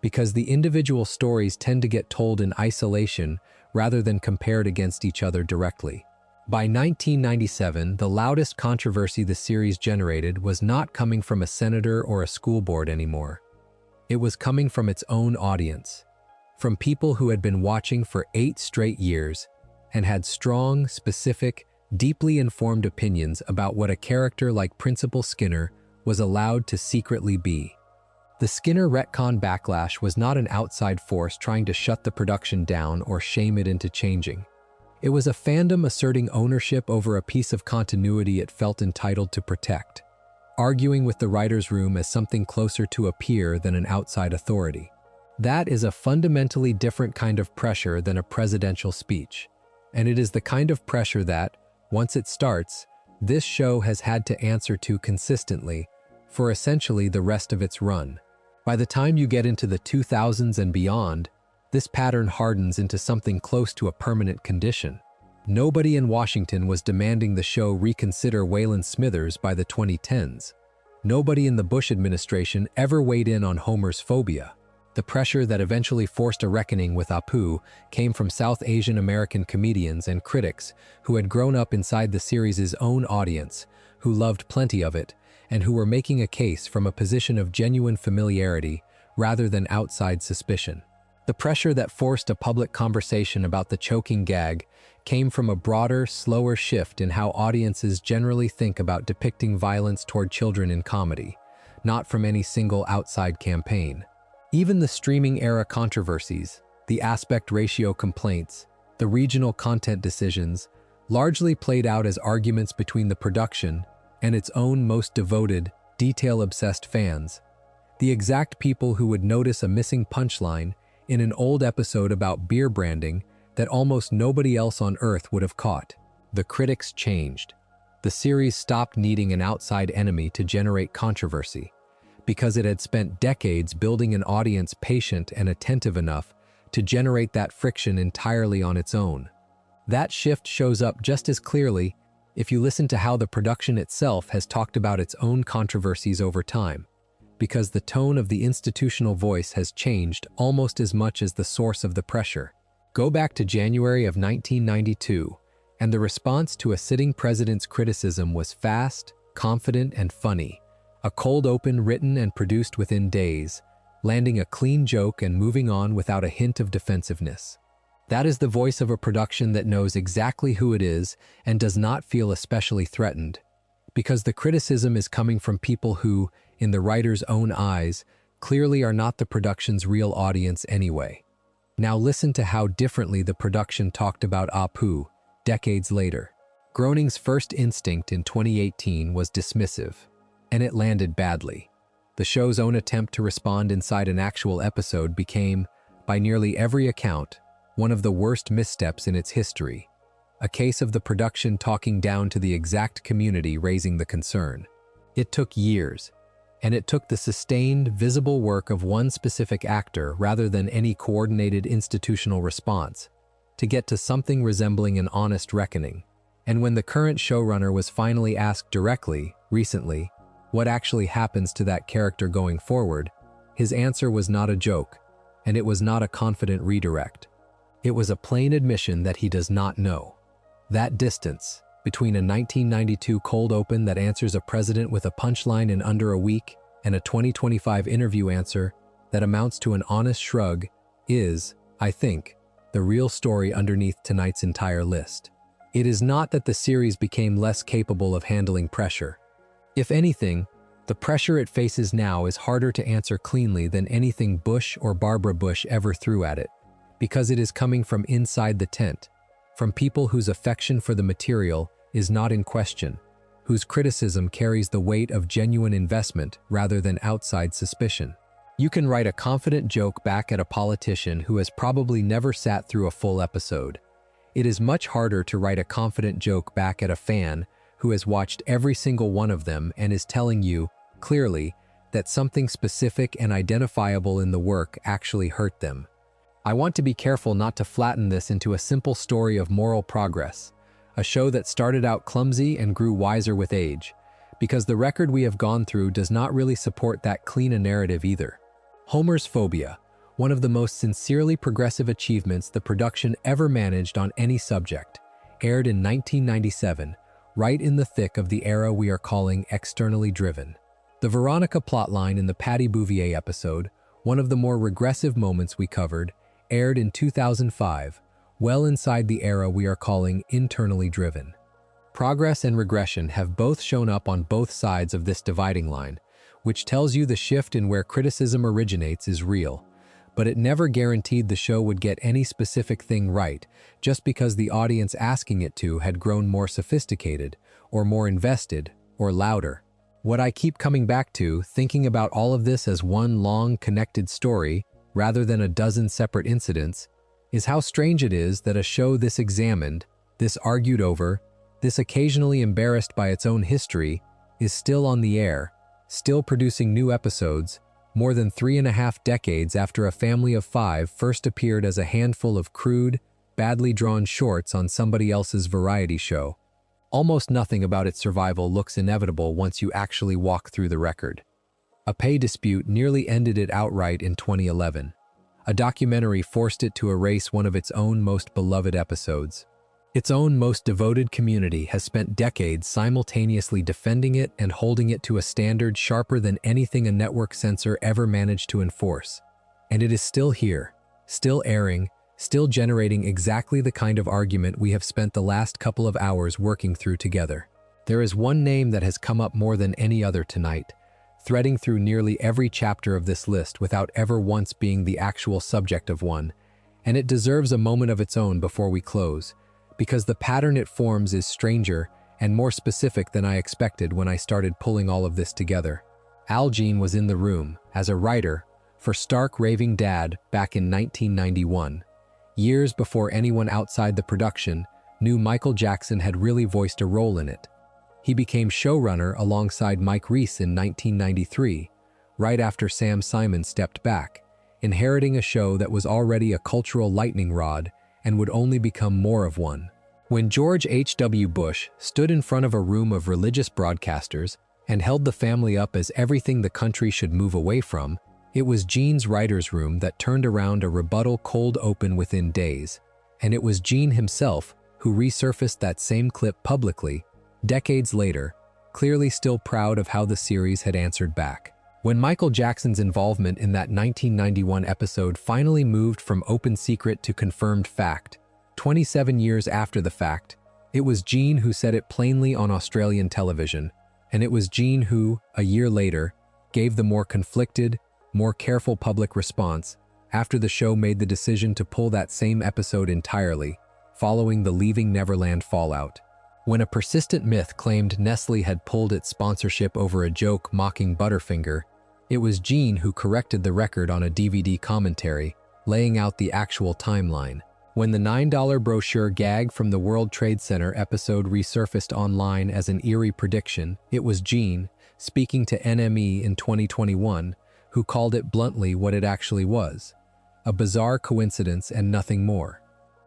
because the individual stories tend to get told in isolation rather than compared against each other directly. By 1997, the loudest controversy the series generated was not coming from a senator or a school board anymore. It was coming from its own audience, from people who had been watching for 8 straight years and had strong, specific, deeply informed opinions about what a character like Principal Skinner was allowed to secretly be. The Skinner retcon backlash was not an outside force trying to shut the production down or shame it into changing. It was a fandom asserting ownership over a piece of continuity it felt entitled to protect, arguing with the writer's room as something closer to a peer than an outside authority. That is a fundamentally different kind of pressure than a presidential speech, and it is the kind of pressure that, once it starts, this show has had to answer to consistently for essentially the rest of its run. By the time you get into the 2000s and beyond, this pattern hardens into something close to a permanent condition. Nobody in Washington was demanding the show reconsider Waylon Smithers by the 2010s. Nobody in the Bush administration ever weighed in on Homer's phobia. The pressure that eventually forced a reckoning with Apu came from South Asian American comedians and critics who had grown up inside the series' own audience, who loved plenty of it, and who were making a case from a position of genuine familiarity rather than outside suspicion. The pressure that forced a public conversation about the choking gag came from a broader, slower shift in how audiences generally think about depicting violence toward children in comedy, not from any single outside campaign. Even the streaming-era controversies, the aspect ratio complaints, the regional content decisions, largely played out as arguments between the production and its own most devoted, detail-obsessed fans, the exact people who would notice a missing punchline in an old episode about beer branding that almost nobody else on Earth would have caught. The critics changed. The series stopped needing an outside enemy to generate controversy, because it had spent decades building an audience patient and attentive enough to generate that friction entirely on its own. That shift shows up just as clearly if you listen to how the production itself has talked about its own controversies over time, because the tone of the institutional voice has changed almost as much as the source of the pressure. Go back to January of 1992, and the response to a sitting president's criticism was fast, confident, and funny. A cold open written and produced within days, landing a clean joke and moving on without a hint of defensiveness. That is the voice of a production that knows exactly who it is and does not feel especially threatened, because the criticism is coming from people who, in the writer's own eyes, clearly are not the production's real audience anyway. Now listen to how differently the production talked about Apu decades later. Groening's first instinct in 2018 was dismissive, and it landed badly. The show's own attempt to respond inside an actual episode became, by nearly every account, one of the worst missteps in its history. A case of the production talking down to the exact community raising the concern. It took years, and it took the sustained, visible work of one specific actor rather than any coordinated institutional response to get to something resembling an honest reckoning. And when the current showrunner was finally asked directly, recently, what actually happens to that character going forward, his answer was not a joke, and it was not a confident redirect. It was a plain admission that he does not know. That distance between a 1992 cold open that answers a president with a punchline in under a week and a 2025 interview answer that amounts to an honest shrug is, I think, the real story underneath tonight's entire list. It is not that the series became less capable of handling pressure. If anything, the pressure it faces now is harder to answer cleanly than anything Bush or Barbara Bush ever threw at it, because it is coming from inside the tent, from people whose affection for the material is not in question, whose criticism carries the weight of genuine investment rather than outside suspicion. You can write a confident joke back at a politician who has probably never sat through a full episode. It is much harder to write a confident joke back at a fan who has watched every single one of them and is telling you, clearly, that something specific and identifiable in the work actually hurt them. I want to be careful not to flatten this into a simple story of moral progress, a show that started out clumsy and grew wiser with age, because the record we have gone through does not really support that clean a narrative either. Homer's phobia, one of the most sincerely progressive achievements the production ever managed on any subject, aired in 1997, right in the thick of the era we are calling externally driven. The Veronica plotline in the Patty Bouvier episode, one of the more regressive moments we covered, aired in 2005, well inside the era we are calling internally driven. Progress and regression have both shown up on both sides of this dividing line, which tells you the shift in where criticism originates is real, but it never guaranteed the show would get any specific thing right just because the audience asking it to had grown more sophisticated, or more invested, or louder. What I keep coming back to, thinking about all of this as one long, connected story, rather than a dozen separate incidents, is how strange it is that a show this examined, this argued over, this occasionally embarrassed by its own history, is still on the air, still producing new episodes, more than 3.5 decades after a family of 5 first appeared as a handful of crude, badly drawn shorts on somebody else's variety show. Almost nothing about its survival looks inevitable once you actually walk through the record. A pay dispute nearly ended it outright in 2011. A documentary forced it to erase one of its own most beloved episodes. Its own most devoted community has spent decades simultaneously defending it and holding it to a standard sharper than anything a network censor ever managed to enforce. And it is still here, still airing, still generating exactly the kind of argument we have spent the last couple of hours working through together. There is one name that has come up more than any other tonight, threading through nearly every chapter of this list without ever once being the actual subject of one, and it deserves a moment of its own before we close, because the pattern it forms is stranger and more specific than I expected when I started pulling all of this together. Jean was in the room, as a writer, for Stark Raving Dad back in 1991, years before anyone outside the production knew Michael Jackson had really voiced a role in it. He became showrunner alongside Mike Reiss in 1993, right after Sam Simon stepped back, inheriting a show that was already a cultural lightning rod and would only become more of one. When George H.W. Bush stood in front of a room of religious broadcasters and held the family up as everything the country should move away from, it was Jean's writer's room that turned around a rebuttal cold open within days, and it was Jean himself who resurfaced that same clip publicly, decades later, clearly still proud of how the series had answered back. When Michael Jackson's involvement in that 1991 episode finally moved from open secret to confirmed fact, 27 years after the fact, it was Jean who said it plainly on Australian television, and it was Jean who, a year later, gave the more conflicted, more careful public response after the show made the decision to pull that same episode entirely, following the Leaving Neverland fallout. When a persistent myth claimed Nestle had pulled its sponsorship over a joke mocking Butterfinger, it was Jean who corrected the record on a DVD commentary, laying out the actual timeline. When the $9 brochure gag from the World Trade Center episode resurfaced online as an eerie prediction, it was Jean, speaking to NME in 2021, who called it bluntly what it actually was: a bizarre coincidence and nothing more.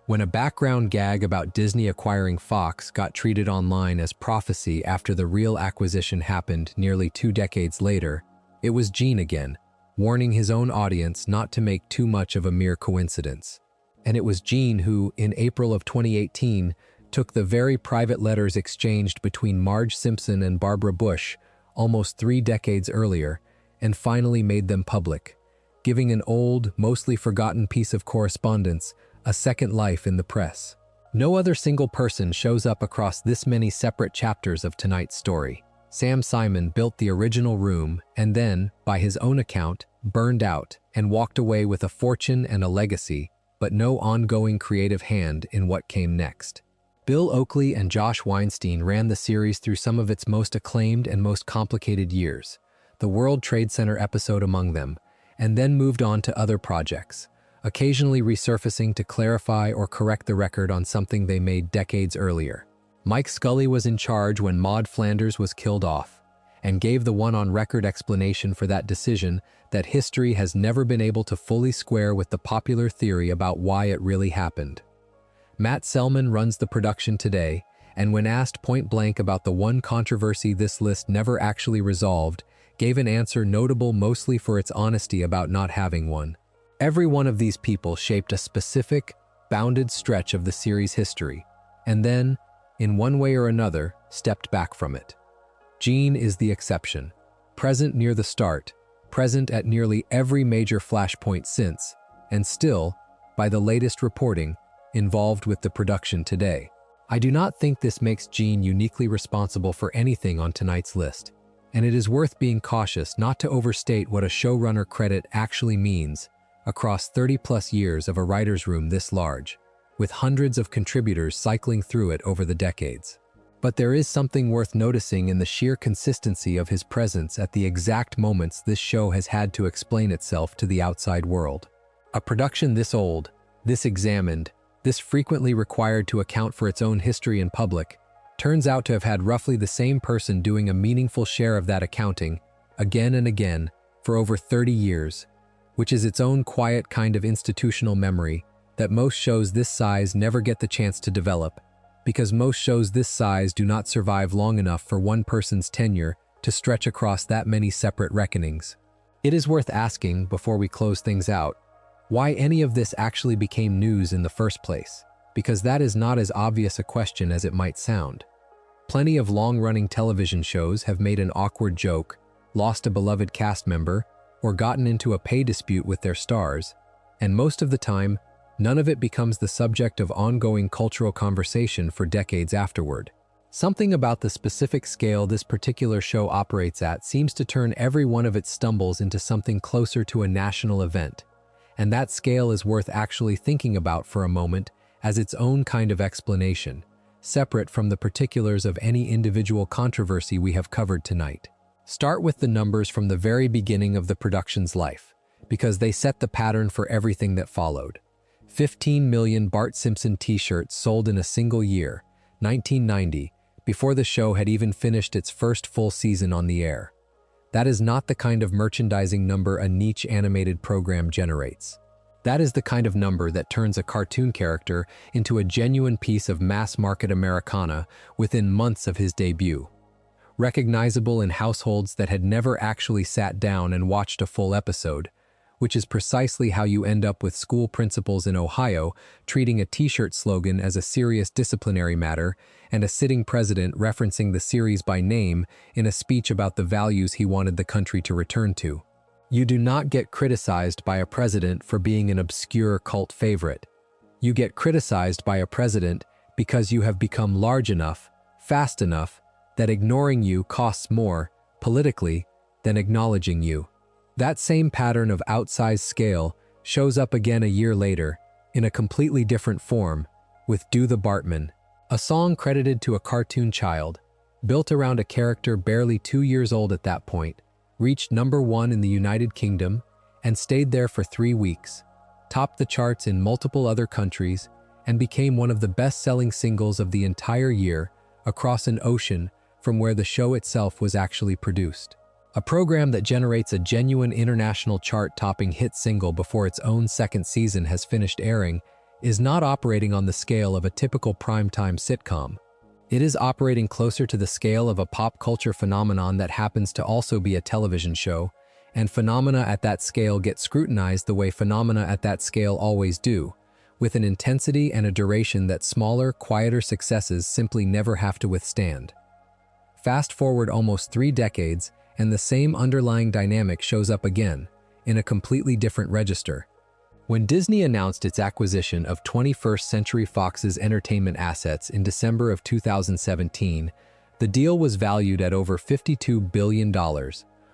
When a background gag about Disney acquiring Fox got treated online as prophecy after the real acquisition happened nearly 2 decades later, it was Jean again, warning his own audience not to make too much of a mere coincidence. And it was Jean who, in April of 2018, took the very private letters exchanged between Marge Simpson and Barbara Bush almost 3 decades earlier and finally made them public, giving an old, mostly forgotten piece of correspondence a second life in the press. No other single person shows up across this many separate chapters of tonight's story. Sam Simon built the original room and then, by his own account, burned out and walked away with a fortune and a legacy, but no ongoing creative hand in what came next. Bill Oakley and Josh Weinstein ran the series through some of its most acclaimed and most complicated years, the World Trade Center episode among them, and then moved on to other projects, occasionally resurfacing to clarify or correct the record on something they made decades earlier. Mike Scully was in charge when Maud Flanders was killed off, and gave the one-on-record explanation for that decision that history has never been able to fully square with the popular theory about why it really happened. Matt Selman runs the production today, and when asked point-blank about the one controversy this list never actually resolved, gave an answer notable mostly for its honesty about not having one. Every one of these people shaped a specific, bounded stretch of the series' history, and then, in one way or another, stepped back from it. Jean is the exception, present near the start, present at nearly every major flashpoint since, and still, by the latest reporting, involved with the production today. I do not think this makes Jean uniquely responsible for anything on tonight's list, and it is worth being cautious not to overstate what a showrunner credit actually means across 30-plus years of a writer's room this large, with hundreds of contributors cycling through it over the decades. But there is something worth noticing in the sheer consistency of his presence at the exact moments this show has had to explain itself to the outside world. A production this old, this examined, this frequently required to account for its own history in public, turns out to have had roughly the same person doing a meaningful share of that accounting, again and again, for over 30 years, which is its own quiet kind of institutional memory that most shows this size never get the chance to develop, because most shows this size do not survive long enough for one person's tenure to stretch across that many separate reckonings. It is worth asking, before we close things out, why any of this actually became news in the first place, because that is not as obvious a question as it might sound. Plenty of long-running television shows have made an awkward joke, lost a beloved cast member, or gotten into a pay dispute with their stars, and most of the time, none of it becomes the subject of ongoing cultural conversation for decades afterward. Something about the specific scale this particular show operates at seems to turn every one of its stumbles into something closer to a national event, and that scale is worth actually thinking about for a moment as its own kind of explanation, separate from the particulars of any individual controversy we have covered tonight. Start with the numbers from the very beginning of the production's life, because they set the pattern for everything that followed. 15 million Bart Simpson t-shirts sold in a single year, 1990, before the show had even finished its first full season on the air. That is not the kind of merchandising number a niche animated program generates. That is the kind of number that turns a cartoon character into a genuine piece of mass-market Americana within months of his debut. Recognizable in households that had never actually sat down and watched a full episode, which is precisely how you end up with school principals in Ohio treating a t-shirt slogan as a serious disciplinary matter and a sitting president referencing the series by name in a speech about the values he wanted the country to return to. You do not get criticized by a president for being an obscure cult favorite. You get criticized by a president because you have become large enough, fast enough, that ignoring you costs more, politically, than acknowledging you. That same pattern of outsized scale shows up again a year later, in a completely different form, with Do the Bartman, a song credited to a cartoon child, built around a character barely 2 years old at that point, reached #1 in the United Kingdom, and stayed there for 3 weeks, topped the charts in multiple other countries, and became one of the best-selling singles of the entire year across an ocean from where the show itself was actually produced. A program that generates a genuine international chart-topping hit single before its own second season has finished airing is not operating on the scale of a typical primetime sitcom. It is operating closer to the scale of a pop culture phenomenon that happens to also be a television show, and phenomena at that scale get scrutinized the way phenomena at that scale always do, with an intensity and a duration that smaller, quieter successes simply never have to withstand. Fast forward almost 3 decades, and the same underlying dynamic shows up again, in a completely different register. When Disney announced its acquisition of 21st Century Fox's entertainment assets in December of 2017, the deal was valued at over $52 billion,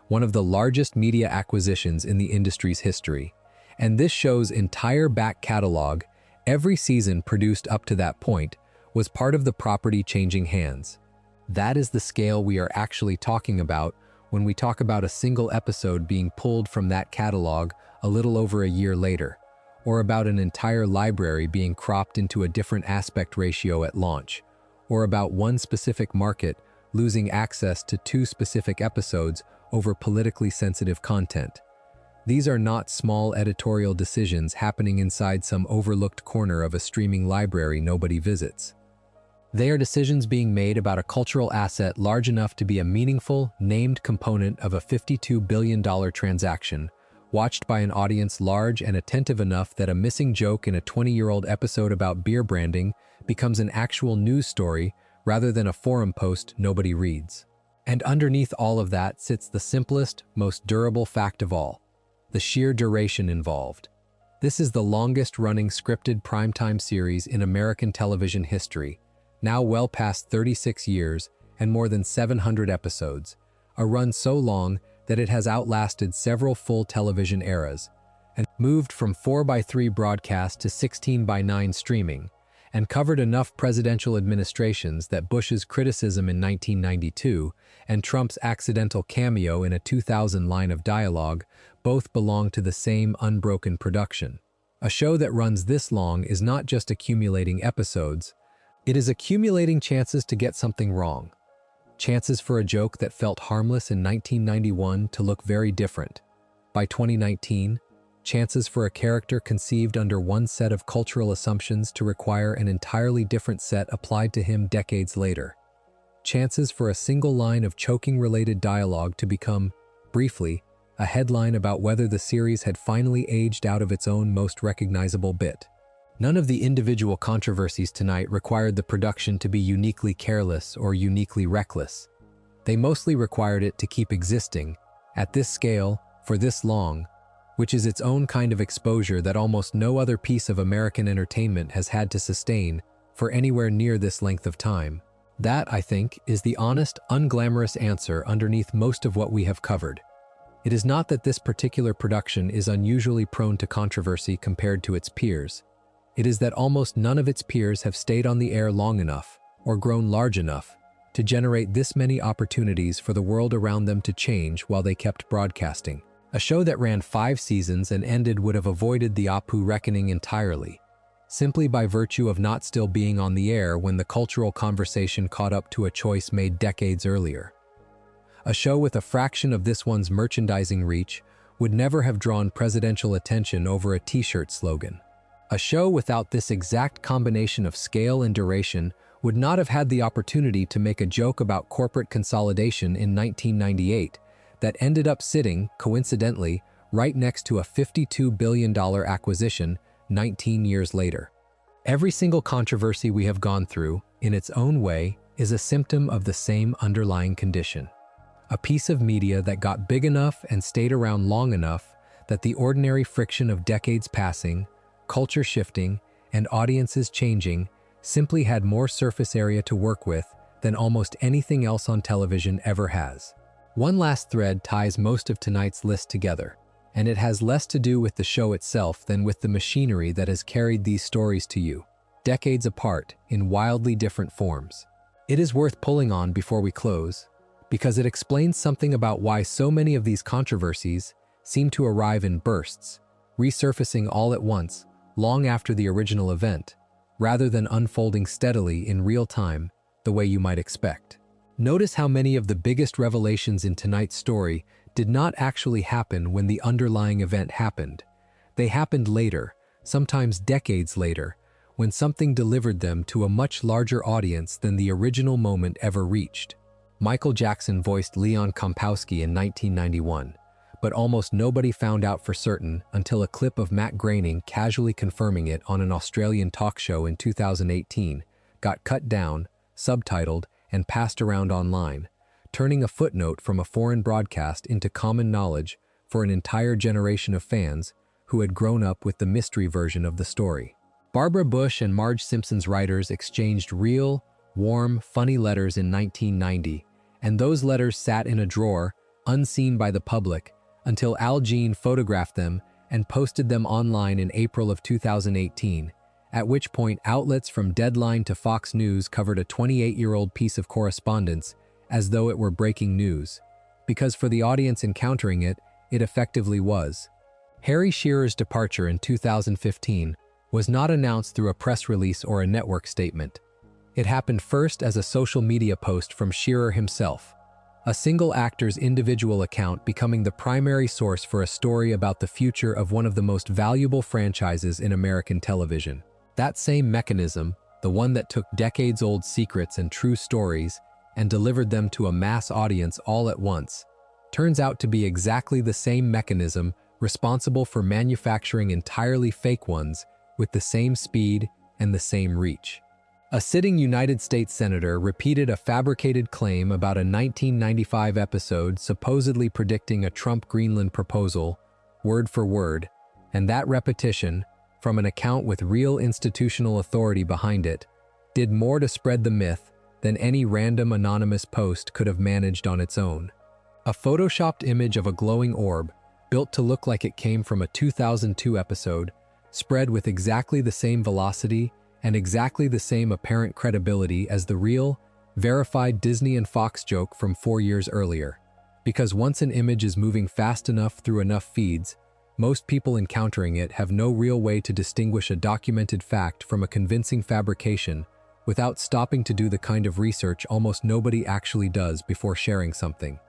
one of the largest media acquisitions in the industry's history. And this show's entire back catalog, every season produced up to that point, was part of the property changing hands. That is the scale we are actually talking about when we talk about a single episode being pulled from that catalog a little over a year later, or about an entire library being cropped into a different aspect ratio at launch, or about one specific market losing access to 2 specific episodes over politically sensitive content. These are not small editorial decisions happening inside some overlooked corner of a streaming library nobody visits. They are decisions being made about a cultural asset large enough to be a meaningful, named component of a $52 billion transaction, watched by an audience large and attentive enough that a missing joke in a 20-year-old episode about beer branding becomes an actual news story rather than a forum post nobody reads. And underneath all of that sits the simplest, most durable fact of all: the sheer duration involved. This is the longest-running scripted primetime series in American television history, now well past 36 years and more than 700 episodes, a run so long that it has outlasted several full television eras, and moved from 4x3 broadcast to 16x9 streaming, and covered enough presidential administrations that Bush's criticism in 1992 and Trump's accidental cameo in a 2000 line of dialogue both belong to the same unbroken production. A show that runs this long is not just accumulating episodes, it is accumulating chances to get something wrong. Chances for a joke that felt harmless in 1991 to look very different by 2019, chances for a character conceived under one set of cultural assumptions to require an entirely different set applied to him decades later. Chances for a single line of choking-related dialogue to become, briefly, a headline about whether the series had finally aged out of its own most recognizable bit. None of the individual controversies tonight required the production to be uniquely careless or uniquely reckless. They mostly required it to keep existing, at this scale, for this long, which is its own kind of exposure that almost no other piece of American entertainment has had to sustain for anywhere near this length of time. That, I think, is the honest, unglamorous answer underneath most of what we have covered. It is not that this particular production is unusually prone to controversy compared to its peers. It is that almost none of its peers have stayed on the air long enough, or grown large enough, to generate this many opportunities for the world around them to change while they kept broadcasting. A show that ran 5 seasons and ended would have avoided the Apu reckoning entirely, simply by virtue of not still being on the air when the cultural conversation caught up to a choice made decades earlier. A show with a fraction of this one's merchandising reach would never have drawn presidential attention over a t-shirt slogan. A show without this exact combination of scale and duration would not have had the opportunity to make a joke about corporate consolidation in 1998 that ended up sitting, coincidentally, right next to a $52 billion acquisition 19 years later. Every single controversy we have gone through, in its own way, is a symptom of the same underlying condition. A piece of media that got big enough and stayed around long enough that the ordinary friction of decades passing, culture shifting, and audiences changing simply had more surface area to work with than almost anything else on television ever has. One last thread ties most of tonight's list together, and it has less to do with the show itself than with the machinery that has carried these stories to you, decades apart, in wildly different forms. It is worth pulling on before we close, because it explains something about why so many of these controversies seem to arrive in bursts, resurfacing all at once, long after the original event, rather than unfolding steadily in real time, the way you might expect. Notice how many of the biggest revelations in tonight's story did not actually happen when the underlying event happened. They happened later, sometimes decades later, when something delivered them to a much larger audience than the original moment ever reached. Michael Jackson voiced Leon Kompowsky in 1991, but almost nobody found out for certain until a clip of Matt Groening casually confirming it on an Australian talk show in 2018 got cut down, subtitled, and passed around online, turning a footnote from a foreign broadcast into common knowledge for an entire generation of fans who had grown up with the mystery version of the story. Barbara Bush and Marge Simpson's writers exchanged real, warm, funny letters in 1990, and those letters sat in a drawer, unseen by the public, until Al Jean photographed them and posted them online in April of 2018, at which point outlets from Deadline to Fox News covered a 28-year-old piece of correspondence as though it were breaking news, because for the audience encountering it, it effectively was. Harry Shearer's departure in 2015 was not announced through a press release or a network statement. It happened first as a social media post from Shearer himself, a single actor's individual account becoming the primary source for a story about the future of one of the most valuable franchises in American television. That same mechanism, the one that took decades-old secrets and true stories and delivered them to a mass audience all at once, turns out to be exactly the same mechanism responsible for manufacturing entirely fake ones with the same speed and the same reach. A sitting United States senator repeated a fabricated claim about a 1995 episode supposedly predicting a Trump-Greenland proposal, word for word, and that repetition, from an account with real institutional authority behind it, did more to spread the myth than any random anonymous post could have managed on its own. A photoshopped image of a glowing orb, built to look like it came from a 2002 episode, spread with exactly the same velocity and exactly the same apparent credibility as the real, verified Disney and Fox joke from 4 years earlier. Because once an image is moving fast enough through enough feeds, most people encountering it have no real way to distinguish a documented fact from a convincing fabrication without stopping to do the kind of research almost nobody actually does before sharing something.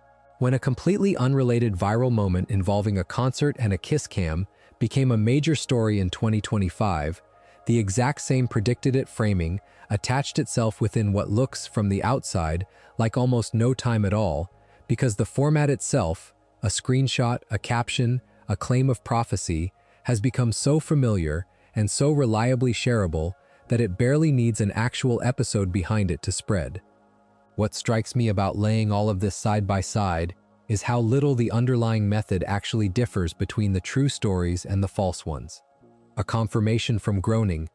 When a completely unrelated viral moment involving a concert and a kiss cam became a major story in 2025, the exact same predicted it framing attached itself within what looks, from the outside, like almost no time at all, because the format itself, a screenshot, a caption, a claim of prophecy, has become so familiar and so reliably shareable that it barely needs an actual episode behind it to spread. What strikes me about laying all of this side by side is how little the underlying method actually differs between the true stories and the false ones. A confirmation from Groening,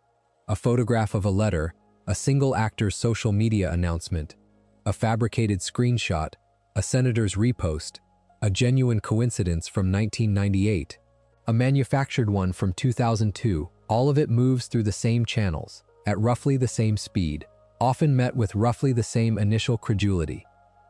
a photograph of a letter, a single actor's social media announcement, a fabricated screenshot, a senator's repost, a genuine coincidence from 1998, a manufactured one from 2002, all of it moves through the same channels, at roughly the same speed, often met with roughly the same initial credulity,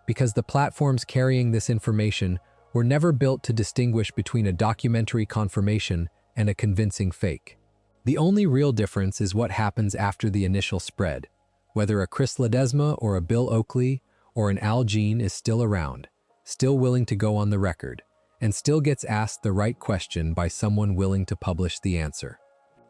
because the platforms carrying this information were never built to distinguish between a documentary confirmation and a convincing fake. The only real difference is what happens after the initial spread, whether a Chris Ledesma or a Bill Oakley or an Al Jean is still around, still willing to go on the record, and still gets asked the right question by someone willing to publish the answer.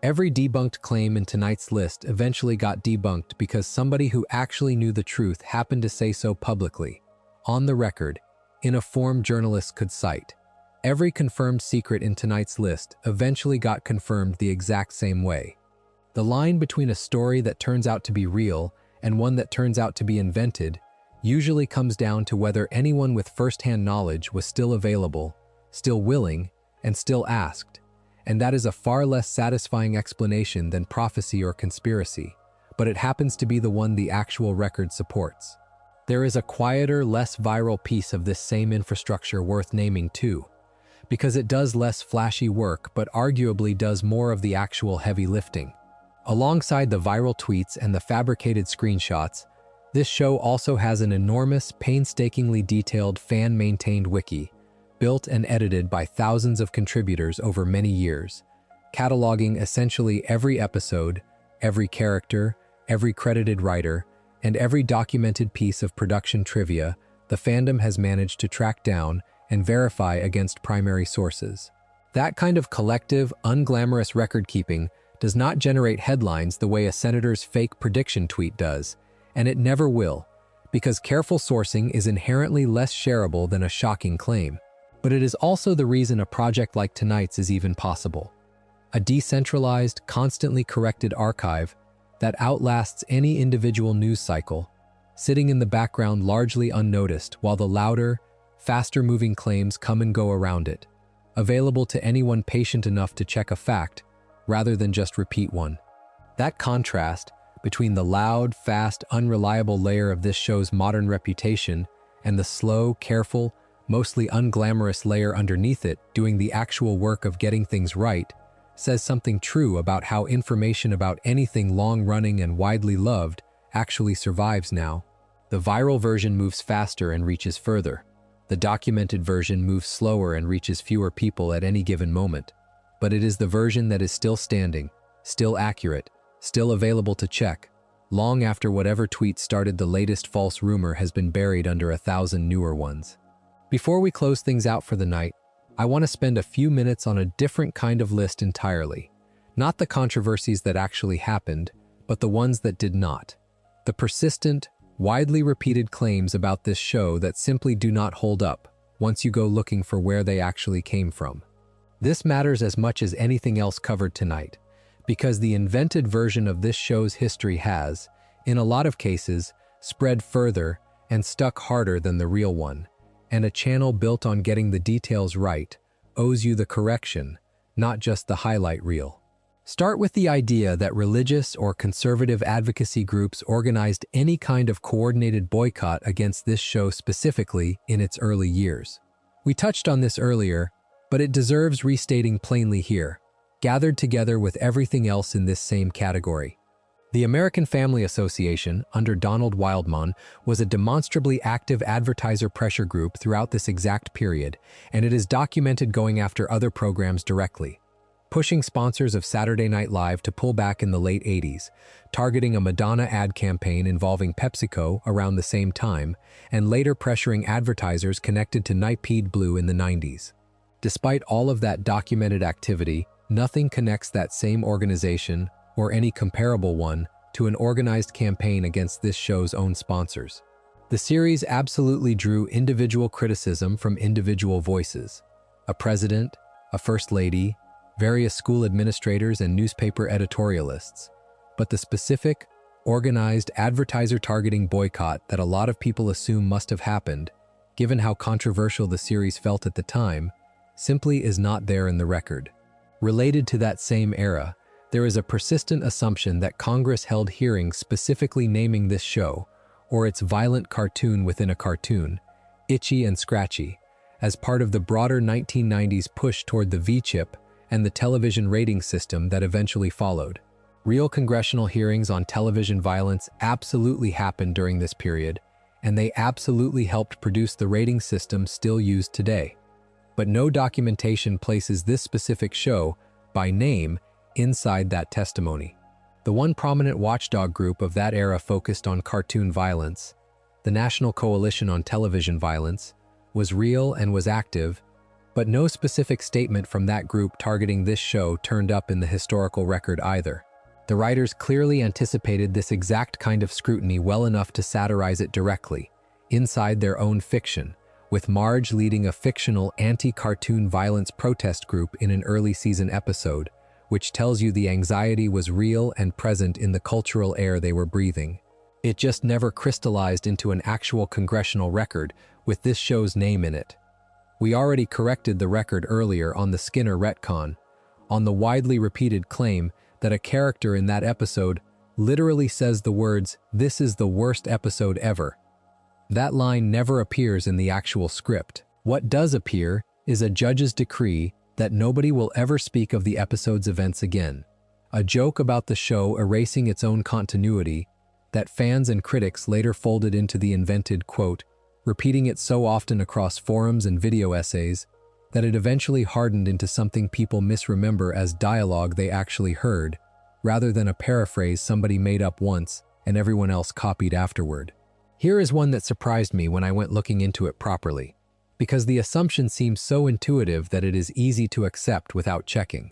Every debunked claim in tonight's list eventually got debunked because somebody who actually knew the truth happened to say so publicly, on the record, in a form journalists could cite. Every confirmed secret in tonight's list eventually got confirmed the exact same way. The line between a story that turns out to be real and one that turns out to be invented usually comes down to whether anyone with first-hand knowledge was still available, still willing, and still asked. And that is a far less satisfying explanation than prophecy or conspiracy, but it happens to be the one the actual record supports. There is a quieter, less viral piece of this same infrastructure worth naming too, because it does less flashy work but arguably does more of the actual heavy lifting. Alongside the viral tweets and the fabricated screenshots, this show also has an enormous, painstakingly detailed fan-maintained wiki, built and edited by thousands of contributors over many years, cataloging essentially every episode, every character, every credited writer, and every documented piece of production trivia the fandom has managed to track down and verify against primary sources. That kind of collective, unglamorous record-keeping does not generate headlines the way a senator's fake prediction tweet does, and it never will, because careful sourcing is inherently less shareable than a shocking claim. But it is also the reason a project like tonight's is even possible. A decentralized, constantly corrected archive that outlasts any individual news cycle, sitting in the background largely unnoticed while the louder, faster-moving claims come and go around it, available to anyone patient enough to check a fact rather than just repeat one. That contrast between the loud, fast, unreliable layer of this show's modern reputation and the slow, careful, mostly unglamorous layer underneath it doing the actual work of getting things right says something true about how information about anything long-running and widely loved actually survives now. The viral version moves faster and reaches further. The documented version moves slower and reaches fewer people at any given moment. But it is the version that is still standing, still accurate, still available to check, long after whatever tweet started the latest false rumor has been buried under 1,000 newer ones. Before we close things out for the night, I want to spend a few minutes on a different kind of list entirely. Not the controversies that actually happened, but the ones that did not. The persistent, widely repeated claims about this show that simply do not hold up once you go looking for where they actually came from. This matters as much as anything else covered tonight, because the invented version of this show's history has, in a lot of cases, spread further and stuck harder than the real one, and a channel built on getting the details right owes you the correction, not just the highlight reel. Start with the idea that religious or conservative advocacy groups organized any kind of coordinated boycott against this show specifically in its early years. We touched on this earlier, but it deserves restating plainly here, gathered together with everything else in this same category. The American Family Association, under Donald Wildman, was a demonstrably active advertiser pressure group throughout this exact period, and it is documented going after other programs directly, pushing sponsors of Saturday Night Live to pull back in the late 80s, targeting a Madonna ad campaign involving PepsiCo around the same time, and later pressuring advertisers connected to Nightpede Blue in the 90s. Despite all of that documented activity, Nothing connects that same organization, or any comparable one, to an organized campaign against this show's own sponsors. The series absolutely drew individual criticism from individual voices: a president, a first lady, various school administrators, and newspaper editorialists. But the specific, organized advertiser-targeting boycott that a lot of people assume must have happened, given how controversial the series felt at the time, simply is not there in the record. Related to that same era, there is a persistent assumption that Congress held hearings specifically naming this show, or its violent cartoon within a cartoon, Itchy and Scratchy, as part of the broader 1990s push toward the V-chip and the television rating system that eventually followed. Real congressional hearings on television violence absolutely happened during this period, and they absolutely helped produce the rating system still used today. But no documentation places this specific show, by name, inside that testimony. The one prominent watchdog group of that era focused on cartoon violence, the National Coalition on Television Violence, was real and was active, but no specific statement from that group targeting this show turned up in the historical record either. The writers clearly anticipated this exact kind of scrutiny well enough to satirize it directly, inside their own fiction, with Marge leading a fictional anti-cartoon violence protest group in an early season episode, which tells you the anxiety was real and present in the cultural air they were breathing. It just never crystallized into an actual congressional record with this show's name in it. We already corrected the record earlier on the Skinner retcon, on the widely repeated claim that a character in that episode literally says the words, "This is the worst episode ever." That line never appears in the actual script. What does appear is a judge's decree that nobody will ever speak of the episode's events again. A joke about the show erasing its own continuity that fans and critics later folded into the invented quote, repeating it so often across forums and video essays that it eventually hardened into something people misremember as dialogue they actually heard, rather than a paraphrase somebody made up once and everyone else copied afterward. Here is one that surprised me when I went looking into it properly, because the assumption seems so intuitive that it is easy to accept without checking.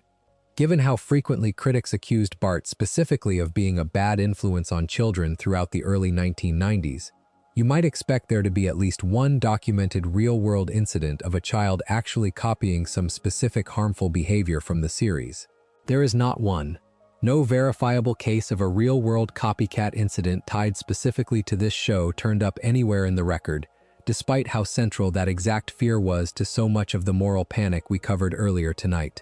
Given how frequently critics accused Bart specifically of being a bad influence on children throughout the early 1990s, you might expect there to be at least one documented real-world incident of a child actually copying some specific harmful behavior from the series. There is not one. No verifiable case of a real-world copycat incident tied specifically to this show turned up anywhere in the record, despite how central that exact fear was to so much of the moral panic we covered earlier tonight.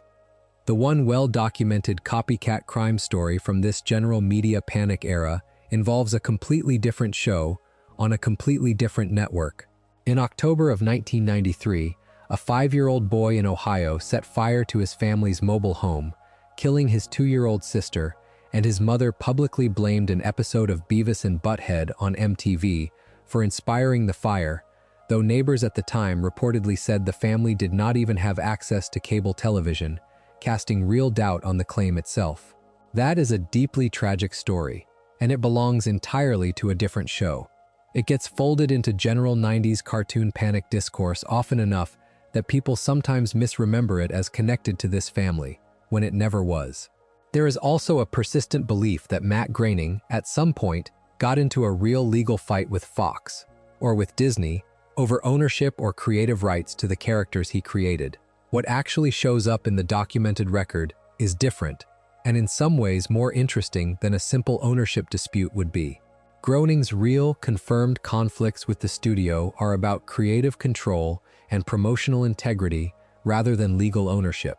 The one well-documented copycat crime story from this general media panic era involves a completely different show on a completely different network. In October of 1993, a 5-year-old boy in Ohio set fire to his family's mobile home, killing his 2-year-old sister, and his mother publicly blamed an episode of Beavis and Butthead on MTV for inspiring the fire, though neighbors at the time reportedly said the family did not even have access to cable television, casting real doubt on the claim itself. That is a deeply tragic story, and it belongs entirely to a different show. It gets folded into general 90s cartoon panic discourse often enough that people sometimes misremember it as connected to this family, when it never was. There is also a persistent belief that Matt Groening, at some point, got into a real legal fight with Fox, or with Disney, over ownership or creative rights to the characters he created. What actually shows up in the documented record is different, and in some ways more interesting than a simple ownership dispute would be. Groening's real, confirmed conflicts with the studio are about creative control and promotional integrity rather than legal ownership.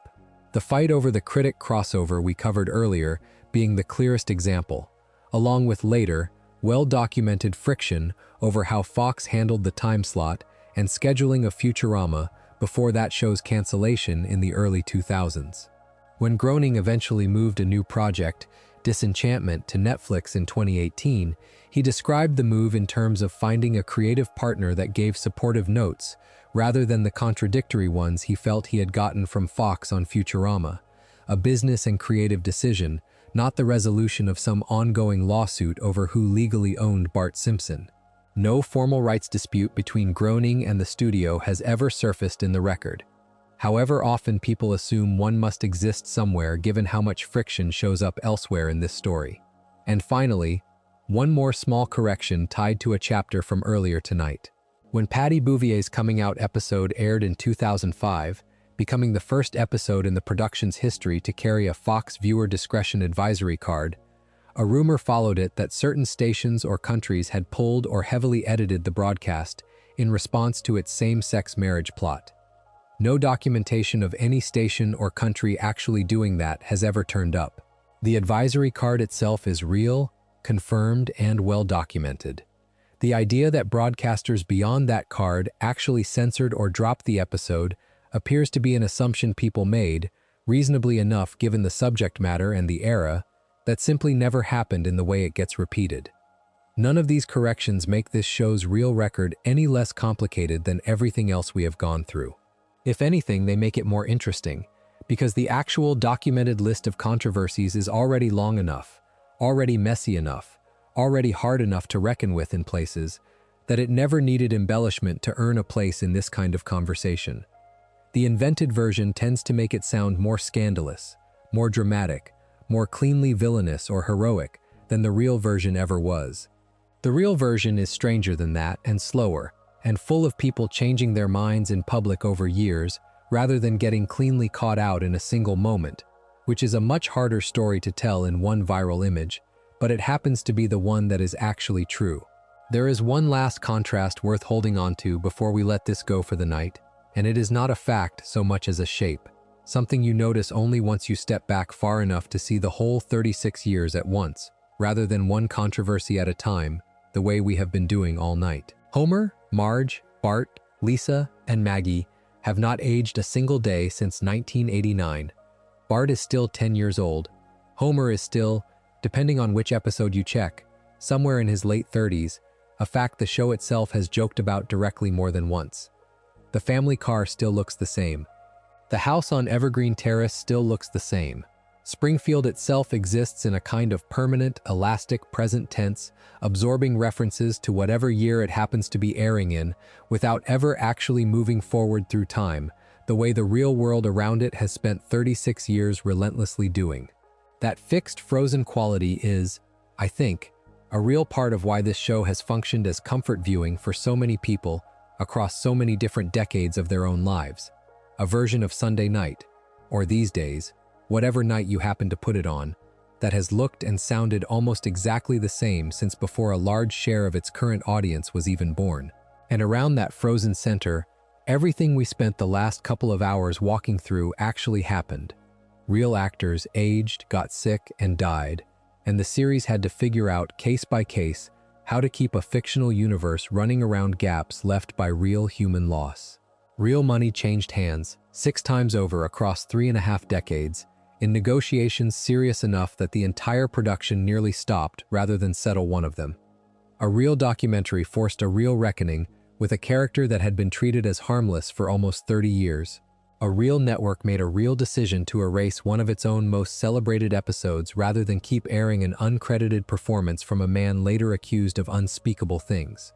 The fight over the critic crossover we covered earlier being the clearest example, along with later, well-documented friction over how Fox handled the time slot and scheduling of Futurama before that show's cancellation in the early 2000s. When Groening eventually moved a new project, Disenchantment, to Netflix in 2018, he described the move in terms of finding a creative partner that gave supportive notes, rather than the contradictory ones he felt he had gotten from Fox on Futurama, a business and creative decision, not the resolution of some ongoing lawsuit over who legally owned Bart Simpson. No formal rights dispute between Groening and the studio has ever surfaced in the record. However often people assume one must exist somewhere given how much friction shows up elsewhere in this story. And finally, one more small correction tied to a chapter from earlier tonight. When Patty Bouvier's Coming Out episode aired in 2005, becoming the first episode in the production's history to carry a Fox viewer discretion advisory card, a rumor followed it that certain stations or countries had pulled or heavily edited the broadcast in response to its same-sex marriage plot. No documentation of any station or country actually doing that has ever turned up. The advisory card itself is real, confirmed, and well documented. The idea that broadcasters beyond that card actually censored or dropped the episode appears to be an assumption people made, reasonably enough given the subject matter and the era, that simply never happened in the way it gets repeated. None of these corrections make this show's real record any less complicated than everything else we have gone through. If anything, they make it more interesting, because the actual documented list of controversies is already long enough, already messy enough, already hard enough to reckon with in places, that it never needed embellishment to earn a place in this kind of conversation. The invented version tends to make it sound more scandalous, more dramatic, more cleanly villainous or heroic than the real version ever was. The real version is stranger than that and slower, and full of people changing their minds in public over years rather than getting cleanly caught out in a single moment, which is a much harder story to tell in one viral image, but it happens to be the one that is actually true. There is one last contrast worth holding on to before we let this go for the night, and it is not a fact so much as a shape, something you notice only once you step back far enough to see the whole 36 years at once, rather than one controversy at a time, the way we have been doing all night. Homer, Marge, Bart, Lisa, and Maggie have not aged a single day since 1989. Bart is still 10 years old. Homer is still, depending on which episode you check, somewhere in his late 30s, a fact the show itself has joked about directly more than once. The family car still looks the same. The house on Evergreen Terrace still looks the same. Springfield itself exists in a kind of permanent, elastic present tense, absorbing references to whatever year it happens to be airing in, without ever actually moving forward through time, the way the real world around it has spent 36 years relentlessly doing. That fixed, frozen quality is, I think, a real part of why this show has functioned as comfort viewing for so many people across so many different decades of their own lives. A version of Sunday night, or these days, whatever night you happen to put it on, that has looked and sounded almost exactly the same since before a large share of its current audience was even born. And around that frozen center, everything we spent the last couple of hours walking through actually happened. Real actors aged, got sick, and died, and the series had to figure out, case by case, how to keep a fictional universe running around gaps left by real human loss. Real money changed hands 6 times over across 3.5 decades, in negotiations serious enough that the entire production nearly stopped rather than settle one of them. A real documentary forced a real reckoning with a character that had been treated as harmless for almost 30 years. A real network made a real decision to erase one of its own most celebrated episodes rather than keep airing an uncredited performance from a man later accused of unspeakable things.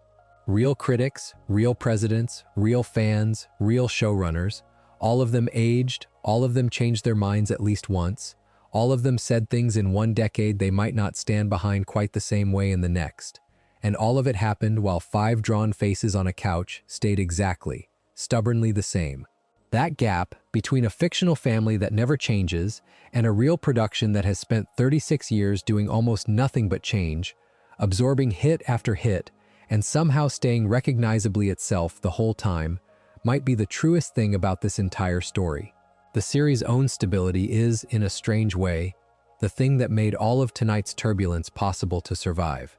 Real critics, real presidents, real fans, real showrunners, all of them aged, all of them changed their minds at least once, all of them said things in one decade they might not stand behind quite the same way in the next. And all of it happened while 5 drawn faces on a couch stayed exactly, stubbornly the same. That gap between a fictional family that never changes and a real production that has spent 36 years doing almost nothing but change, absorbing hit after hit, and somehow staying recognizably itself the whole time, might be the truest thing about this entire story. The series' own stability is, in a strange way, the thing that made all of tonight's turbulence possible to survive.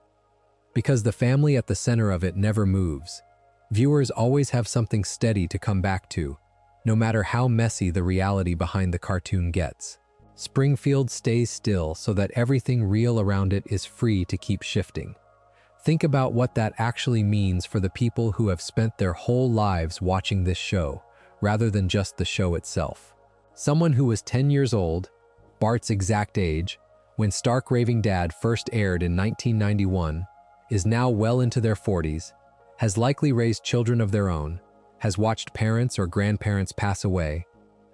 Because the family at the center of it never moves, viewers always have something steady to come back to, no matter how messy the reality behind the cartoon gets. Springfield stays still so that everything real around it is free to keep shifting. Think about what that actually means for the people who have spent their whole lives watching this show, rather than just the show itself. Someone who was 10 years old, Bart's exact age, when Stark Raving Dad first aired in 1991, is now well into their 40s, has likely raised children of their own, has watched parents or grandparents pass away,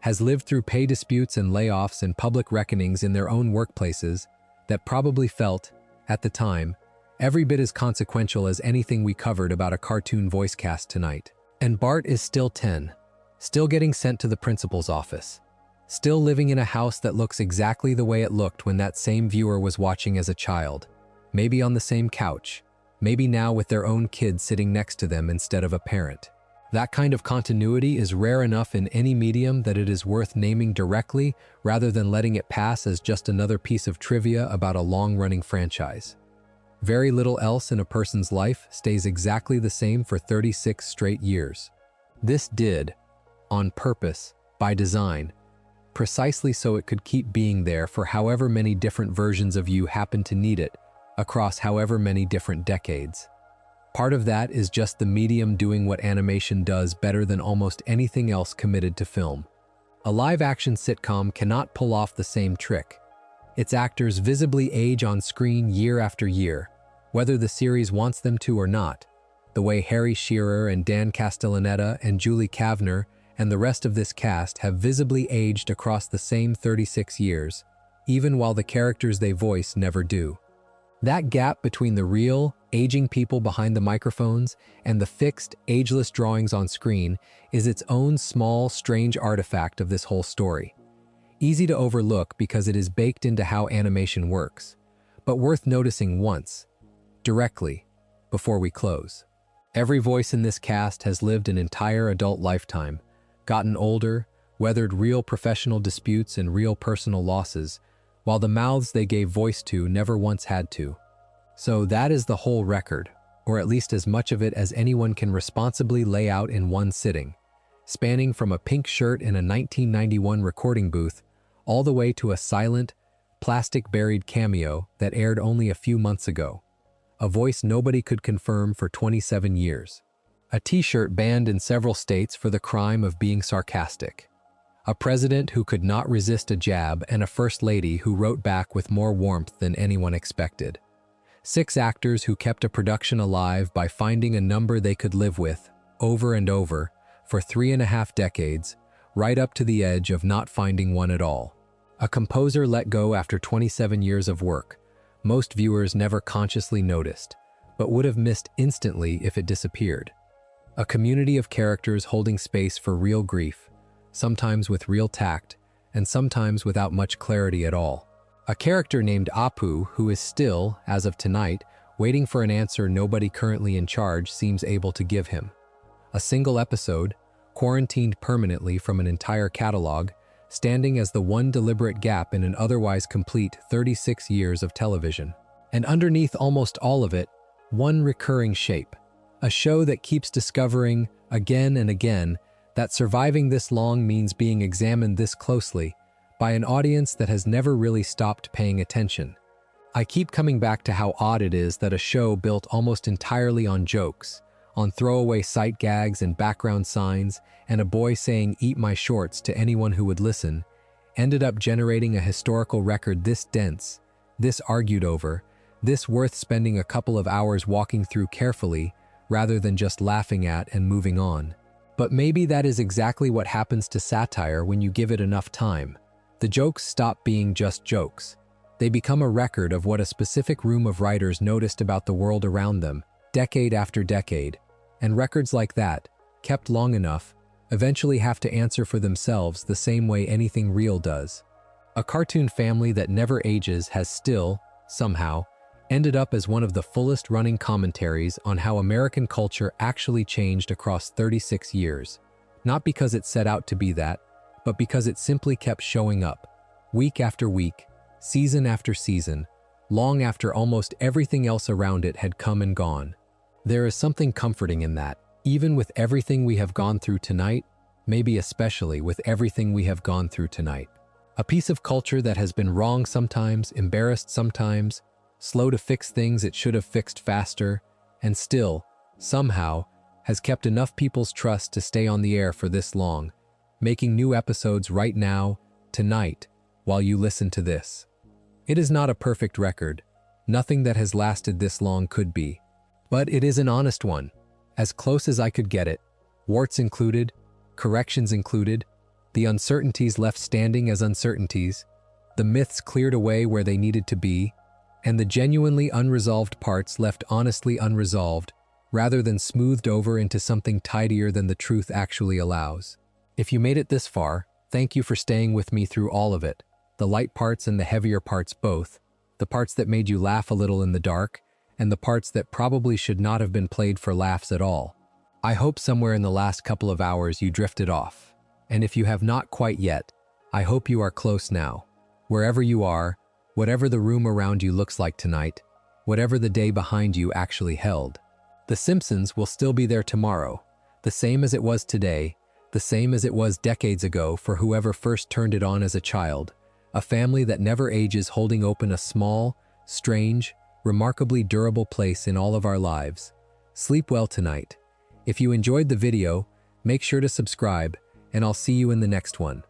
has lived through pay disputes and layoffs and public reckonings in their own workplaces that probably felt, at the time, every bit as consequential as anything we covered about a cartoon voice cast tonight. And Bart is still 10, still getting sent to the principal's office, still living in a house that looks exactly the way it looked when that same viewer was watching as a child, maybe on the same couch, maybe now with their own kid sitting next to them instead of a parent. That kind of continuity is rare enough in any medium that it is worth naming directly rather than letting it pass as just another piece of trivia about a long-running franchise. Very little else in a person's life stays exactly the same for 36 straight years. This did, on purpose, by design, precisely so it could keep being there for however many different versions of you happen to need it, across however many different decades. Part of that is just the medium doing what animation does better than almost anything else committed to film. A live-action sitcom cannot pull off the same trick. Its actors visibly age on screen year after year, whether the series wants them to or not, the way Harry Shearer and Dan Castellaneta and Julie Kavner and the rest of this cast have visibly aged across the same 36 years, even while the characters they voice never do. That gap between the real, aging people behind the microphones and the fixed, ageless drawings on screen is its own small, strange artifact of this whole story. Easy to overlook because it is baked into how animation works, but worth noticing once, directly, before we close. Every voice in this cast has lived an entire adult lifetime, gotten older, weathered real professional disputes and real personal losses, while the mouths they gave voice to never once had to. So that is the whole record, or at least as much of it as anyone can responsibly lay out in one sitting, spanning from a pink shirt in a 1991 recording booth all the way to a silent, plastic-buried cameo that aired only a few months ago, a voice nobody could confirm for 27 years, a t-shirt banned in several states for the crime of being sarcastic, a president who could not resist a jab, and a first lady who wrote back with more warmth than anyone expected. 6 actors who kept a production alive by finding a number they could live with, over and over, for 3.5 decades, right up to the edge of not finding one at all. A composer let go after 27 years of work, most viewers never consciously noticed, but would have missed instantly if it disappeared. A community of characters holding space for real grief, sometimes with real tact, and sometimes without much clarity at all. A character named Apu who is still, as of tonight, waiting for an answer nobody currently in charge seems able to give him. A single episode, quarantined permanently from an entire catalog, standing as the one deliberate gap in an otherwise complete 36 years of television. And underneath almost all of it, one recurring shape. A show that keeps discovering, again and again, that surviving this long means being examined this closely by an audience that has never really stopped paying attention. I keep coming back to how odd it is that a show built almost entirely on jokes, on throwaway sight gags and background signs, and a boy saying "eat my shorts" to anyone who would listen, ended up generating a historical record this dense, this argued over, this worth spending a couple of hours walking through carefully rather than just laughing at and moving on. But maybe that is exactly what happens to satire when you give it enough time. The jokes stop being just jokes. They become a record of what a specific room of writers noticed about the world around them, decade after decade, and records like that, kept long enough, eventually have to answer for themselves the same way anything real does. A cartoon family that never ages has still, somehow, ended up as one of the fullest running commentaries on how American culture actually changed across 36 years. Not because it set out to be that, but because it simply kept showing up, week after week, season after season, long after almost everything else around it had come and gone. There is something comforting in that, even with everything we have gone through tonight, maybe especially with everything we have gone through tonight. A piece of culture that has been wrong sometimes, embarrassed sometimes, slow to fix things it should have fixed faster, and still, somehow, has kept enough people's trust to stay on the air for this long, making new episodes right now, tonight, while you listen to this. It is not a perfect record. Nothing that has lasted this long could be. But it is an honest one, as close as I could get it, warts included, corrections included, the uncertainties left standing as uncertainties, the myths cleared away where they needed to be, and the genuinely unresolved parts left honestly unresolved, rather than smoothed over into something tidier than the truth actually allows. If you made it this far, thank you for staying with me through all of it, the light parts and the heavier parts both, the parts that made you laugh a little in the dark, and the parts that probably should not have been played for laughs at all. I hope somewhere in the last couple of hours you drifted off, and if you have not quite yet, I hope you are close now. Wherever you are, whatever the room around you looks like tonight, whatever the day behind you actually held. The Simpsons will still be there tomorrow, the same as it was today, the same as it was decades ago for whoever first turned it on as a child, a family that never ages holding open a small, strange, remarkably durable place in all of our lives. Sleep well tonight. If you enjoyed the video, make sure to subscribe, and I'll see you in the next one.